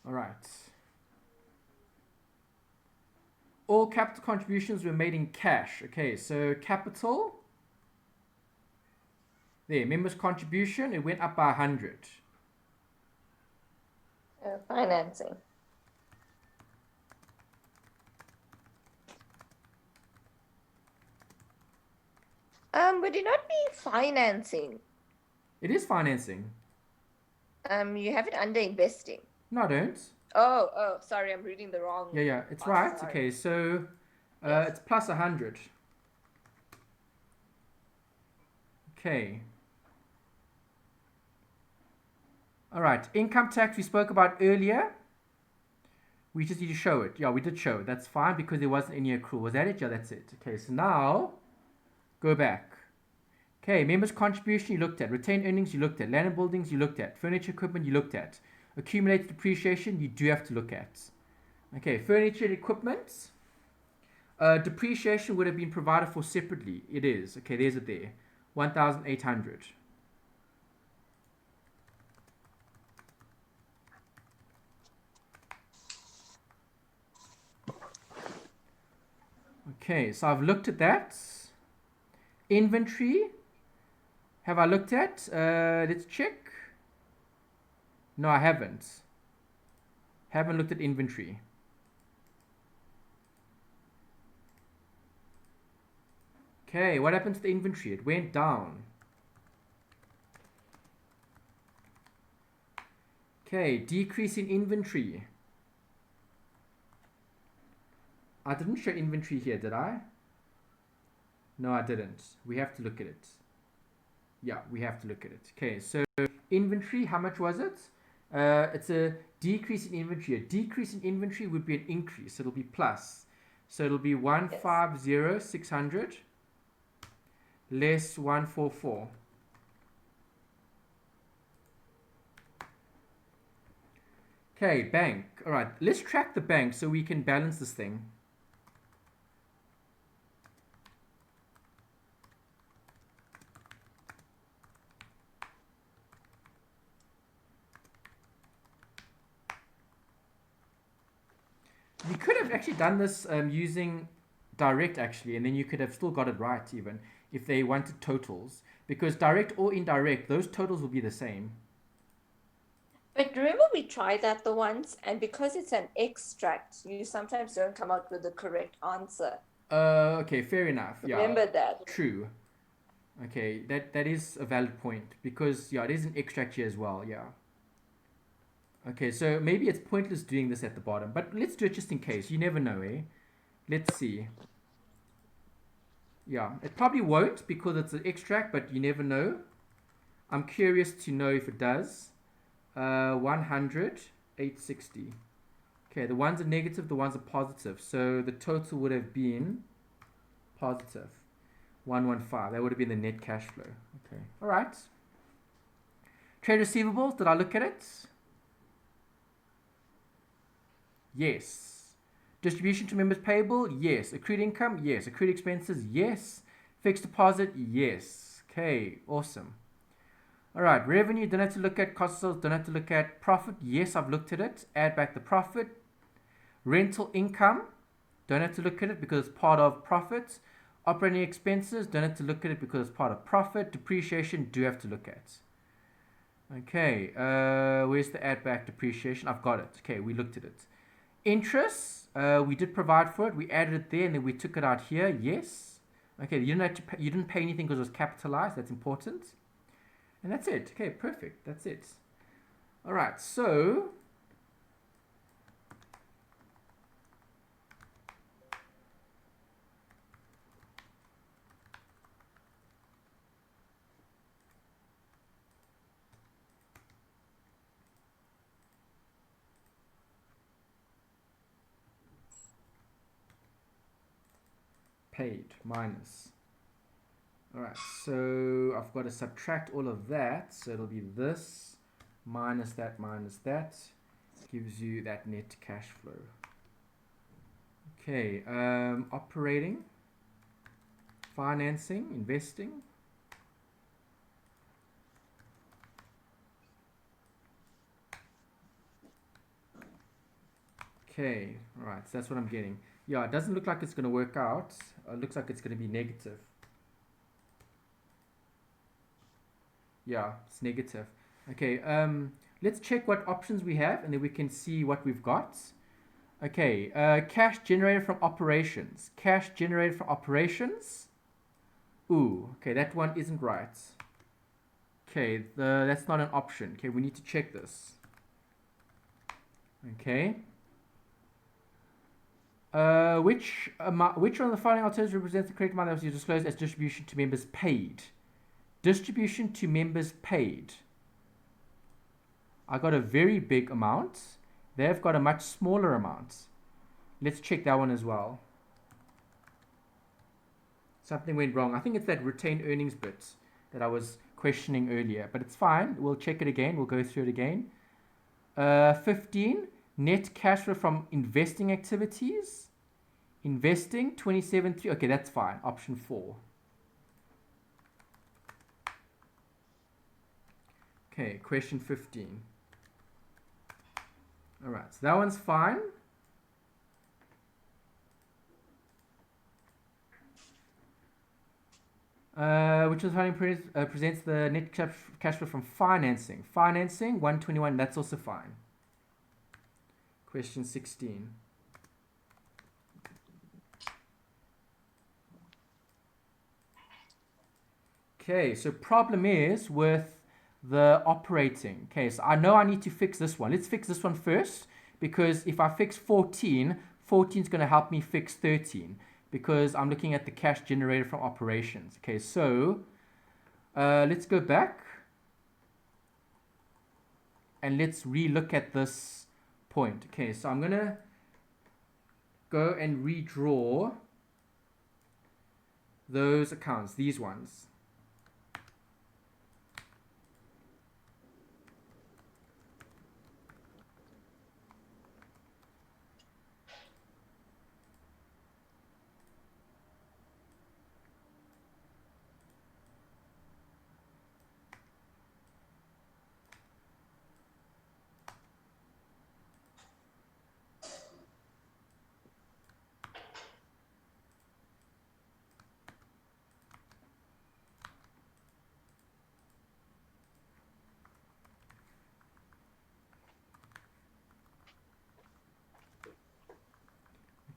Speaker 1: All right. All capital contributions were made in cash. Okay, so capital. There, members' contribution, it went up by 100.
Speaker 2: Financing. Would it not be financing?
Speaker 1: It is financing.
Speaker 2: You have it under investing.
Speaker 1: No, I don't.
Speaker 2: Oh, sorry, I'm reading the wrong.
Speaker 1: Yeah, it's
Speaker 2: Oh,
Speaker 1: right.
Speaker 2: sorry.
Speaker 1: Okay, so
Speaker 2: Yes.
Speaker 1: it's plus 100. Okay. All right, income tax we spoke about earlier. We just need to show it. Yeah, we did show it. That's fine because there wasn't any accrual. Was that it? Yeah, that's it. Okay, so now go back. Okay, members' contribution you looked at. Retained earnings you looked at. Land and buildings you looked at. Furniture equipment you looked at. Accumulated depreciation you do have to look at. Okay, furniture and equipment. Depreciation would have been provided for separately. It is. Okay, there's it there. 1,800. Okay, so I've looked at that. Inventory. Have I looked at? Let's check. No, I haven't. Haven't looked at inventory. Okay, what happened to the inventory? It went down. Okay, decrease in inventory. I didn't show inventory here, did I? No, I didn't. We have to look at it. Yeah, we have to look at it. Okay, so inventory, how much was it? It's a decrease in inventory. A decrease in inventory would be an increase. It'll be plus. So it'll be 150,600 less 144. Okay, bank. All right, let's track the bank so we can balance this thing. You could have actually done this using direct actually, and then you could have still got it right even if they wanted totals, because direct or indirect, those totals will be the same.
Speaker 2: But remember we tried that the once, and because it's an extract, you sometimes don't come out with the correct answer.
Speaker 1: Okay, fair enough. Yeah,
Speaker 2: Remember that.
Speaker 1: true. Okay, that is a valid point because yeah, it is an extract here as well. Yeah. Okay, so maybe it's pointless doing this at the bottom, but let's do it just in case. You never know, eh? Let's see. Yeah, it probably won't because it's an extract, but you never know. I'm curious to know if it does. 100, 860. Okay, the ones are negative, the ones are positive. So the total would have been positive. 115. That would have been the net cash flow. Okay. All right. Trade receivables. Did I look at it? Yes. Distribution to members payable? Yes. Accrued income? Yes. Accrued expenses? Yes. Fixed deposit? Yes. Okay. Awesome. All right. Revenue. Don't have to look at cost of sales. Don't have to look at profit. Yes, I've looked at it. Add back the profit. Rental income. Don't have to look at it because it's part of profit. Operating expenses, don't have to look at it because it's part of profit. Depreciation, do have to look at. Okay, where's the add back depreciation? I've got it. Okay, we looked at it. Interest, we did provide for it. We added it there and then we took it out here. Yes. Okay, you didn't pay anything because it was capitalized. That's important. And that's it. Okay, perfect. That's it. All right, so paid minus. All right, so I've got to subtract all of that. So it'll be this minus that gives you that net cash flow. Okay, operating, financing, investing. Okay, all right, so that's what I'm getting. Yeah, it doesn't look like it's going to work out. It looks like it's going to be negative. Yeah, it's negative. Okay, let's check what options we have and then we can see what we've got. Okay, cash generated from operations. Cash generated from operations. Ooh, okay, that one isn't right. Okay, that's not an option. Okay, we need to check this. Okay. Which one of the following alternatives represents the correct amount that was disclosed as distribution to members paid? Distribution to members paid. I got a very big amount. They've got a much smaller amount. Let's check that one as well. Something went wrong. I think it's that retained earnings bit that I was questioning earlier, but it's fine. We'll check it again. We'll go through it again. 15, net cash flow from investing activities. Investing, 27.3. Okay, that's fine. Option 4. Okay, question 15. All right, so that one's fine. Which is how presents the net cash flow from financing. Financing, 121, that's also fine. Question 16. Okay, so problem is with the operating. Okay, so I know I need to fix this one. Let's fix this one first because if I fix 14, 14 is going to help me fix 13 because I'm looking at the cash generated from operations. Okay, so let's go back and let's re-look at this point. Okay, so I'm going to go and redraw those accounts, these ones.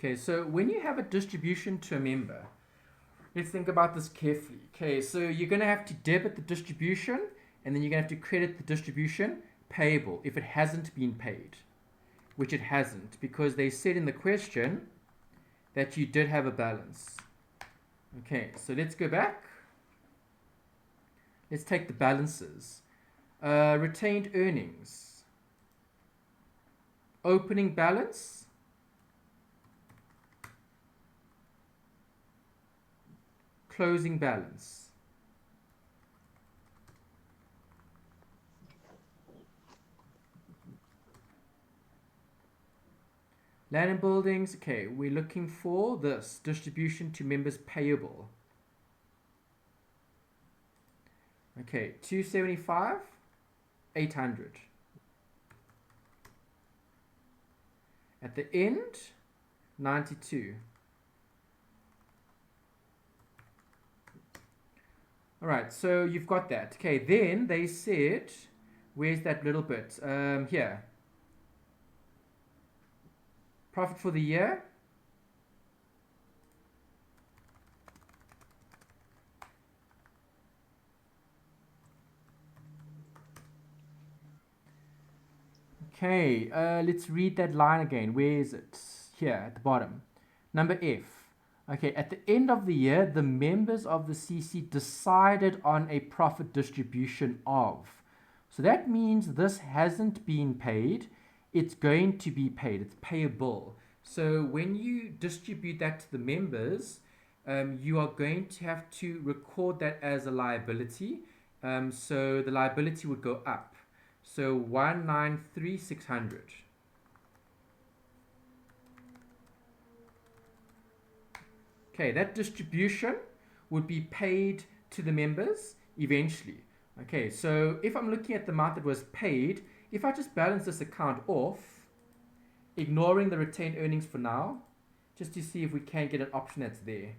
Speaker 1: Okay, so when you have a distribution to a member, Let's think about this carefully. Okay, so you're going to have to debit the distribution, and then you're going to have to credit the distribution payable if it hasn't been paid, which it hasn't, because they said in the question that you did have a balance. Okay, so let's go back. Let's take the balances. Retained earnings. Opening balance. Closing balance. Land and buildings, okay, we're looking for this, distribution to members payable. Okay, 275, 800. At the end, 92. All right, so you've got that. Okay, then they said, where's that little bit? Here. Profit for the year. Okay, let's read that line again. Where is it? Here at the bottom. Number F. Okay, at the end of the year, the members of the CC decided on a profit distribution of. So that means this hasn't been paid. It's going to be paid. It's payable. So when you distribute that to the members, you are going to have to record that as a liability. So the liability would go up. So 193,600. Okay, that distribution would be paid to the members eventually. Okay, so if I'm looking at the amount that was paid, if I just balance this account off, ignoring the retained earnings for now, just to see if we can get an option that's there.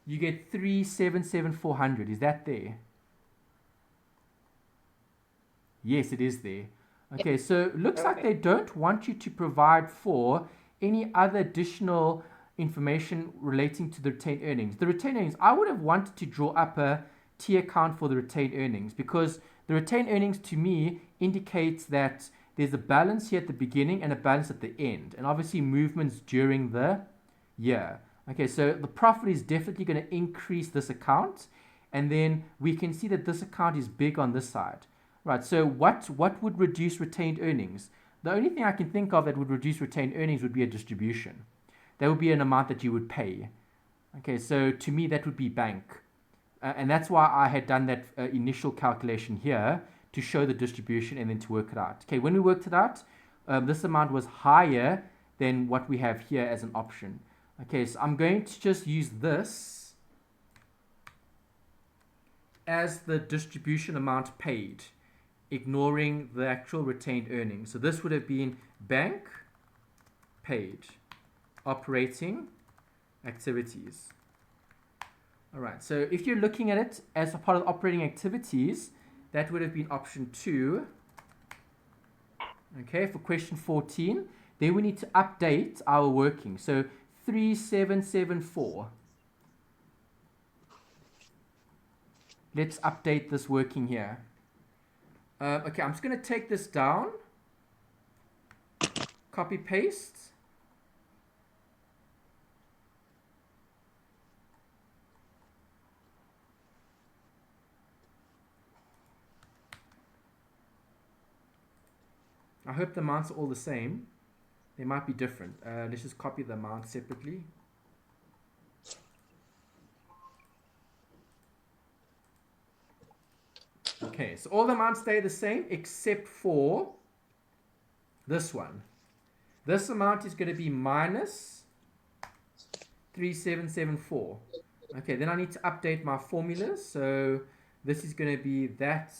Speaker 1: You get 377,400. Is that there? Yes, it is there. Okay, so looks like they don't want you to provide for any other additional information relating to the retained earnings. The retained earnings, I would have wanted to draw up a T account for the retained earnings, because the retained earnings to me indicates that there's a balance here at the beginning and a balance at the end, and obviously movements during the year. Okay, so the profit is definitely going to increase this account, and then we can see that this account is big on this side. Right, so what would reduce retained earnings? The only thing I can think of that would reduce retained earnings would be a distribution. That would be an amount that you would pay. Okay, so to me that would be bank. And that's why I had done that initial calculation here to show the distribution and then to work it out. Okay, when we worked it out, this amount was higher than what we have here as an option. Okay, so I'm going to just use this as the distribution amount paid, ignoring the actual retained earnings. So this would have been bank paid, operating activities. All right, so if you're looking at it as a part of operating activities, that would have been option 2. Okay, for question 14, then we need to update our working. So 3774. Let's update this working here. Okay, I'm just going to take this down, copy paste. I hope the amounts are all the same. They might be different. Let's just copy the amount separately. Okay, so all the amounts stay the same except for this one. This amount is going to be minus 3774. Okay, then I need to update my formulas. So this is going to be that.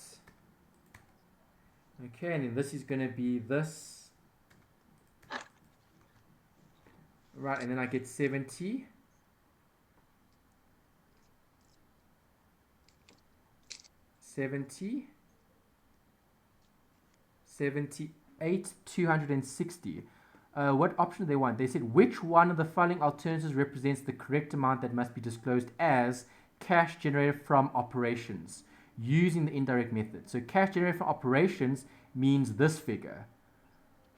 Speaker 1: Okay, and then this is going to be this. Right, and then I get 70. 70, 78, 260. What option do they want? They said, which one of the following alternatives represents the correct amount that must be disclosed as cash generated from operations using the indirect method? So cash generated from operations means this figure.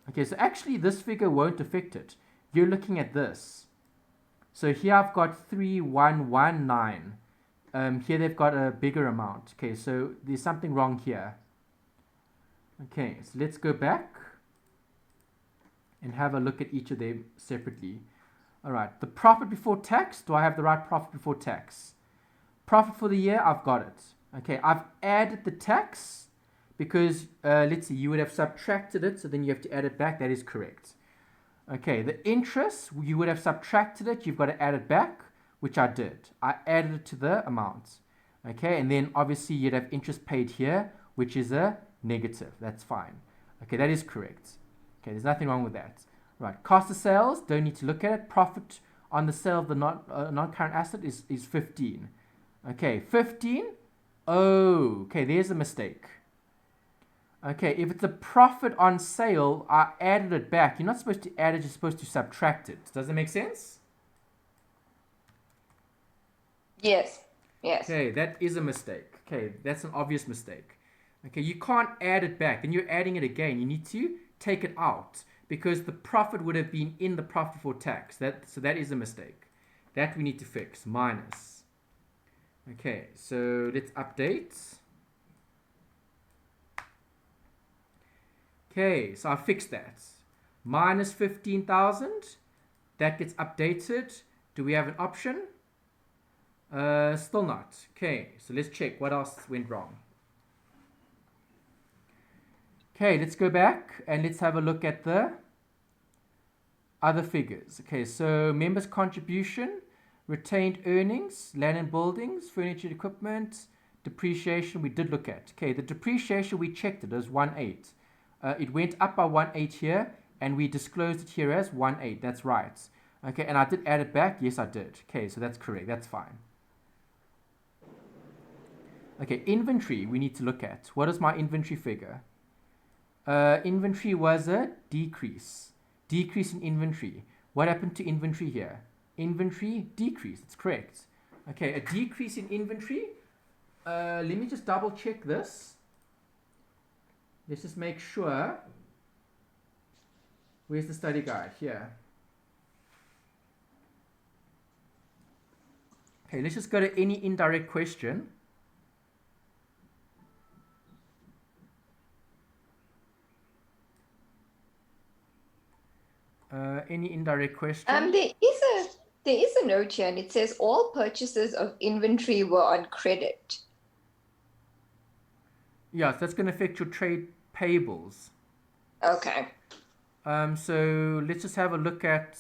Speaker 1: Okay, so actually this figure won't affect it. You're looking at this. So here I've got 3119. Here they've got a bigger amount. Okay, so there's something wrong here. Okay, so let's go back and have a look at each of them separately. All right, the profit before tax. Do I have the right profit before tax? Profit for the year, I've got it. Okay, I've added the tax because, let's see, you would have subtracted it, so then you have to add it back. That is correct. Okay, the interest, you would have subtracted it. You've got to add it back, which I did. I added it to the amount. Okay, and then obviously you'd have interest paid here, which is a negative. That's fine. Okay, that is correct. Okay, there's nothing wrong with that. Right, cost of sales, don't need to look at it. Profit on the sale of the non-current asset is 15. Okay, 15. Oh, okay, there's a mistake. Okay, if it's a profit on sale, I added it back. You're not supposed to add it, you're supposed to subtract it. Does that make sense?
Speaker 2: Yes. Yes.
Speaker 1: Okay, that is a mistake. Okay, that's an obvious mistake. Okay, you can't add it back. Then you're adding it again. You need to take it out because the profit would have been in the profit before tax. So that is a mistake. That we need to fix. Minus. Okay, so let's update. Okay, so I fixed that. Minus 15,000. That gets updated. Do we have an option? Still not. Okay, so let's check what else went wrong. Okay, let's go back and let's have a look at the other figures. Okay, so members' contribution, retained earnings, land and buildings, furniture and equipment, depreciation we did look at. Okay, the depreciation we checked it as 1.8. It went up by 1.8 here and we disclosed it here as 1.8. That's right. Okay, and I did add it back. Yes, I did. Okay, so that's correct. That's fine. Okay, inventory we need to look at. What is my inventory figure? Inventory was a decrease. Decrease in inventory. What happened to inventory here? Inventory decrease. It's correct. Okay, a decrease in inventory. Let me just double check this. Let's just make sure. Where's the study guide? Here. Okay, let's just go to any indirect question. Any indirect question?
Speaker 2: There is a note here, and it says all purchases of inventory were on credit.
Speaker 1: Yeah, so that's going to affect your trade payables.
Speaker 2: Okay.
Speaker 1: So let's just have a look at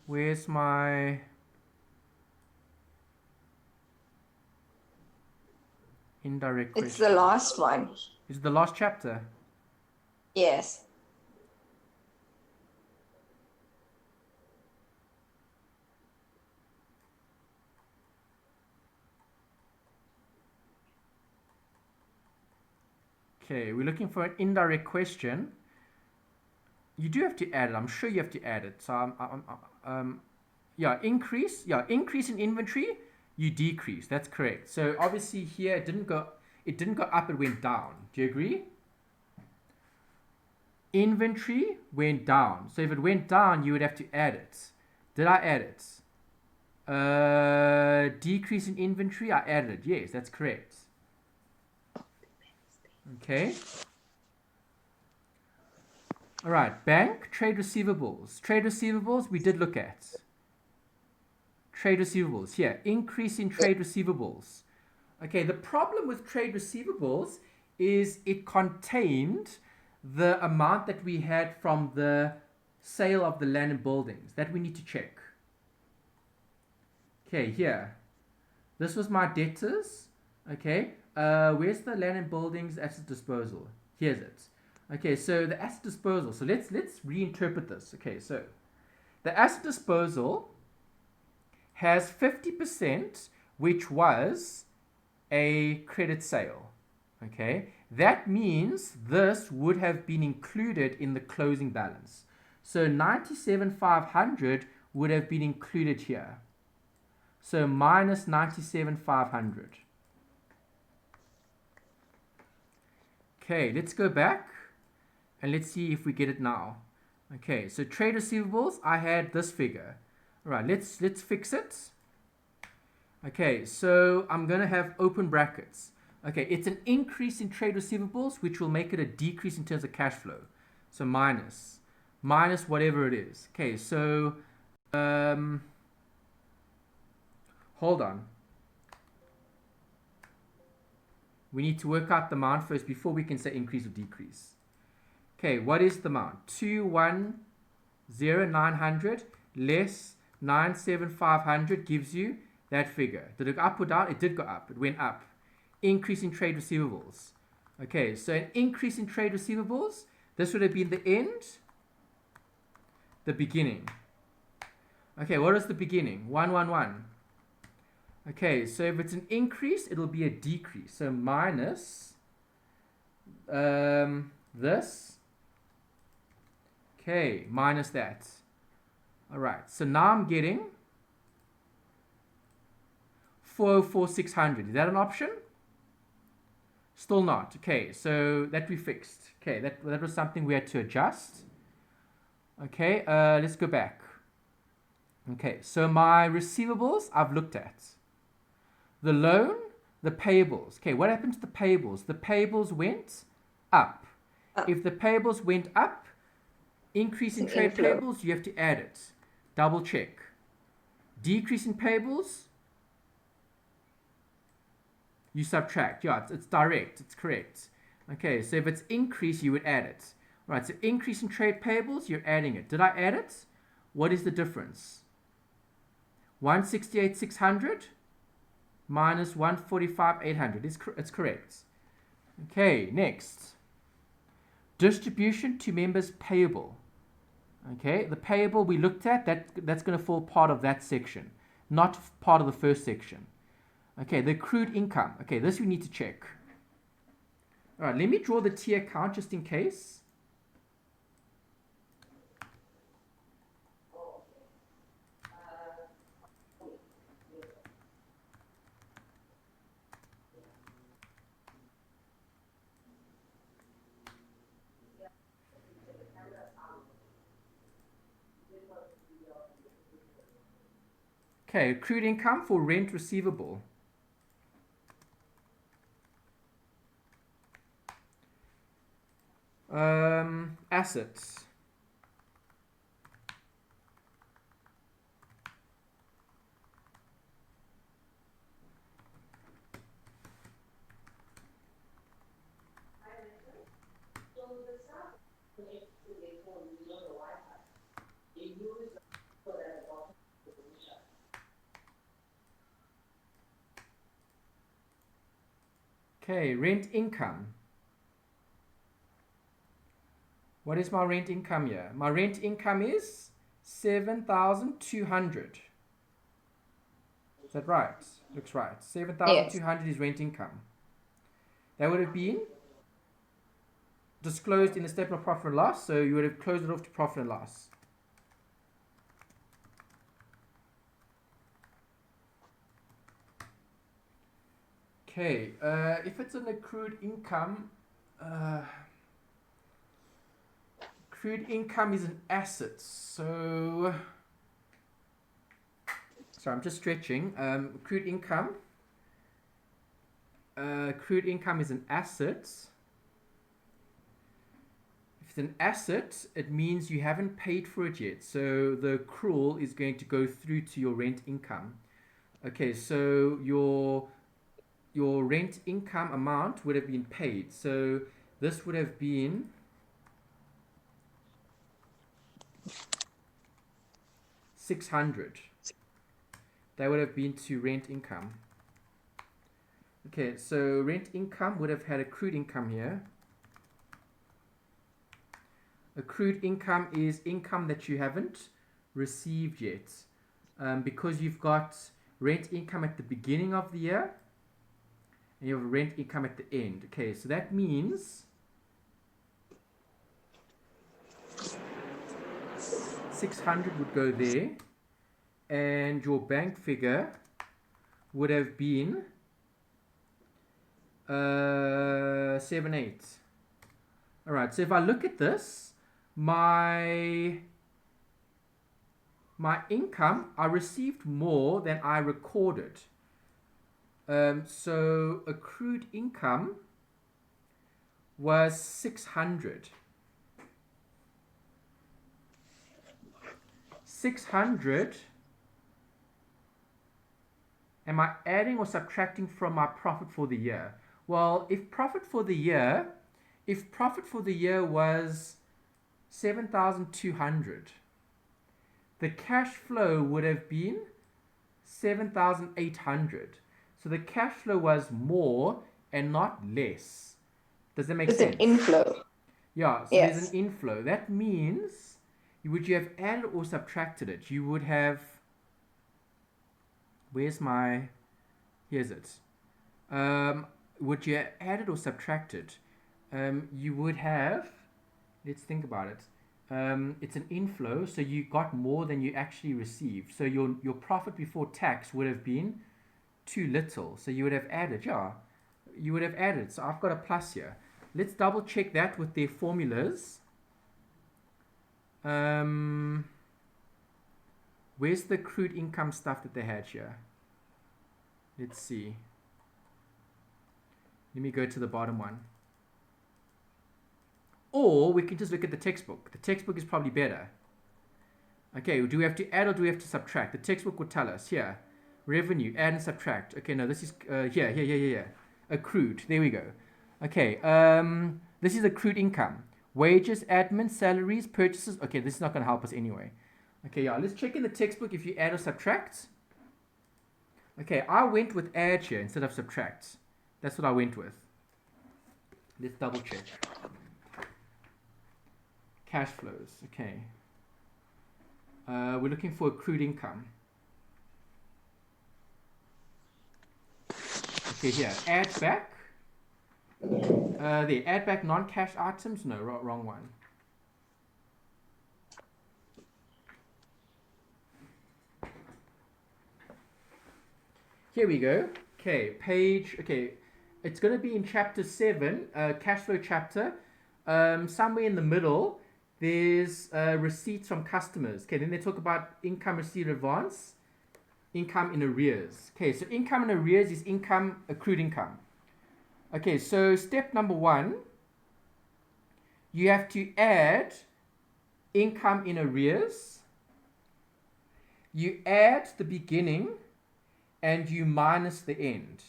Speaker 1: where's my indirect question.
Speaker 2: It's the last one.
Speaker 1: Is it the last chapter?
Speaker 2: Yes.
Speaker 1: Okay, we're looking for an indirect question. You do have to add it. I'm sure you have to add it. So yeah, increase in inventory, you decrease. That's correct. So obviously here it didn't go up, it went down. Do you agree? Inventory went down. So if it went down, you would have to add it. Did I add it? Decrease in inventory, I added it. Yes, that's correct. Okay. All right. Bank, trade receivables. Trade receivables, we did look at. Trade receivables. Here, increase in trade receivables. Okay, the problem with trade receivables is it contained the amount that we had from the sale of the land and buildings. That we need to check. Okay, here. This was my debtors. Okay. Where's the land and buildings asset disposal? Here's it. Okay, so the asset disposal. So let's reinterpret this. Okay, so the asset disposal has 50%, which was a credit sale. Okay, that means this would have been included in the closing balance. So 97,500 would have been included here. So minus 97,500. Okay, let's go back and let's see if we get it now. Okay, so trade receivables, I had this figure. All right, let's fix it. Okay, so I'm going to have open brackets. Okay, it's an increase in trade receivables, which will make it a decrease in terms of cash flow. So minus whatever it is. Okay, so hold on. We need to work out the amount first before we can say increase or decrease. Okay, what is the amount? 210,900 less 97,500 gives you that figure. Did it go up or down? It did go up. It went up. Increase in trade receivables. Okay, so an increase in trade receivables, this would have been the end, the beginning. Okay, what is the beginning? 111. Okay, so if it's an increase, it'll be a decrease. So minus this. Okay, minus that. All right, so now I'm getting 404,600. Is that an option? Still not. Okay, so that we fixed. Okay, that was something we had to adjust. Okay, let's go back. Okay, so my receivables I've looked at. The loan, the payables. Okay, what happened to the payables? The payables went up. If the payables went up, increase in trade payables, you have to add it. Double check. Decrease in payables, you subtract. Yeah, it's direct. It's correct. Okay, so if it's increase, you would add it. Right, so increase in trade payables, you're adding it. Did I add it? What is the difference? 168,600 minus 145,800. It's correct. Okay, next. Distribution to members payable. Okay, the payable we looked at, that's going to fall part of that section, not part of the first section. Okay, the accrued income. Okay, this we need to check. All right, let me draw the T account just in case. Okay, accrued income for rent receivable. Assets. Okay, rent income. What is my rent income here? My rent income is 7,200. Is that right? Looks right. 7,200 is rent income. That would have been disclosed in the statement of profit and loss, so you would have closed it off to profit and loss. Okay, if it's an accrued income, accrued income is an asset. So, sorry, I'm just stretching. Accrued income is an asset. If it's an asset, it means you haven't paid for it yet. So the accrual is going to go through to your rent income. Okay, so your rent income amount would have been paid. So this would have been 600. That would have been to rent income. Okay, so rent income would have had accrued income here. Accrued income is income that you haven't received yet. Because you've got rent income at the beginning of the year and you have rent income at the end. Okay, so that means 600 would go there, and your bank figure would have been 78. All right, so if I look at this, my income, I received more than I recorded. So accrued income was 600. 600. Am I adding or subtracting from my profit for the year? Well, if profit for the year was 7,200, the cash flow would have been 7,800. So the cash flow was more and not less. Does that make sense?
Speaker 2: It's an inflow.
Speaker 1: Yeah, so
Speaker 2: Yes.
Speaker 1: there's an inflow. That means, would you have added or subtracted it? You would have, here's it. Would you have added or subtracted? You would have, let's think about it. It's an inflow, so you got more than you actually received. So your profit before tax would have been too little. So you would have added, you would have added. So I've got a plus here. Let's double check that with their formulas. Where's the accrued income stuff that they had here? Let's see. Let me go to the bottom one. Or we can just look at the textbook. The textbook is probably better. Okay, do we have to add or do we have to subtract? The textbook will tell us here. Revenue, add and subtract. Okay, no, this is, here. Accrued, there we go. Okay, this is accrued income. Wages, admin, salaries, purchases. Okay, this is not going to help us anyway. Okay, yeah, let's check in the textbook if you add or subtract. Okay, I went with add here instead of subtract. That's what I went with. Let's double check. Cash flows, okay. We're looking for accrued income. Okay, here, add back. There, add back non-cash items. No, wrong one. Here we go. Okay, page, okay. It's going to be in chapter 7, cash flow chapter. Somewhere in the middle, there's receipts from customers. Okay, then they talk about income received advance, income in arrears. Okay, so income in arrears is income, accrued income. Okay, so step number 1, you have to add income in arrears. You add the beginning and you minus the end.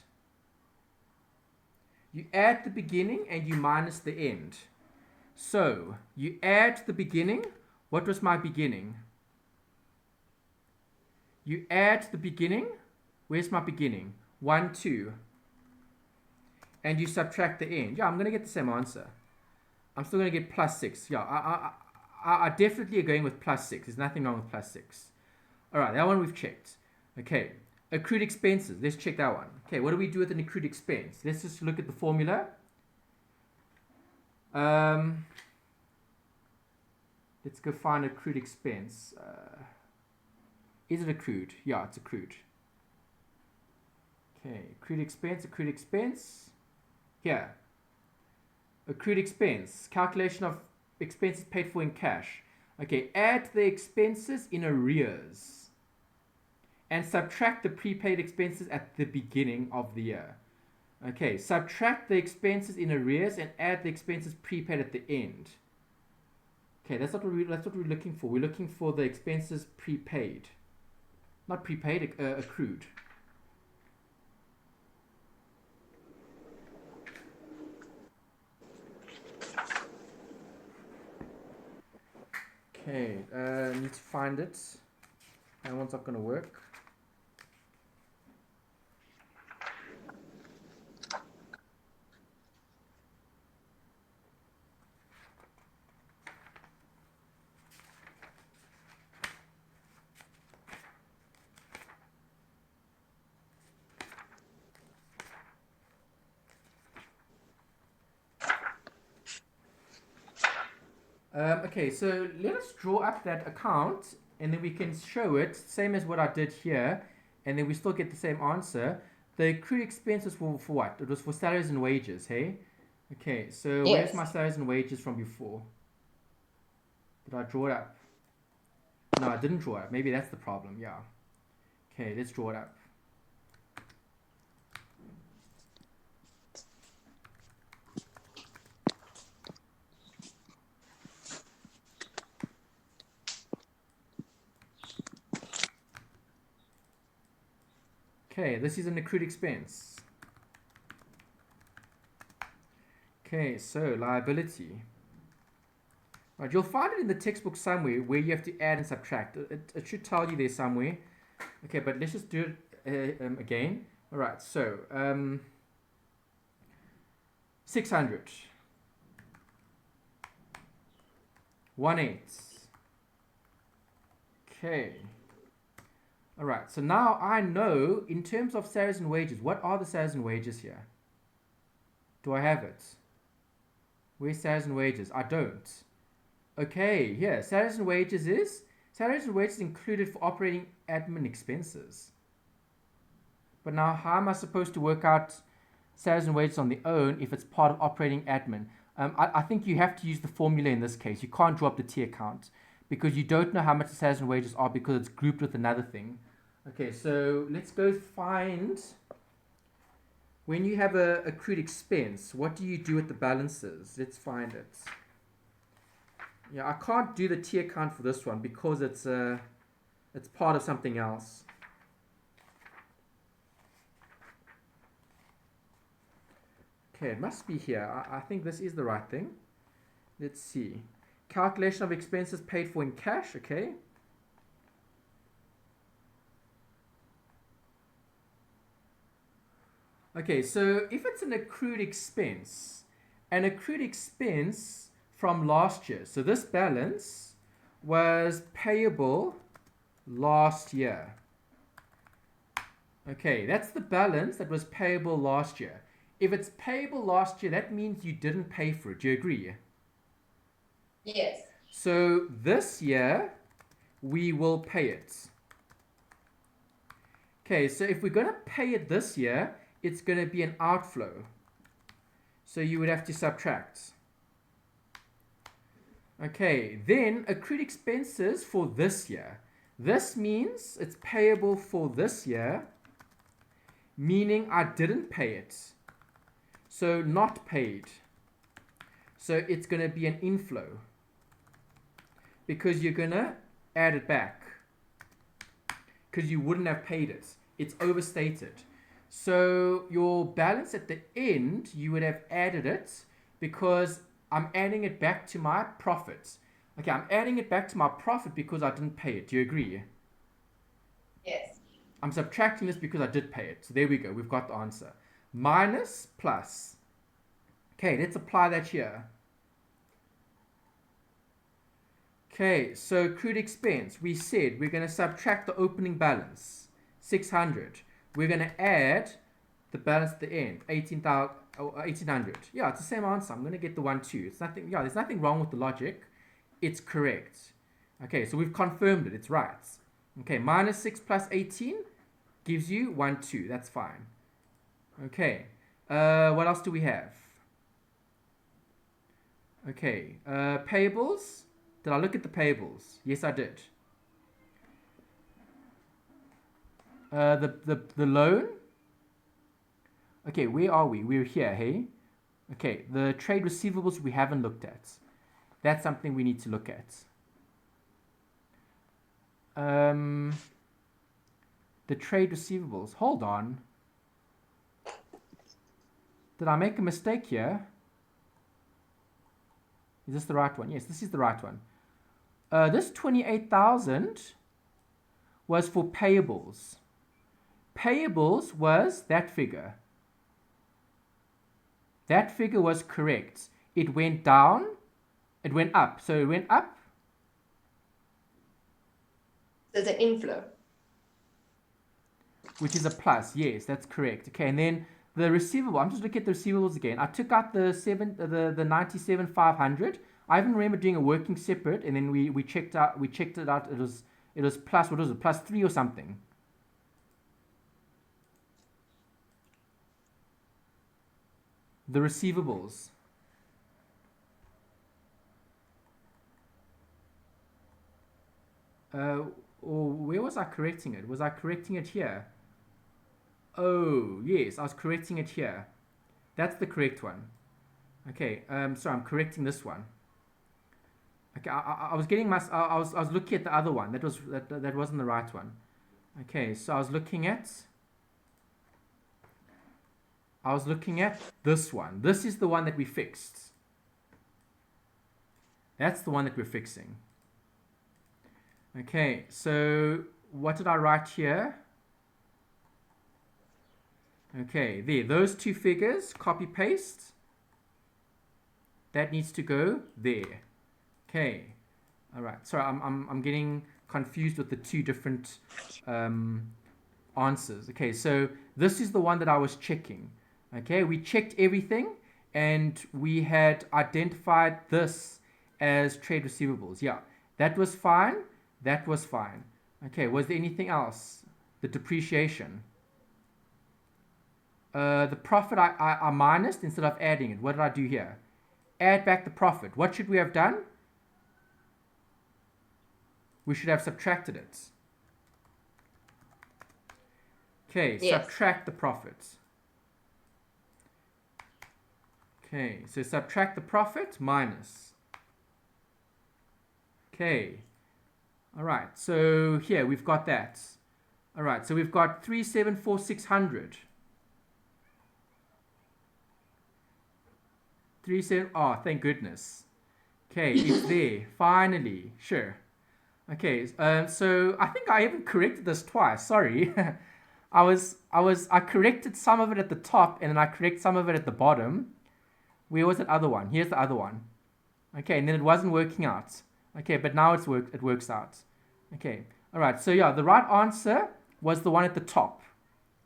Speaker 1: You add the beginning and you minus the end. So, you add the beginning. What was my beginning? You add the beginning. Where's my beginning? 1, 2. And you subtract the end. Yeah, I'm going to get the same answer. I'm still going to get plus 6. Yeah, I definitely are going with plus 6. There's nothing wrong with plus 6. All right, that one we've checked. Okay, accrued expenses. Let's check that one. Okay, what do we do with an accrued expense? Let's just look at the formula. Let's go find accrued expense. Is it accrued? Yeah, it's accrued. Okay, accrued expense. Here. Accrued expense. Calculation of expenses paid for in cash. Okay, add the expenses in arrears. And subtract the prepaid expenses at the beginning of the year. Okay, subtract the expenses in arrears and add the expenses prepaid at the end. Okay, that's what we're looking for. We're looking for the expenses prepaid. Not prepaid, accrued. Okay, need to find it. That one's not going to work. Okay, so let us draw up that account and then we can show it, same as what I did here, and then we still get the same answer. The accrued expenses for what? It was for salaries and wages, hey? Okay, so where's
Speaker 2: Yes.
Speaker 1: my salaries and wages from before? Did I draw it up? No, I didn't draw it up. Maybe that's the problem, yeah. Okay, let's draw it up. Okay, this is an accrued expense. Okay, so liability. Right, you'll find it in the textbook somewhere where you have to add and subtract. It should tell you there somewhere. Okay, but let's just do it again. All right, so 600. 1/8. Okay. All right, so now I know in terms of salaries and wages, what are the salaries and wages here? Do I have it? Where's salaries and wages? I don't. Okay, here, salaries and wages included for operating admin expenses. But now, how am I supposed to work out salaries and wages on their own if it's part of operating admin? I think you have to use the formula in this case. You can't draw up the T account because you don't know how much the salaries and wages are because it's grouped with another thing. Okay, so let's go find, when you have a accrued expense, what do you do with the balances? Let's find it. Yeah, I can't do the T account for this one because it's part of something else. Okay, it must be here. I think this is the right thing. Let's see. Calculation of expenses paid for in cash, okay. Okay, so if it's an accrued expense from last year, so this balance was payable last year. Okay, that's the balance that was payable last year. If it's payable last year, that means you didn't pay for it. Do you agree?
Speaker 2: Yes.
Speaker 1: So this year, we will pay it. Okay, so if we're going to pay it this year, it's going to be an outflow. So you would have to subtract. Okay, then accrued expenses for this year. This means it's payable for this year, meaning I didn't pay it. So not paid. So it's going to be an inflow because you're going to add it back because you wouldn't have paid it. It's overstated. So your balance at the end, you would have added it because I'm adding it back to my profit. Okay, I'm adding it back to my profit because I didn't pay it. Do you agree?
Speaker 2: Yes.
Speaker 1: I'm subtracting this because I did pay it. So there we go. We've got the answer. Minus plus. Okay, let's apply that here. Okay, so accrued expense. We said we're going to subtract the opening balance, 600. We're going to add the balance at the end, 1800. Yeah, it's the same answer. I'm going to get the 1, 2. It's nothing. Yeah, there's nothing wrong with the logic. It's correct. Okay, so we've confirmed it. It's right. Okay, minus 6 plus 18 gives you 1, 2. That's fine. Okay, what else do we have? Okay, payables. Did I look at the payables? Yes, I did. The loan. Okay, where are we? We're here, hey? Okay, the trade receivables we haven't looked at. That's something we need to look at. The trade receivables. Hold on. Did I make a mistake here? Is this the right one? Yes, this is the right one. This 28,000 was for payables. Payables was that figure. That figure was correct. It went down. It went up. So it went up.
Speaker 2: There's an inflow.
Speaker 1: Which is a plus. Yes, that's correct. Okay, and then the receivable. I'm just looking at the receivables again. I took out the 97,500. I even remember doing a working separate, and then we checked it out. It was plus, what was it, plus 3 or something. The receivables. Or where was I correcting it? Was I correcting it here? Oh, yes, I was correcting it here. That's the correct one. Okay, so I'm correcting this one. Okay, I was getting I was looking at the other one. That wasn't the right one. Okay, so I was looking at this one. This is the one that we fixed. That's the one that we're fixing. Okay, so what did I write here? Okay, there, those two figures, copy paste. That needs to go there. Okay, all right. Sorry, I'm getting confused with the two different answers. Okay, so this is the one that I was checking. Okay, we checked everything and we had identified this as trade receivables. Yeah, that was fine. That was fine. Okay, was there anything else? The depreciation. The profit I minused instead of adding it. What did I do here? Add back the profit. What should we have done? We should have subtracted it. Okay, yes. Subtract the profit. Okay, so subtract the profit minus. Okay. All right, so here we've got that. All right, so we've got 3,746,000. 37. Oh, thank goodness. Okay, it's there finally. Sure. Okay, so I think I even corrected this twice. Sorry, I corrected some of it at the top and then I correct some of it at the bottom. Where was that other one? Here's the other one. Okay, and then it wasn't working out. Okay, but now it works out. Okay, all right. So yeah, the right answer was the one at the top.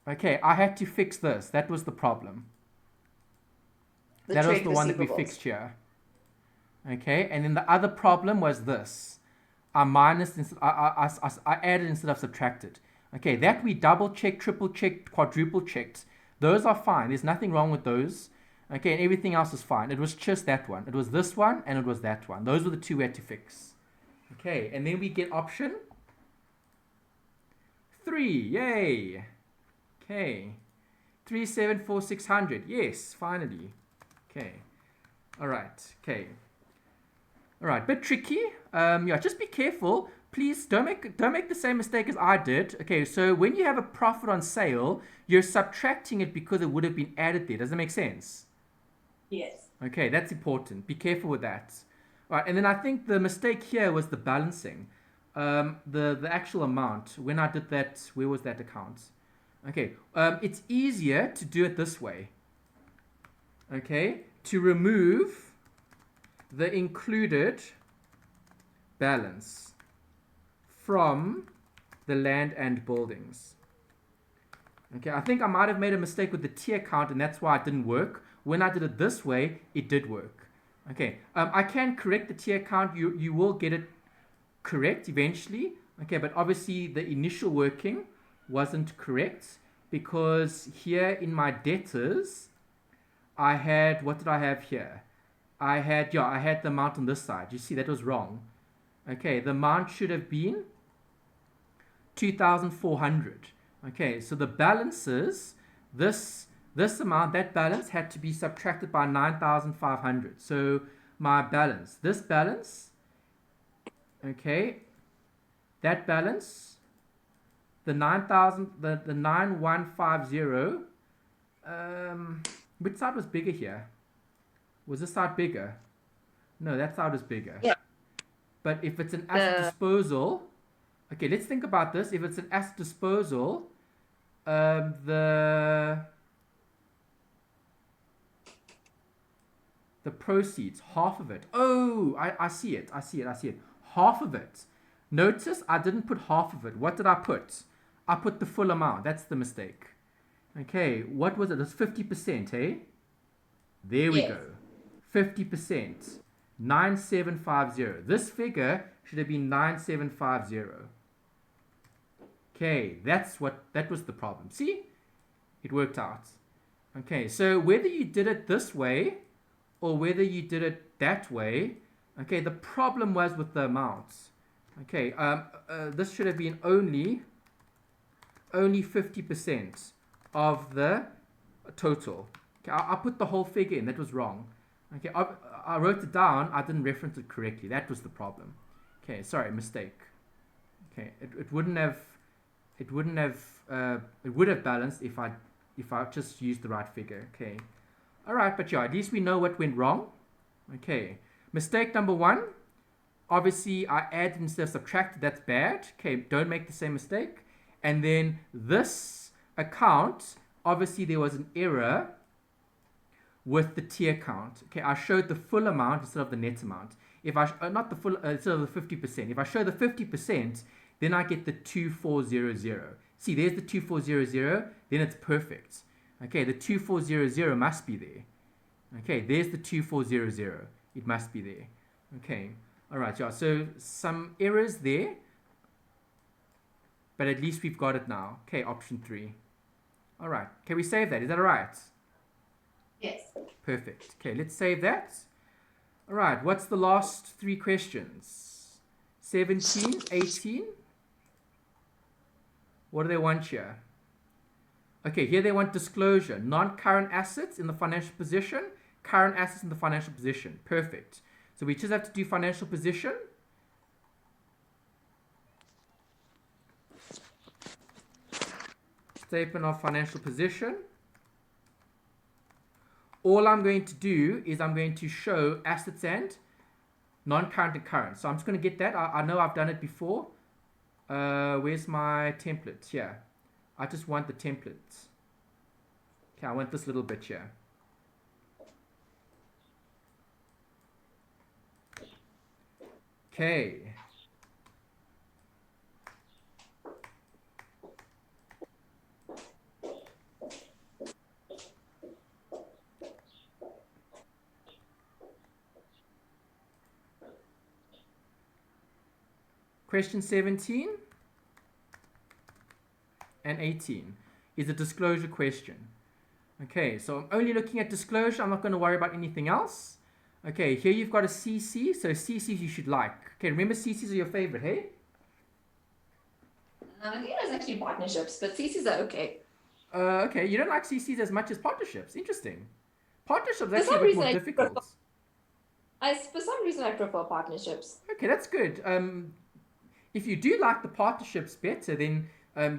Speaker 1: Okay, I had to fix this. That was the problem. That was the one that we fixed here. Okay, and then the other problem was this. I added instead of subtracted. Okay, that we double checked, triple checked, quadruple checked. Those are fine. There's nothing wrong with those. Okay, and everything else is fine. It was just that one. It was this one and it was that one. Those were the two we had to fix. Okay, and then we get option 3. Yay. Okay. 3,746,000. Yes, finally. Okay. All right. Okay. All right. Bit tricky. Yeah. Just be careful. Please don't make the same mistake as I did. Okay. So when you have a profit on sale, you're subtracting it because it would have been added there. Does that make sense?
Speaker 2: Yes.
Speaker 1: Okay. That's important. Be careful with that. All right. And then I think the mistake here was the balancing. The actual amount. When I did that, where was that account? Okay. It's easier to do it this way. Okay, to remove the included balance from the land and buildings. Okay, I think I might have made a mistake with the T account and that's why it didn't work. When I did it this way, it did work. Okay, I can correct the T account. You will get it correct eventually. Okay, but obviously the initial working wasn't correct because here in my debtors, I had, what did I have here? I had the amount on this side. You see, that was wrong. Okay, the amount should have been 2,400. Okay, so the balances, this amount, that balance had to be subtracted by 9,500. So my balance, this balance, okay, that balance, the 9,000, the 9150, which side was bigger here? Was this side bigger? No, that side was bigger.
Speaker 2: Yeah.
Speaker 1: But if it's an asset disposal, okay, let's think about this. If it's an asset disposal, the proceeds, half of it. Oh, I see it. Half of it. Notice I didn't put half of it. What did I put? I put the full amount. That's the mistake. Okay, what was it? It was 50%, eh? There we go. 50%. 9750. This figure should have been 9750. Okay, that was the problem. See? It worked out. Okay, so whether you did it this way or whether you did it that way, okay, the problem was with the amounts. Okay, this should have been only 50% of the total. Okay, I put the whole figure in. That was wrong. Okay, I wrote it down. I didn't reference it correctly. That was the problem. Okay, sorry, mistake. Okay, it would have balanced if I just used the right figure. Okay, all right, but yeah, at least we know what went wrong. Okay, mistake number 1. Obviously, I added instead of subtracted. That's bad. Okay, don't make the same mistake. And then this account, obviously there was an error with the T account. Okay, I showed the full amount instead of the net amount. If I not the full instead of the 50%. If I show the 50%, then I get the 2400. See, there's the 2400. Then it's perfect. Okay, the 2400 must be there. Okay, there's the 2400. It must be there. Okay, all right, yeah. So some errors there, but at least we've got it now. Okay, option 3. All right, can we save that? Is that all right?
Speaker 2: Yes.
Speaker 1: Perfect. Okay, let's save that. All right, what's the last 3 questions? 17, 18. What do they want here? Okay, here they want disclosure. Non-current assets in the financial position, current assets in the financial position. Perfect. So we just have to do financial position. Statement of financial position. All I'm going to do is I'm going to show assets and non-current and current. So I'm just going to get that. I know I've done it before. Where's my template? Here. I just want the template. Okay, I want this little bit here. Okay. Question 17 and 18 is a disclosure question. Okay, so I'm only looking at disclosure. I'm not going to worry about anything else. Okay, here you've got a CC. So CCs you should like. Okay, remember CCs are your favorite, hey?
Speaker 2: I think it was actually partnerships, but CCs are okay.
Speaker 1: Okay, you don't like CCs as much as partnerships. Interesting. Partnerships are
Speaker 2: For some
Speaker 1: actually a bit more
Speaker 2: reason,
Speaker 1: difficult.
Speaker 2: for some reason, I prefer partnerships.
Speaker 1: Okay, that's good. If you do like the partnerships better, then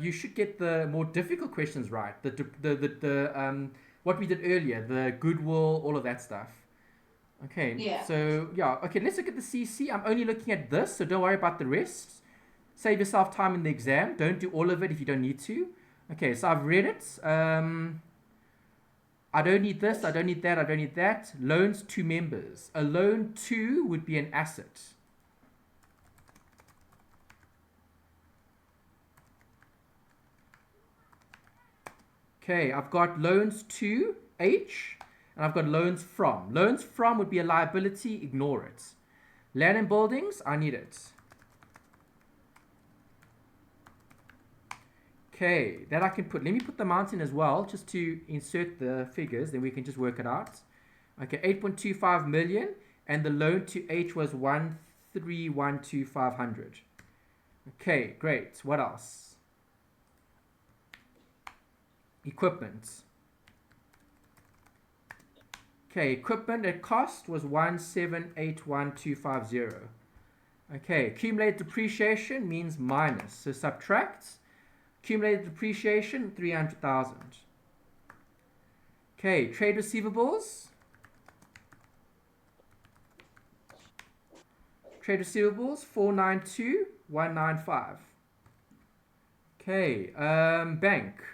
Speaker 1: you should get the more difficult questions right. What we did earlier, the goodwill, all of that stuff. Okay.
Speaker 2: Yeah.
Speaker 1: So yeah. Okay, let's look at the CC. I'm only looking at this, so don't worry about the rest. Save yourself time in the exam. Don't do all of it if you don't need to. Okay, so I've read it. I don't need this. I don't need that. I don't need that. Loans to members. A loan to would be an asset. Okay, I've got loans to H, and I've got loans from. Loans from would be a liability, ignore it. Land and buildings, I need it. Okay, that I can put. Let me put the amount in as well, just to insert the figures, then we can just work it out. Okay, 8.25 million, and the loan to H was 1,312,500. Okay, great. What else? Equipment. Okay, equipment at cost was 1,781,250. Okay, accumulated depreciation means minus, so subtract. Accumulated depreciation 300,000. Okay, trade receivables. Trade receivables 492,195. Okay, bank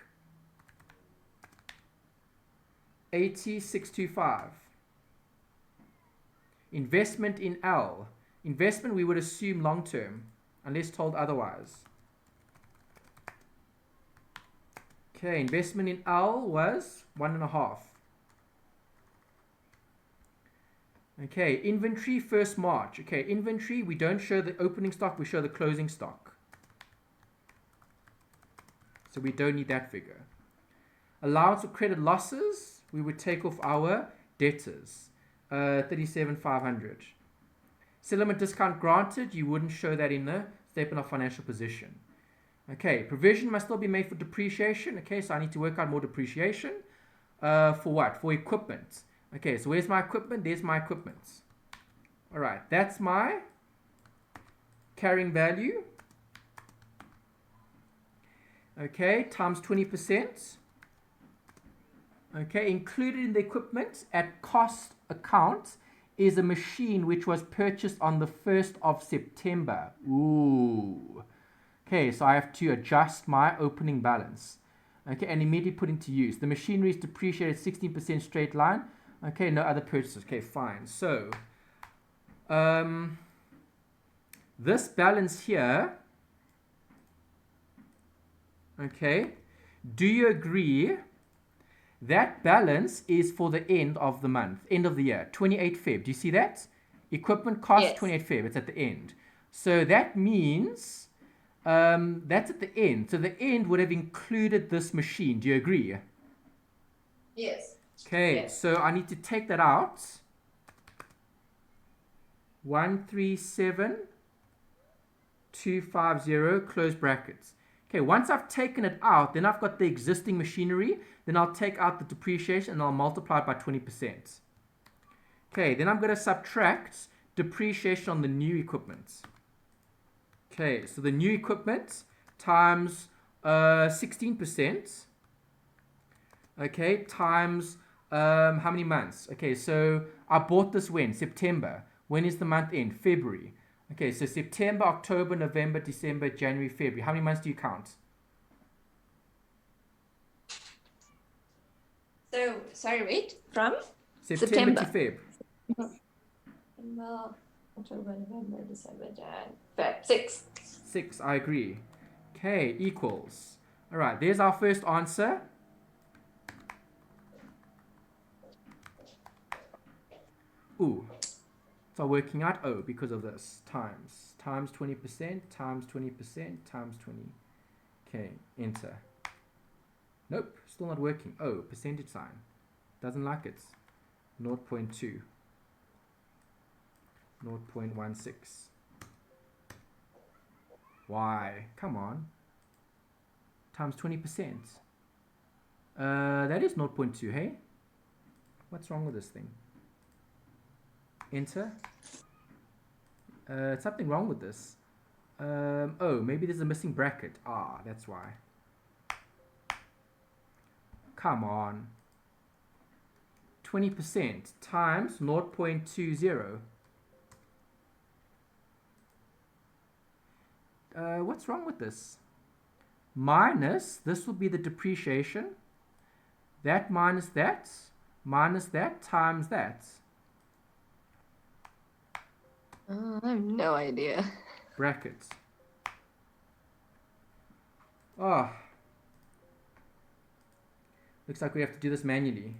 Speaker 1: 80,625. Investment in L. Investment we would assume long term, unless told otherwise. Okay, investment in L was 1.5. Okay, inventory 1st March. Okay, inventory, we don't show the opening stock, we show the closing stock. So we don't need that figure. Allowance for credit losses, we would take off our debtors. 37,500. Settlement discount granted, you wouldn't show that in the statement of financial position. Okay, provision must still be made for depreciation. Okay, so I need to work out more depreciation. For what? For equipment. Okay, so where's my equipment? There's my equipment. All right, that's my carrying value. Okay, times 20%. Okay, included in the equipment at cost account is a machine which was purchased on the 1st of September. Ooh. Okay, so I have to adjust my opening balance. Okay, and immediately put into use. The machinery is depreciated 16% straight line. Okay, no other purchases. Okay, fine. So, this balance here, okay, do you agree that balance is for the end of the month, end of the year, 28 Feb. Do you see that? Equipment cost, yes. 28 Feb. It's at the end. So that means that's at the end. So the end would have included this machine. Do you agree?
Speaker 2: Yes.
Speaker 1: Okay,
Speaker 2: yes.
Speaker 1: So I need to take that out. 137,250, close brackets. Okay, once I've taken it out, then I've got the existing machinery. Then I'll take out the depreciation and I'll multiply it by 20%. Okay, then I'm going to subtract depreciation on the new equipment. Okay, so the new equipment times 16%. Okay, times how many months? Okay, so I bought this when? September. When is the month end? February. Okay, so September, October, November, December, January, February. How many months do you count?
Speaker 2: So, sorry, wait. From?
Speaker 1: September to Feb.
Speaker 2: September, October, November, December, Jan, Feb. 6.
Speaker 1: 6, I agree. Okay, equals. All right, there's our first answer. Ooh. So working out, oh, because of this, times 20%, times 20%, times 20. Okay, enter. Nope, still not working. Oh, percentage sign. Doesn't like it. 0.2. 0.16. Why? Come on. Times 20%. That is 0.2, hey? What's wrong with this thing? Enter. Something wrong with this. Oh, maybe there's a missing bracket. Ah, that's why. Come on. 20% times 0.20. What's wrong with this? Minus, this will be the depreciation. That minus that times that.
Speaker 2: I have no idea.
Speaker 1: Brackets. Oh. Looks like we have to do this manually.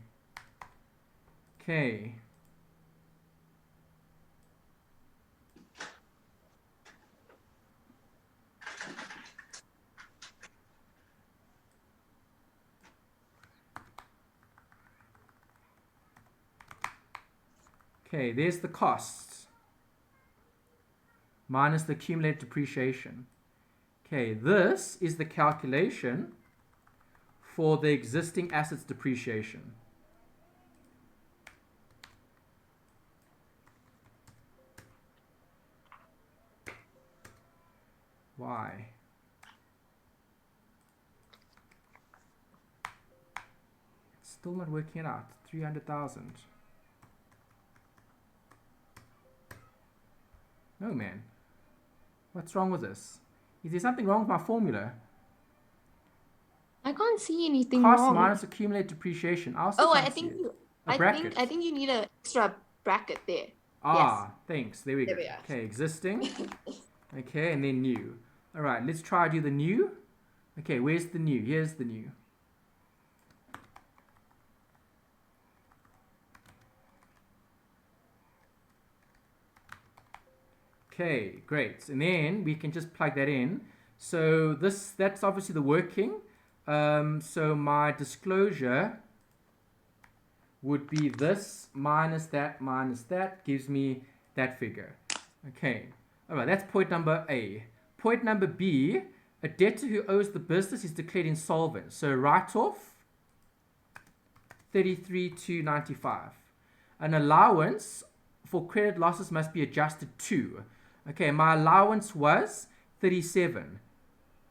Speaker 1: Okay. Okay, there's the costs minus the accumulated depreciation. Okay, this is the calculation for the existing assets depreciation. Why? It's still not working it out. 300,000. No, man. What's wrong with this? Is there something wrong with my formula?
Speaker 2: I can't see anything
Speaker 1: Cost
Speaker 2: wrong.
Speaker 1: minus accumulated depreciation. I think
Speaker 2: you need an extra bracket there.
Speaker 1: Ah,
Speaker 2: yes.
Speaker 1: Thanks. There we go.
Speaker 2: We are.
Speaker 1: Okay, existing. Okay, and then new. All right, let's try to do the new. Okay, where's the new? Here's the new. Okay, great. And then we can just plug that in. So that's obviously the working. So my disclosure would be this minus that gives me that figure. Okay. All right, that's point number A. Point number B, a debtor who owes the business is declared insolvent. So write off 33,295. An allowance for credit losses must be adjusted to. Okay, my allowance was 37.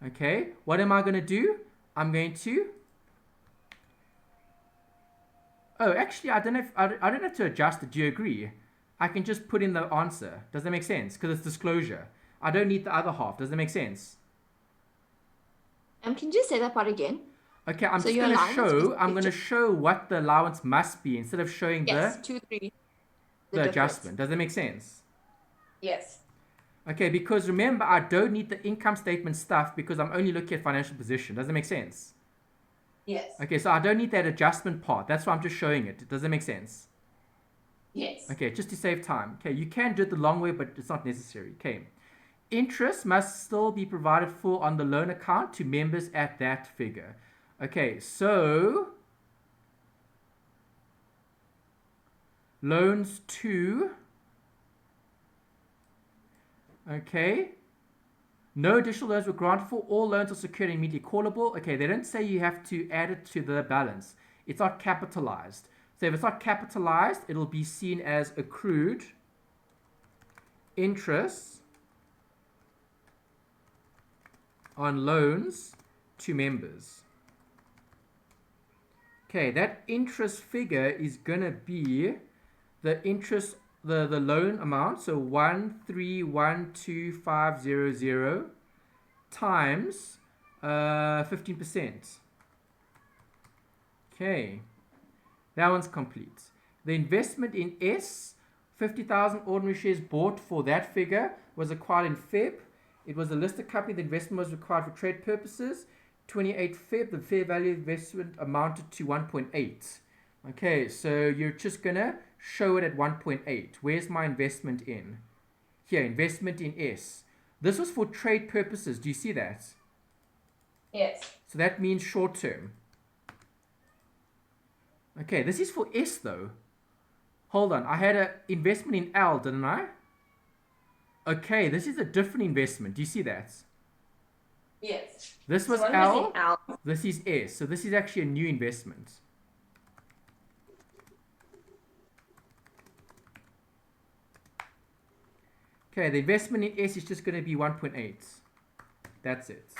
Speaker 1: Okay, what am I going to do? I'm going to... Oh, actually, I don't have to adjust it. Do you agree? I can just put in the answer. Does that make sense? Because it's disclosure. I don't need the other half. Does that make sense?
Speaker 2: Can you just say that part again?
Speaker 1: Okay, I'm just going to show. I'm going to show what the allowance must be instead of showing
Speaker 2: yes, 2, 3.
Speaker 1: The adjustment. Does that make sense?
Speaker 2: Yes.
Speaker 1: Okay, because remember, I don't need the income statement stuff because I'm only looking at financial position. Does that make sense?
Speaker 2: Yes.
Speaker 1: Okay, so I don't need that adjustment part. That's why I'm just showing it. Does that make sense?
Speaker 2: Yes.
Speaker 1: Okay, just to save time. Okay, you can do it the long way, but it's not necessary. Okay. Interest must still be provided for on the loan account to members at that figure. Okay, so loans to... Okay. No additional loans were granted for. All loans are secured and immediately callable. Okay, they don't say you have to add it to the balance. It's not capitalized. So if it's not capitalized, it'll be seen as accrued interest on loans to members. Okay, that interest figure is going to be the interest, the loan amount, so 1312500 times 15%. Okay, that one's complete. The investment in S, 50,000 ordinary shares bought for that figure was acquired in Feb. It was a listed company. The investment was required for trade purposes. 28 Feb, the fair value investment amounted to 1.8. Okay, so you're just going to show it at 1.8. Where's my investment in? Here, investment in S. This was for trade purposes. Do you see that?
Speaker 2: Yes.
Speaker 1: So that means short term. Okay, this is for S though. Hold on, I had an investment in L, didn't I? Okay, this is a different investment. Do you see that?
Speaker 2: Yes.
Speaker 1: This was L. This is S. So this is actually a new investment. Okay, the investment in S is just going to be 1.8. That's it.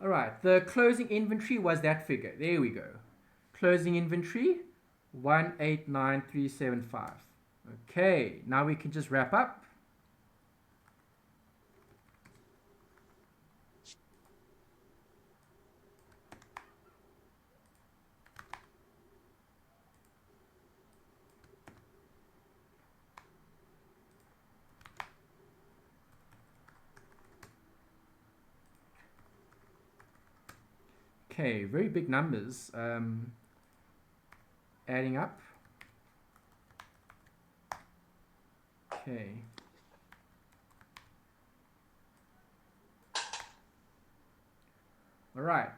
Speaker 1: All right, the closing inventory was that figure. There we go. Closing inventory, 189375. Okay, now we can just wrap up. Okay, very big numbers adding up. Okay. All right.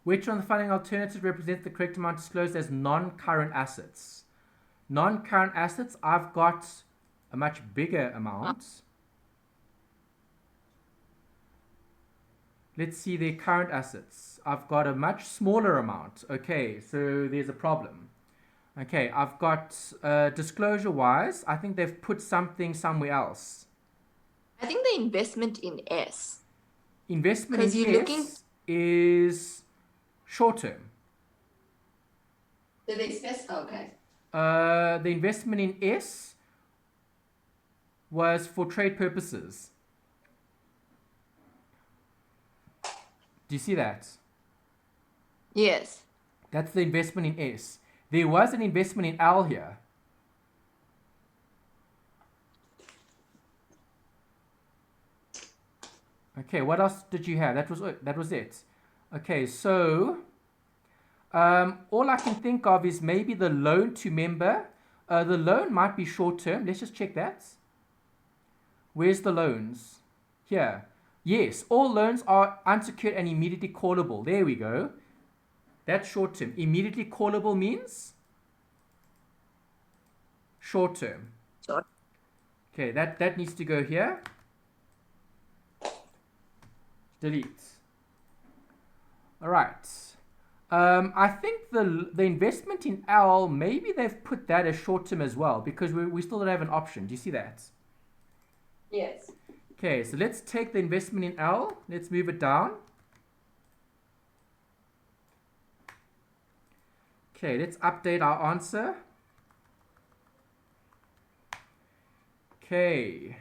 Speaker 1: Which on the funding alternative represents the correct amount disclosed as non-current assets? Non-current assets, I've got a much bigger amount. Let's see their current assets. I've got a much smaller amount. Okay, so there's a problem. Okay, I've got disclosure-wise, I think they've put something somewhere else.
Speaker 2: I think the investment in S.
Speaker 1: Investment in S is short term.
Speaker 2: Did they specify? Okay.
Speaker 1: The investment in S was for trade purposes. Do you see that?
Speaker 2: Yes.
Speaker 1: That's the investment in S. There was an investment in L here. Okay, what else did you have? That was it. Okay, so all I can think of is maybe the loan to member. The loan might be short term. Let's just check that. Where's the loans? Here. Yes, all loans are unsecured and immediately callable. There we go. That's short term. Immediately callable means short term.
Speaker 2: Short.
Speaker 1: Okay, that needs to go here. Delete. All right. I think the investment in L, maybe they've put that as short term as well because we still don't have an option. Do you see that?
Speaker 2: Yes.
Speaker 1: Okay, so let's take the investment in L. Let's move it down. Okay, let's update our answer. Okay.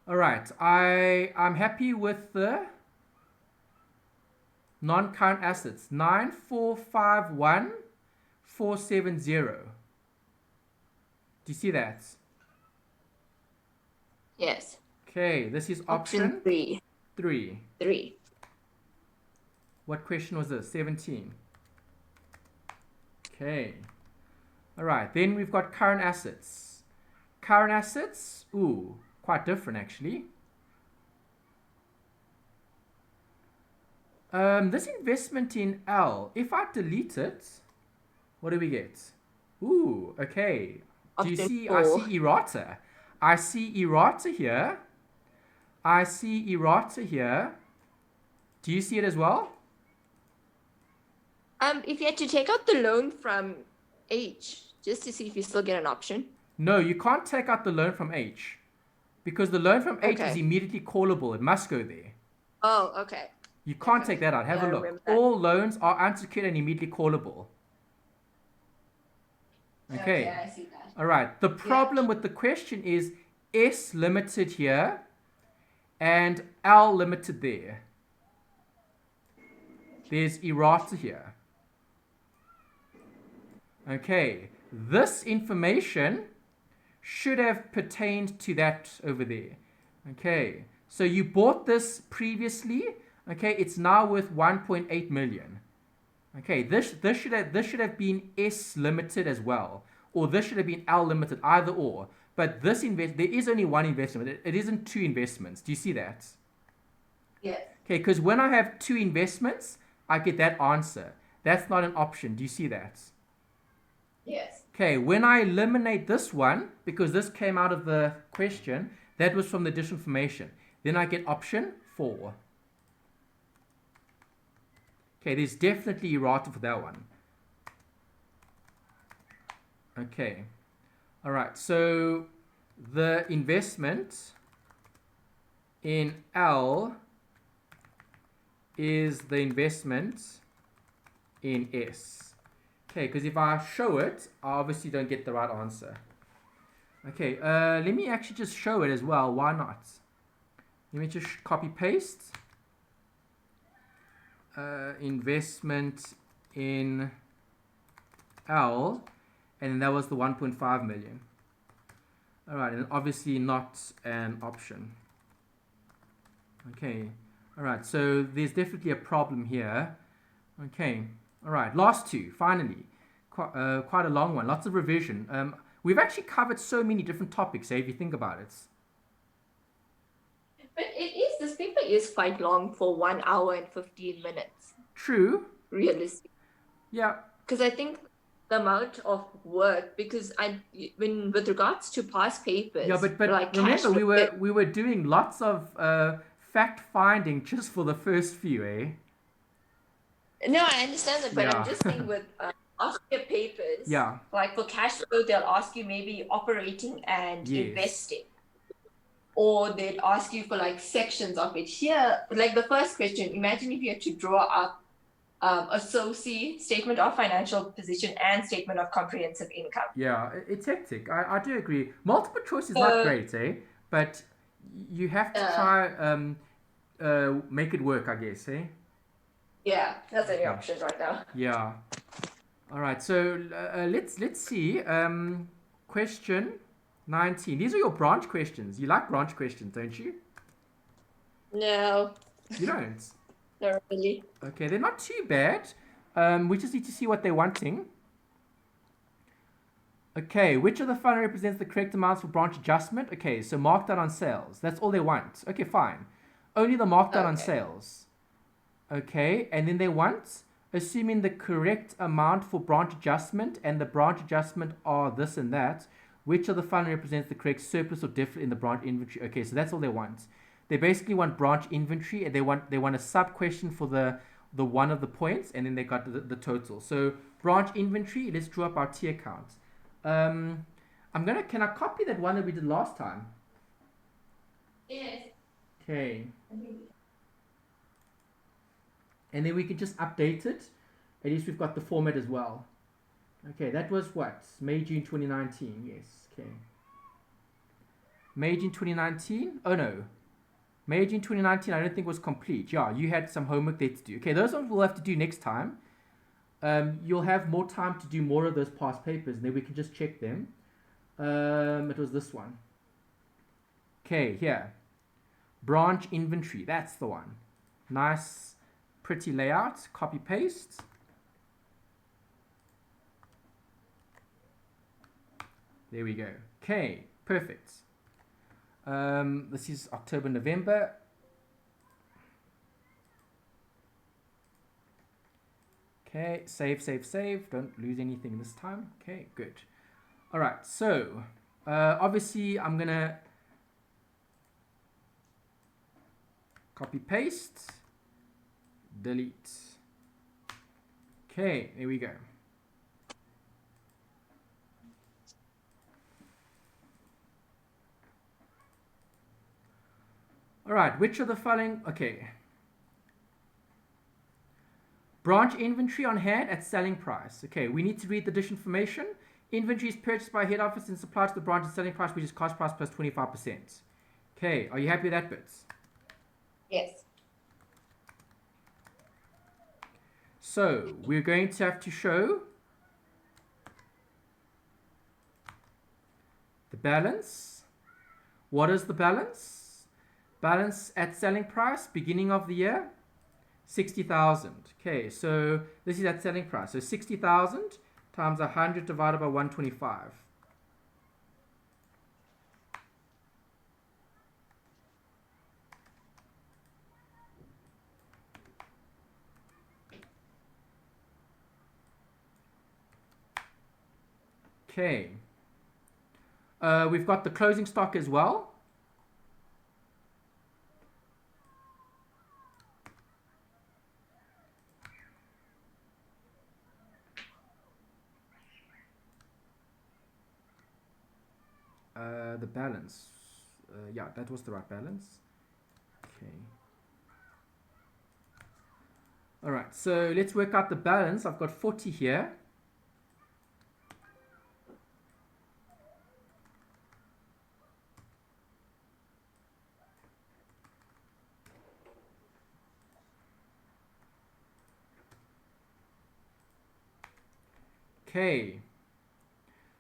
Speaker 1: All right, I'm happy with the non-current assets 9451470. Do you see that?
Speaker 2: Yes.
Speaker 1: Okay, this is option
Speaker 2: 3.
Speaker 1: 3.
Speaker 2: 3.
Speaker 1: What question was this? 17. Okay. All right, then we've got current assets. Current assets, ooh, quite different actually. This investment in L, if I delete it, what do we get? Ooh, okay. Do you
Speaker 2: Option
Speaker 1: see?
Speaker 2: 4.
Speaker 1: I see errata. I see errata here. I see errata here. Do you see it as well?
Speaker 2: If you had to take out the loan from H, just to see if you still get an option.
Speaker 1: No, you can't take out the loan from H because the loan from H is
Speaker 2: Okay.
Speaker 1: immediately callable. It must go there.
Speaker 2: Oh, okay.
Speaker 1: You can't
Speaker 2: Okay.
Speaker 1: take that out. Have
Speaker 2: Yeah,
Speaker 1: a
Speaker 2: I
Speaker 1: look.
Speaker 2: remember that.
Speaker 1: All loans are unsecured and immediately callable. Okay.
Speaker 2: I see that.
Speaker 1: All right. The problem with the question is S limited here and L limited there. There's errata here. Okay. This information should have pertained to that over there. Okay. So you bought this previously. Okay. It's now worth 1.8 million. Okay. This should have been S limited as well, or this should have been L limited, either or. But there is only one investment. It isn't two investments. Do you see that?
Speaker 2: Yes.
Speaker 1: Okay, because when I have two investments, I get that answer. That's not an option. Do you see that?
Speaker 2: Yes.
Speaker 1: Okay, when I eliminate this one, because this came out of the question, that was from the additional information. Then I get option 4. Okay, there's definitely errata for that one. Okay. All right, so the investment in L is the investment in S. Okay, because if I show it, I obviously don't get the right answer. Okay, let me actually just show it as well. Why not? Let me just copy paste. Investment in L, and that was the 1.5 million. All right, and obviously not an option. Okay, all right, so there's definitely a problem here. Okay, all right, last two, finally. Quite a long one, lots of revision. We've actually covered so many different topics, if you think about it.
Speaker 2: But this paper is quite long for 1 hour and 15 minutes.
Speaker 1: True.
Speaker 2: Realistically.
Speaker 1: Yeah.
Speaker 2: Because I think the amount of work, because with regards to past papers,
Speaker 1: Yeah, but
Speaker 2: like
Speaker 1: remember we were doing lots of fact finding just for the first few, eh?
Speaker 2: No, I understand that, but
Speaker 1: Yeah.
Speaker 2: I'm just saying with after papers,
Speaker 1: Yeah.
Speaker 2: like for cash flow, they'll ask you maybe operating and
Speaker 1: Yes.
Speaker 2: investing. Or they'd ask you for like sections of it. Here, like the first question, imagine if you had to draw up a SOCI, statement of financial position, and statement of comprehensive income.
Speaker 1: Yeah, it's hectic. I do agree. Multiple choice is not great, eh? But you have to try make it work, I guess, eh?
Speaker 2: Yeah, that's any option right now.
Speaker 1: Yeah. All right. So let's see. Question 19. These are your branch questions. You like branch questions, don't you?
Speaker 2: No,
Speaker 1: You don't?
Speaker 2: not really.
Speaker 1: Okay, they're not too bad. We just need to see what they're wanting. Okay, which of the following represents the correct amounts for branch adjustment? Okay, so markdown on sales. That's all they want. Okay, fine. Only the markdown on
Speaker 2: Okay.
Speaker 1: sales. Okay, and then they want, assuming the correct amount for branch adjustment and the branch adjustment are this and that, which of the following represents the correct surplus or deficit in the branch inventory? Okay, so that's all they want. They basically want branch inventory, and they want a sub question for the one of the points, and then they got the total. So branch inventory. Let's draw up our T account. Can I copy that one that we did last time?
Speaker 2: Yes.
Speaker 1: Okay. And then we can just update it. At least we've got the format as well. Okay, that was what? May, June 2019. Yes, okay. May, June 2019? Oh no. May, June 2019 I don't think was complete. Yeah, you had some homework there to do. Okay, those ones we'll have to do next time. You'll have more time to do more of those past papers, and then we can just check them. It was this one. Okay, here. Branch inventory. That's the one. Nice, pretty layout. Copy paste. There we go. Okay, perfect. This is October, November. Okay, save. Don't lose anything this time. Okay, good. All right, so obviously I'm going to copy paste, delete. Okay, there we go. All right, which of the following? Okay. Branch inventory on hand at selling price. Okay, we need to read the additional information. Inventory is purchased by head office and supplied to the branch at selling price, which is cost price plus 25%. Okay, are you happy with that bit?
Speaker 2: Yes.
Speaker 1: So we're going to have to show the balance. What is the balance? Balance at selling price, beginning of the year, 60,000. Okay, so this is at selling price. So 60,000 times 100 divided by 125. Okay. We've got the closing stock as well. The balance. Yeah, that was the right balance. Okay. All right, so let's work out the balance. I've got 40 here. Okay.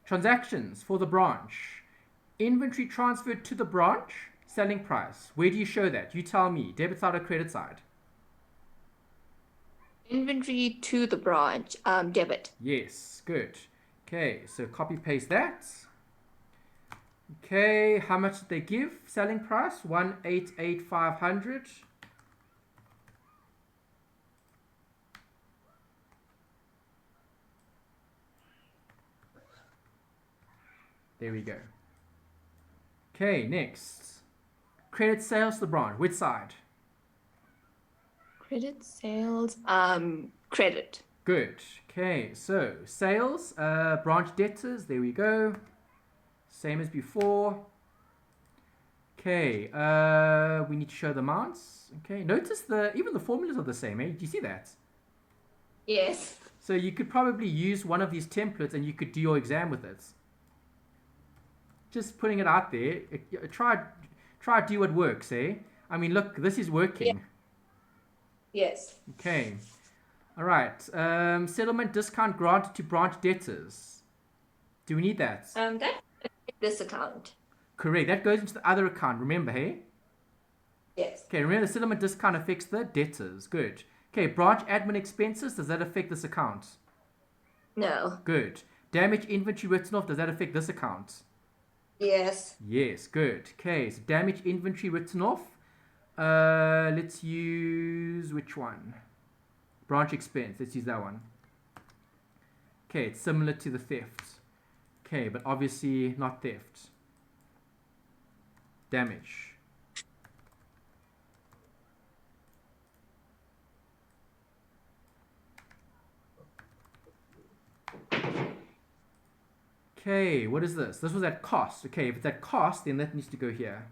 Speaker 1: Transactions for the branch. Inventory transferred to the branch, selling price. Where do you show that? You tell me. Debit side or credit side?
Speaker 2: Inventory to the branch, debit.
Speaker 1: Yes, good. Okay, so copy paste that. Okay, how much did they give? Selling price 188,500. There we go. Okay, next. Credit sales to the branch. Which side?
Speaker 2: Credit sales, credit.
Speaker 1: Good. Okay, so sales, branch debtors. There we go. Same as before. Okay, we need to show the amounts. Okay, notice even the formulas are the same. Eh? Do you see that?
Speaker 2: Yes.
Speaker 1: So you could probably use one of these templates and you could do your exam with it. Just putting it out there. Try do what works, eh? I mean, look, this is working.
Speaker 2: Yeah. Yes.
Speaker 1: Okay. All right. Settlement discount granted to branch debtors. Do we need that?
Speaker 2: That this account.
Speaker 1: Correct. That goes into the other account. Remember, hey?
Speaker 2: Yes.
Speaker 1: Okay, remember the settlement discount affects the debtors. Good. Okay, branch admin expenses, does that affect this account?
Speaker 2: No.
Speaker 1: Good. Damage inventory written off, does that affect this account?
Speaker 2: Yes.
Speaker 1: Yes, good. Okay, so damage inventory written off. Let's use which one? Branch expense. Let's use that one. Okay, it's similar to the theft. Okay, but obviously not theft. Damage. Okay, what is this? This was at cost. Okay, if it's at cost, then that needs to go here.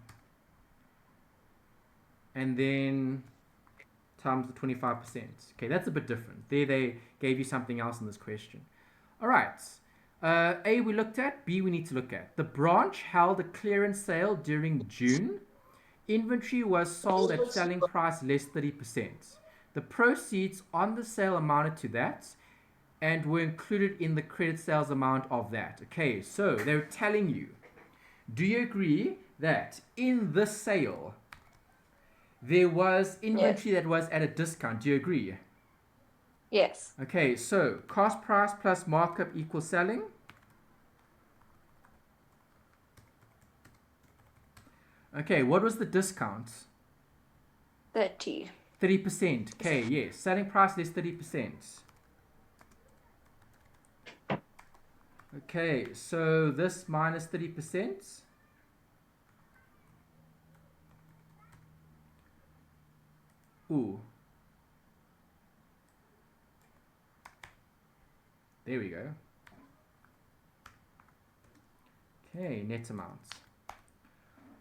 Speaker 1: And then times the 25%. Okay, that's a bit different. There they gave you something else in this question. All right. A we looked at. B we need to look at. The branch held a clearance sale during June. Inventory was sold at selling price less 30%. The proceeds on the sale amounted to that and were included in the credit sales amount of that. Okay, so they're telling you, do you agree that in this sale there was inventory that was at a discount? Do you agree?
Speaker 2: Yes.
Speaker 1: Okay, so cost price plus markup equals selling. Okay, what was the discount?
Speaker 2: 30.
Speaker 1: 30%. Okay, yes. Selling price less 30%. Okay, so this minus 30%. Ooh. There we go. Okay, net amounts.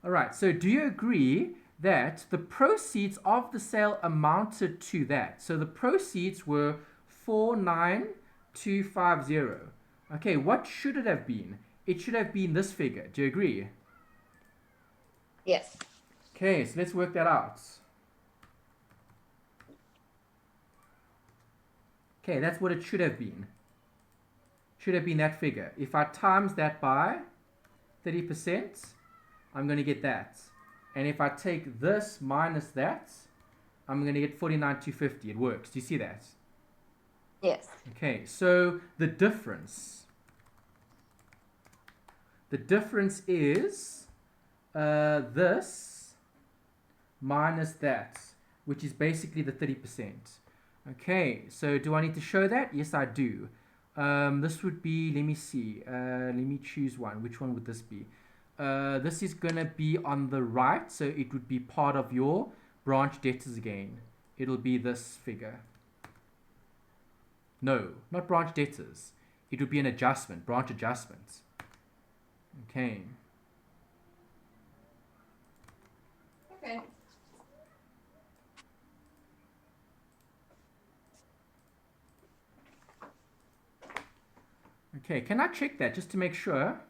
Speaker 1: All right, so do you agree that the proceeds of the sale amounted to that? So the proceeds were 49250. Okay, what should it have been? It should have been this figure. Do you agree?
Speaker 2: Yes.
Speaker 1: Okay, so let's work that out. Okay, that's what it should have been. Should have been that figure. If I times that by 30%, I'm going to get that. And if I take this minus that, I'm going to get 49,250. It works. Do you see that?
Speaker 2: Yes.
Speaker 1: Okay, so the difference is this minus that, which is basically the 30%. Okay, so do I need to show that? Yes, I do. This would be, let me see, let me choose one. Which one would this be? This is going to be on the right, so it would be part of your branch debtors again. It'll be this figure. No, not branch debtors. It would be an adjustment, branch adjustment. Okay.
Speaker 2: Okay.
Speaker 1: Okay, can I check that just to make sure?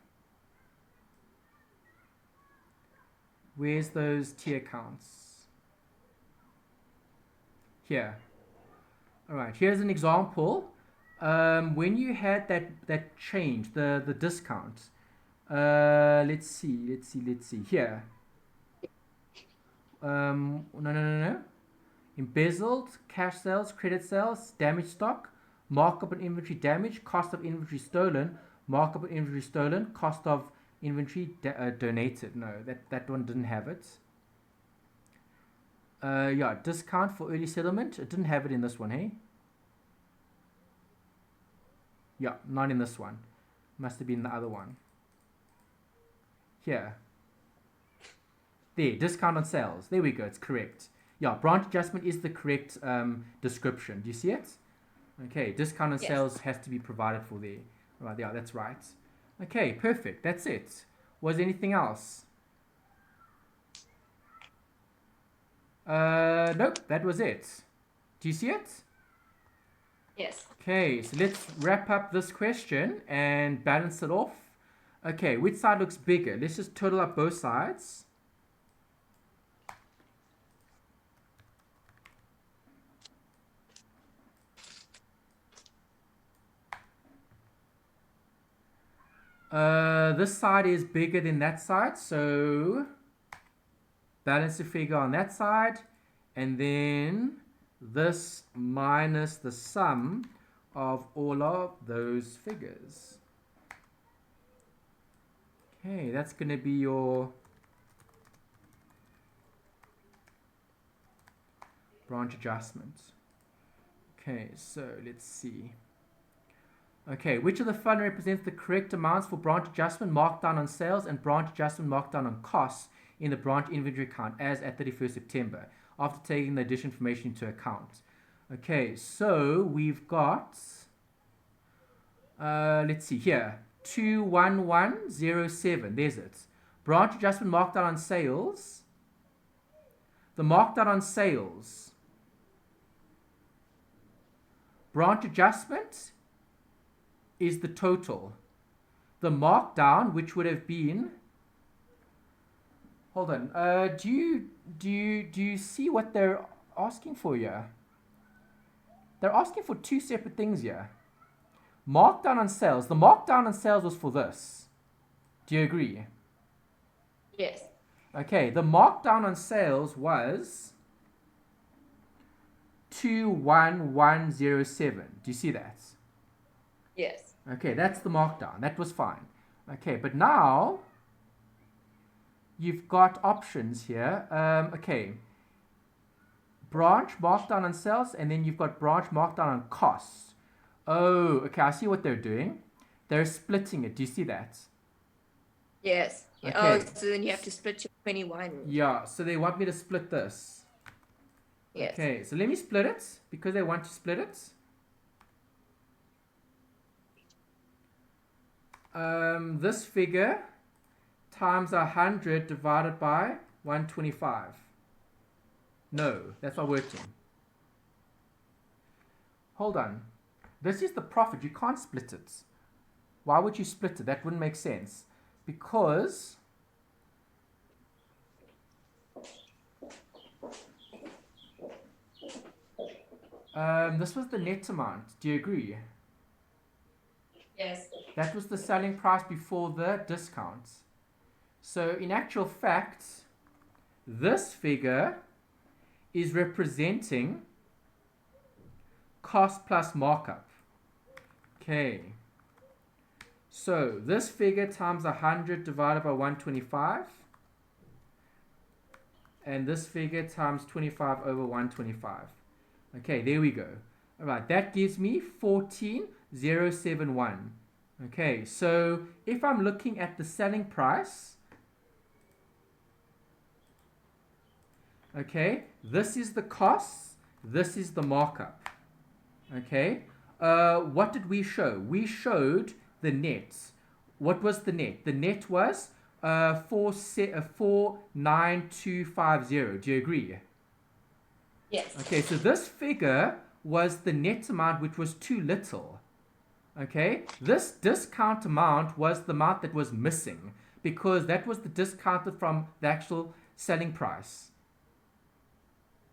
Speaker 1: Where's those T accounts? Here. All right, here's an example. When you had that change, the discount. Let's see. Here. No. Embezzled, cash sales, credit sales, damaged stock, markup on inventory damage, cost of inventory stolen, markup on inventory stolen, cost of inventory donated. No, that one didn't have it. Yeah, discount for early settlement. It didn't have it in this one, hey? Yeah, not in this one. Must have been the other one. Here. There, discount on sales. There we go, it's correct. Yeah, branch adjustment is the correct description. Do you see it? Okay, discount on sales has to be provided for there. Right, yeah, that's right. Okay, perfect. That's it. Was there anything else? Nope, that was it. Do you see it?
Speaker 2: Yes.
Speaker 1: Okay, so let's wrap up this question and balance it off. Okay, which side looks bigger? Let's just total up both sides. This side is bigger than that side, so balance the figure on that side, and then this minus the sum of all of those figures. Okay, that's going to be your branch adjustment. Okay, so let's see. Okay, which of the following represents the correct amounts for branch adjustment, markdown on sales, and branch adjustment, markdown on costs in the branch inventory account as at 31st September, after taking the additional information into account? Okay, so we've got, let's see here, 21107, there's it. Branch adjustment, markdown on sales. The markdown on sales. Branch adjustment is the total. The markdown, which would have been, hold on, do you see what they're asking for here? They're asking for two separate things here. Markdown on sales. The markdown on sales was for this. Do you agree?
Speaker 2: Yes.
Speaker 1: Okay, the markdown on sales was 21107. Do you see that?
Speaker 2: Yes.
Speaker 1: Okay, that's the markdown. That was fine. Okay, but now you've got options here. Okay, branch markdown on sales, and then you've got branch markdown on costs. Oh, okay, I see what they're doing. They're splitting it. Do you see that?
Speaker 2: Yes.
Speaker 1: Okay.
Speaker 2: Oh, so then you have to split your 21.
Speaker 1: Yeah, so they want me to split this.
Speaker 2: Yes.
Speaker 1: Okay, so let me split it because they want to split it. This figure times 100 divided by 125. No, that's not working. Hold on. This is the profit. You can't split it. Why would you split it? That wouldn't make sense. Because this was the net amount. Do you agree?
Speaker 2: Yes.
Speaker 1: That was the selling price before the discount. So in actual fact, this figure is representing cost plus markup. Okay. So this figure times 100 divided by 125. And this figure times 25 over 125. Okay, there we go. All right, that gives me 14,071. Okay, so if I'm looking at the selling price, okay, this is the cost, this is the markup. Okay, what did we show? We showed the net. What was the net? The net was 49250. Do you agree?
Speaker 2: Yes.
Speaker 1: Okay, so this figure was the net amount, which was too little. Okay, this discount amount was the amount that was missing because that was the discounted from the actual selling price.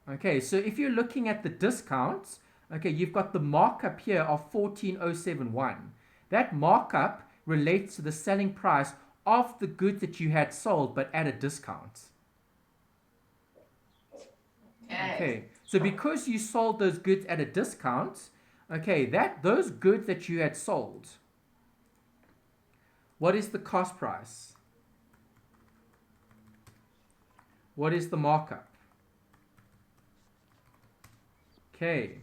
Speaker 1: Okay, so if you're looking at the discounts, okay, you've got the markup here of 14,071. That markup relates to the selling price of the goods that you had sold but at a discount. Okay, so because you sold those goods at a discount, okay, those goods that you had sold, what is the cost price? What is the markup? Okay,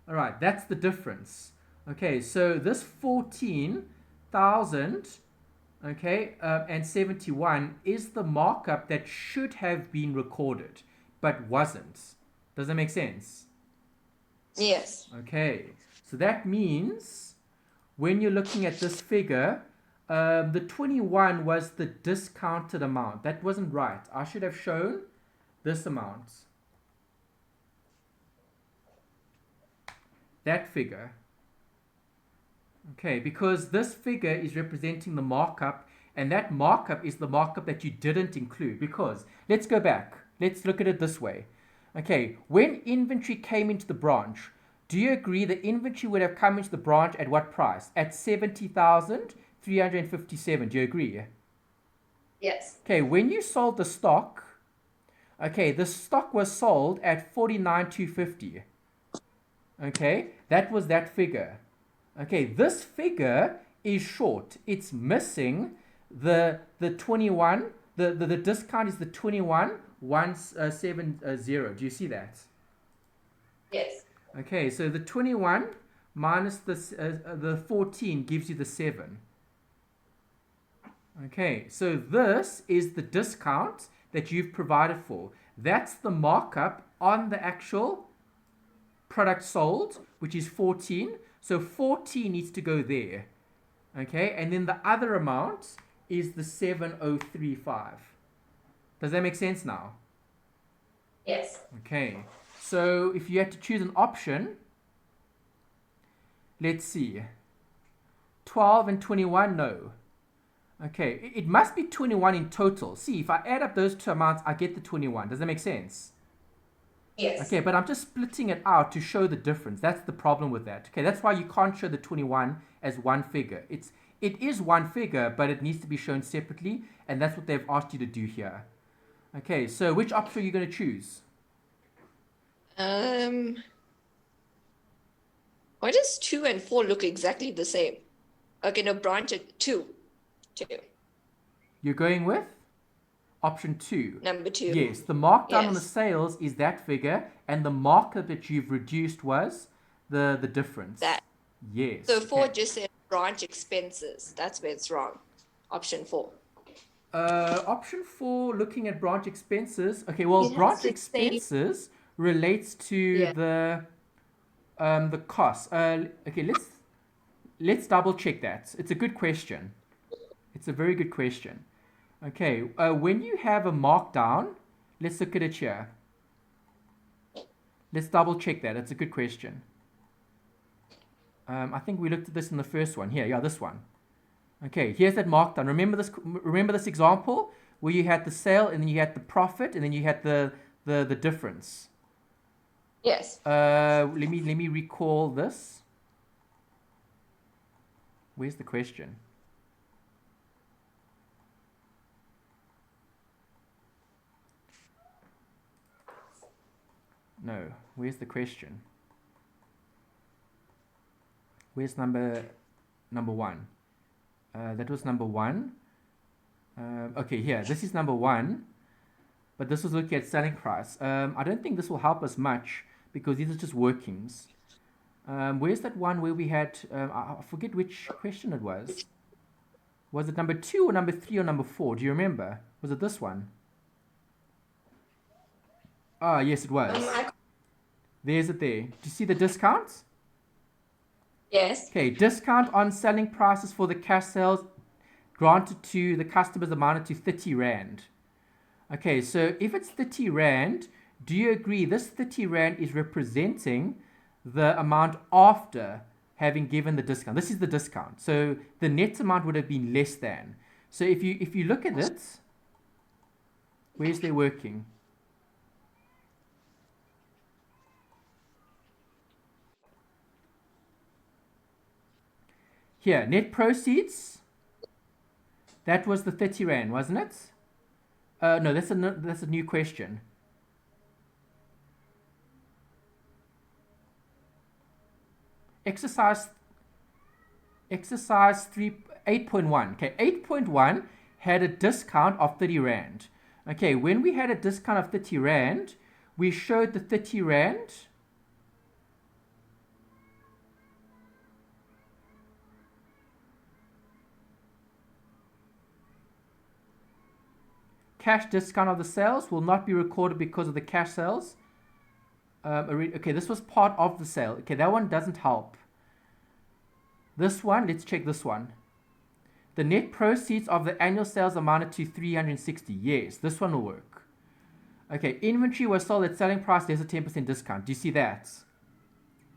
Speaker 1: all right, that's the difference. Okay, so this 14,000, okay, and 71 is the markup that should have been recorded but wasn't. Does that make sense?
Speaker 2: Yes.
Speaker 1: Okay, so that means when you're looking at this figure, the 21 was the discounted amount. That wasn't right. I should have shown this amount. That figure. Okay, because this figure is representing the markup, and that markup is the markup that you didn't include. Because, let's go back. Let's look at it this way. Okay, when inventory came into the branch, do you agree the inventory would have come into the branch at what price? At 70,000, 357. Do you agree?
Speaker 2: Yes.
Speaker 1: Okay, when you sold the stock, okay, the stock was sold at 49,250. Okay, that was that figure. Okay, this figure is short. It's missing the 21. The discount is the 21,170. Do you see that?
Speaker 2: Yes.
Speaker 1: Okay, so the 21 minus the 14 gives you the 7. Okay, so this is the discount that you've provided for. That's the markup on the actual product sold, which is 14. So 14 needs to go there. Okay, and then the other amount is the 7035. Does that make sense now?
Speaker 2: Yes.
Speaker 1: Okay, so if you had to choose an option, let's see. 12 and 21, no. Okay, it must be 21 in total. See, if I add up those two amounts, I get the 21. Does that make sense?
Speaker 2: Yes.
Speaker 1: Okay, but I'm just splitting it out to show the difference. That's the problem with that. Okay, that's why you can't show the 21 as one figure. It is one figure, but it needs to be shown separately, and that's what they've asked you to do here. Okay, so which option are you going to choose?
Speaker 3: Why does 2 and 4 look exactly the same? Okay, no, branch at 2. 2.
Speaker 1: You're going with option 2.
Speaker 3: Number 2.
Speaker 1: Yes, the markdown on the
Speaker 3: Yes.
Speaker 1: sales is that figure, and the markup that you've reduced was the difference.
Speaker 3: That.
Speaker 1: Yes.
Speaker 3: So 4
Speaker 1: okay.
Speaker 3: just said branch expenses. That's where it's wrong. Option 4.
Speaker 1: Option 4, looking at branch expenses. Okay, well,
Speaker 2: It has
Speaker 1: branch
Speaker 2: the
Speaker 1: expenses relates to
Speaker 2: Yeah.
Speaker 1: the cost. Okay, let's double check that. It's a good question. It's a very good question. Okay, when you have a markdown, let's look at it here. Let's double check that. It's a good question. I think we looked at this in the first one. Here, yeah, this one. Okay, here's that markdown. Remember this example where you had the sale and then you had the profit and then you had the difference.
Speaker 2: Yes.
Speaker 1: Let me recall this. Where's the question? No, where's the question? Where's number 1? That was number 1. Okay, here, this is number 1, but this was looking at selling price. I don't think this will help us much because these are just workings. Where's that one where we had, I forget which question it was. Was it number 2 or number 3 or number 4? Do you remember? Was it this one? Ah, yes, it was. There's it there. Do you see the discounts?
Speaker 2: Yes.
Speaker 1: Okay, discount on selling prices for the cash sales granted to the customers amounted to 30 Rand. Okay, so if it's 30 Rand, do you agree this 30 Rand is representing the amount after having given the discount? This is the discount. So the net amount would have been less than. So if you look at it, where's their working? Here, net proceeds. That was the 30 Rand, wasn't it? No, that's a new question. Exercise 8.1. Okay, 8.1 had a discount of 30 Rand. Okay, when we had a discount of 30 Rand, we showed the 30 Rand. Cash discount of the sales will not be recorded because of the cash sales. Okay, this was part of the sale. Okay, that one doesn't help. This one, let's check this one. The net proceeds of the annual sales amounted to 360. Yes, this one will work. Okay, inventory was sold at selling price. There's a 10% discount. Do you see that?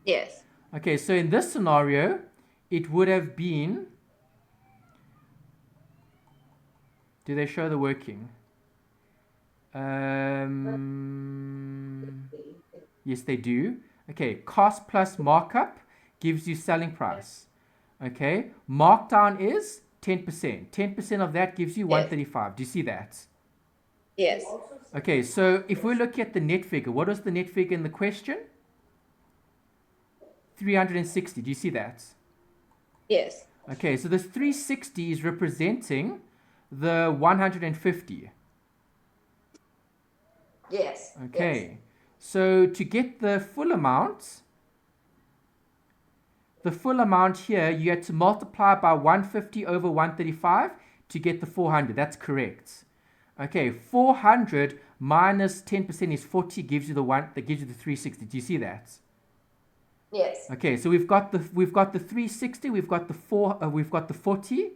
Speaker 2: Yes.
Speaker 1: Okay, so in this scenario, it would have been... Do they show the working? Yes, they do. Okay, cost plus markup gives you selling price. Okay, markdown is 10%. 10% of that gives you 135. Do you see that?
Speaker 3: Yes.
Speaker 1: Okay, so if we look at the net figure, what was the net figure in the question? 360. Do you see that?
Speaker 3: Yes.
Speaker 1: Okay, so this 360 is representing the 150.
Speaker 3: Yes.
Speaker 1: Okay, so to get the full amount here, you had to multiply by 150 over 135 to get the 400. That's correct. Okay, 400 minus 10% is 40, gives you the 360. Do you see that?
Speaker 3: Yes.
Speaker 1: Okay, so we've got the 360, we've got the 40,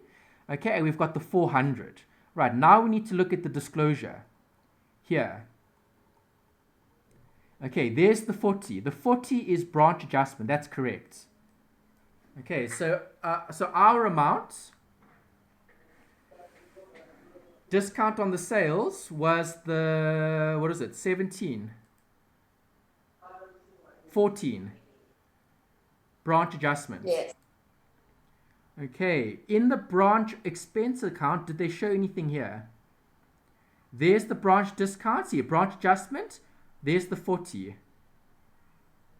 Speaker 1: okay, and we've got the 400. Right, now we need to look at the disclosure here. Okay, there's the 40. The 40 is branch adjustment. That's correct. Okay, so our amount, discount on the sales was the, what is it, 17? 14. Branch adjustments.
Speaker 3: Yes.
Speaker 1: Okay, in the branch expense account, did they show anything here? There's the branch discount, see, branch adjustment. There's the 40.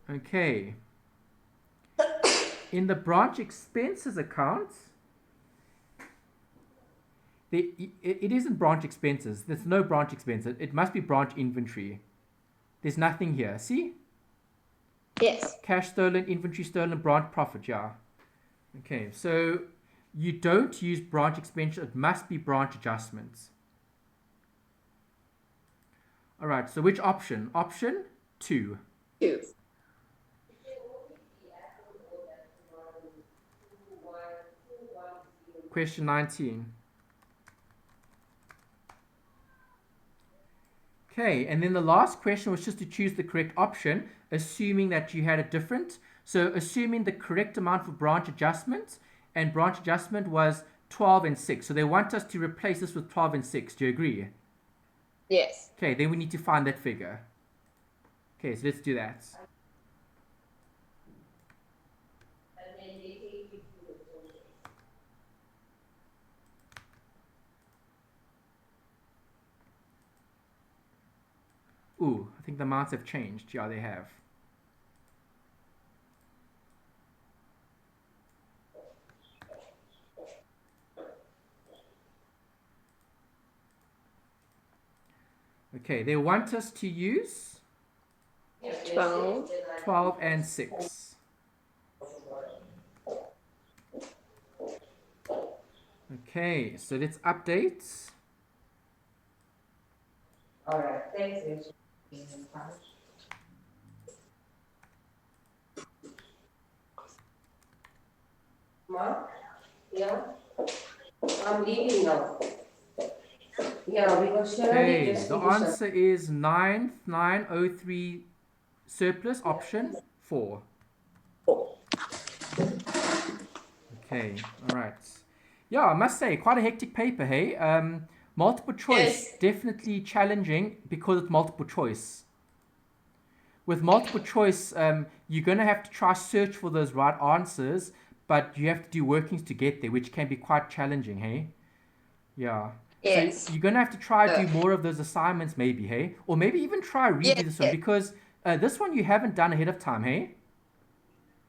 Speaker 1: Okay. In the branch expenses account, it isn't branch expenses. There's no branch expenses. It must be branch inventory. There's nothing here. See?
Speaker 3: Yes.
Speaker 1: Cash stolen, inventory stolen, branch profit. Yeah. Okay, so you don't use branch expenditure. It must be branch adjustments. All right, so which option? Option 2.
Speaker 3: 2.
Speaker 1: Question 19. Okay, and then the last question was just to choose the correct option, assuming that you had a different. So assuming the correct amount for branch adjustment, and branch adjustment was 12 and 6. So they want us to replace this with 12 and 6. Do you agree?
Speaker 3: Yes.
Speaker 1: Okay, then we need to find that figure. Okay, so let's do that. Ooh, I think the amounts have changed. Yeah, they have. Okay, they want us to use
Speaker 3: 12.
Speaker 1: 12 and 6. Okay, so let's update.
Speaker 4: All right, thanks. Ma? Yeah? I'm leaving now. Yeah, because Shirley
Speaker 1: Okay,
Speaker 4: just
Speaker 1: the
Speaker 4: finished
Speaker 1: answer is 9903 surplus option 4. Okay, all right. Yeah, I must say, quite a hectic paper, hey? Multiple choice,
Speaker 3: Yes.
Speaker 1: definitely challenging because it's multiple choice. With multiple choice, you're going to have to try search for those right answers, but you have to do workings to get there, which can be quite challenging, hey? Yeah.
Speaker 3: Yes.
Speaker 1: So you're going to have to try do more of those assignments maybe, hey? Or maybe even try redo
Speaker 3: Yes,
Speaker 1: this one,
Speaker 3: yes.
Speaker 1: because this one you haven't done ahead of time, hey?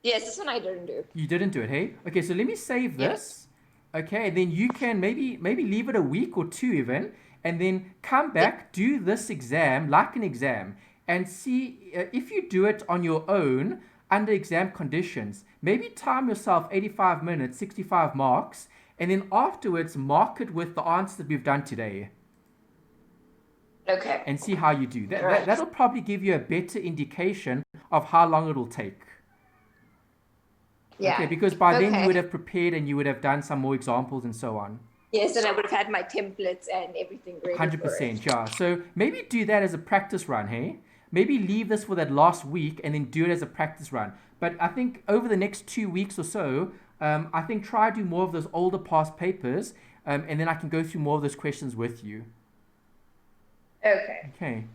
Speaker 3: Yes, this one I didn't do.
Speaker 1: You didn't do it, hey? Okay, so let me save this. Okay, then you can maybe leave it a week or two even, and then come back, do this exam like an exam, and see if you do it on your own under exam conditions. Maybe time yourself 85 minutes, 65 marks, and then afterwards mark it with the answers that we've done today,
Speaker 3: Okay.
Speaker 1: and see how you do.
Speaker 3: Right.
Speaker 1: That'll probably give you a better indication of how long it'll take.
Speaker 3: Yeah.
Speaker 1: Okay, because by then you
Speaker 3: Okay.
Speaker 1: would have prepared and you would have done some more examples and so on.
Speaker 3: Yes, and I would have had my templates and everything ready.
Speaker 1: 100%, yeah. So maybe do that as a practice run, hey? Maybe leave this for that last week and then do it as a practice run. But I think over the next 2 weeks or so, I think try do more of those older past papers, and then I can go through more of those questions with you.
Speaker 3: Okay.
Speaker 1: Okay.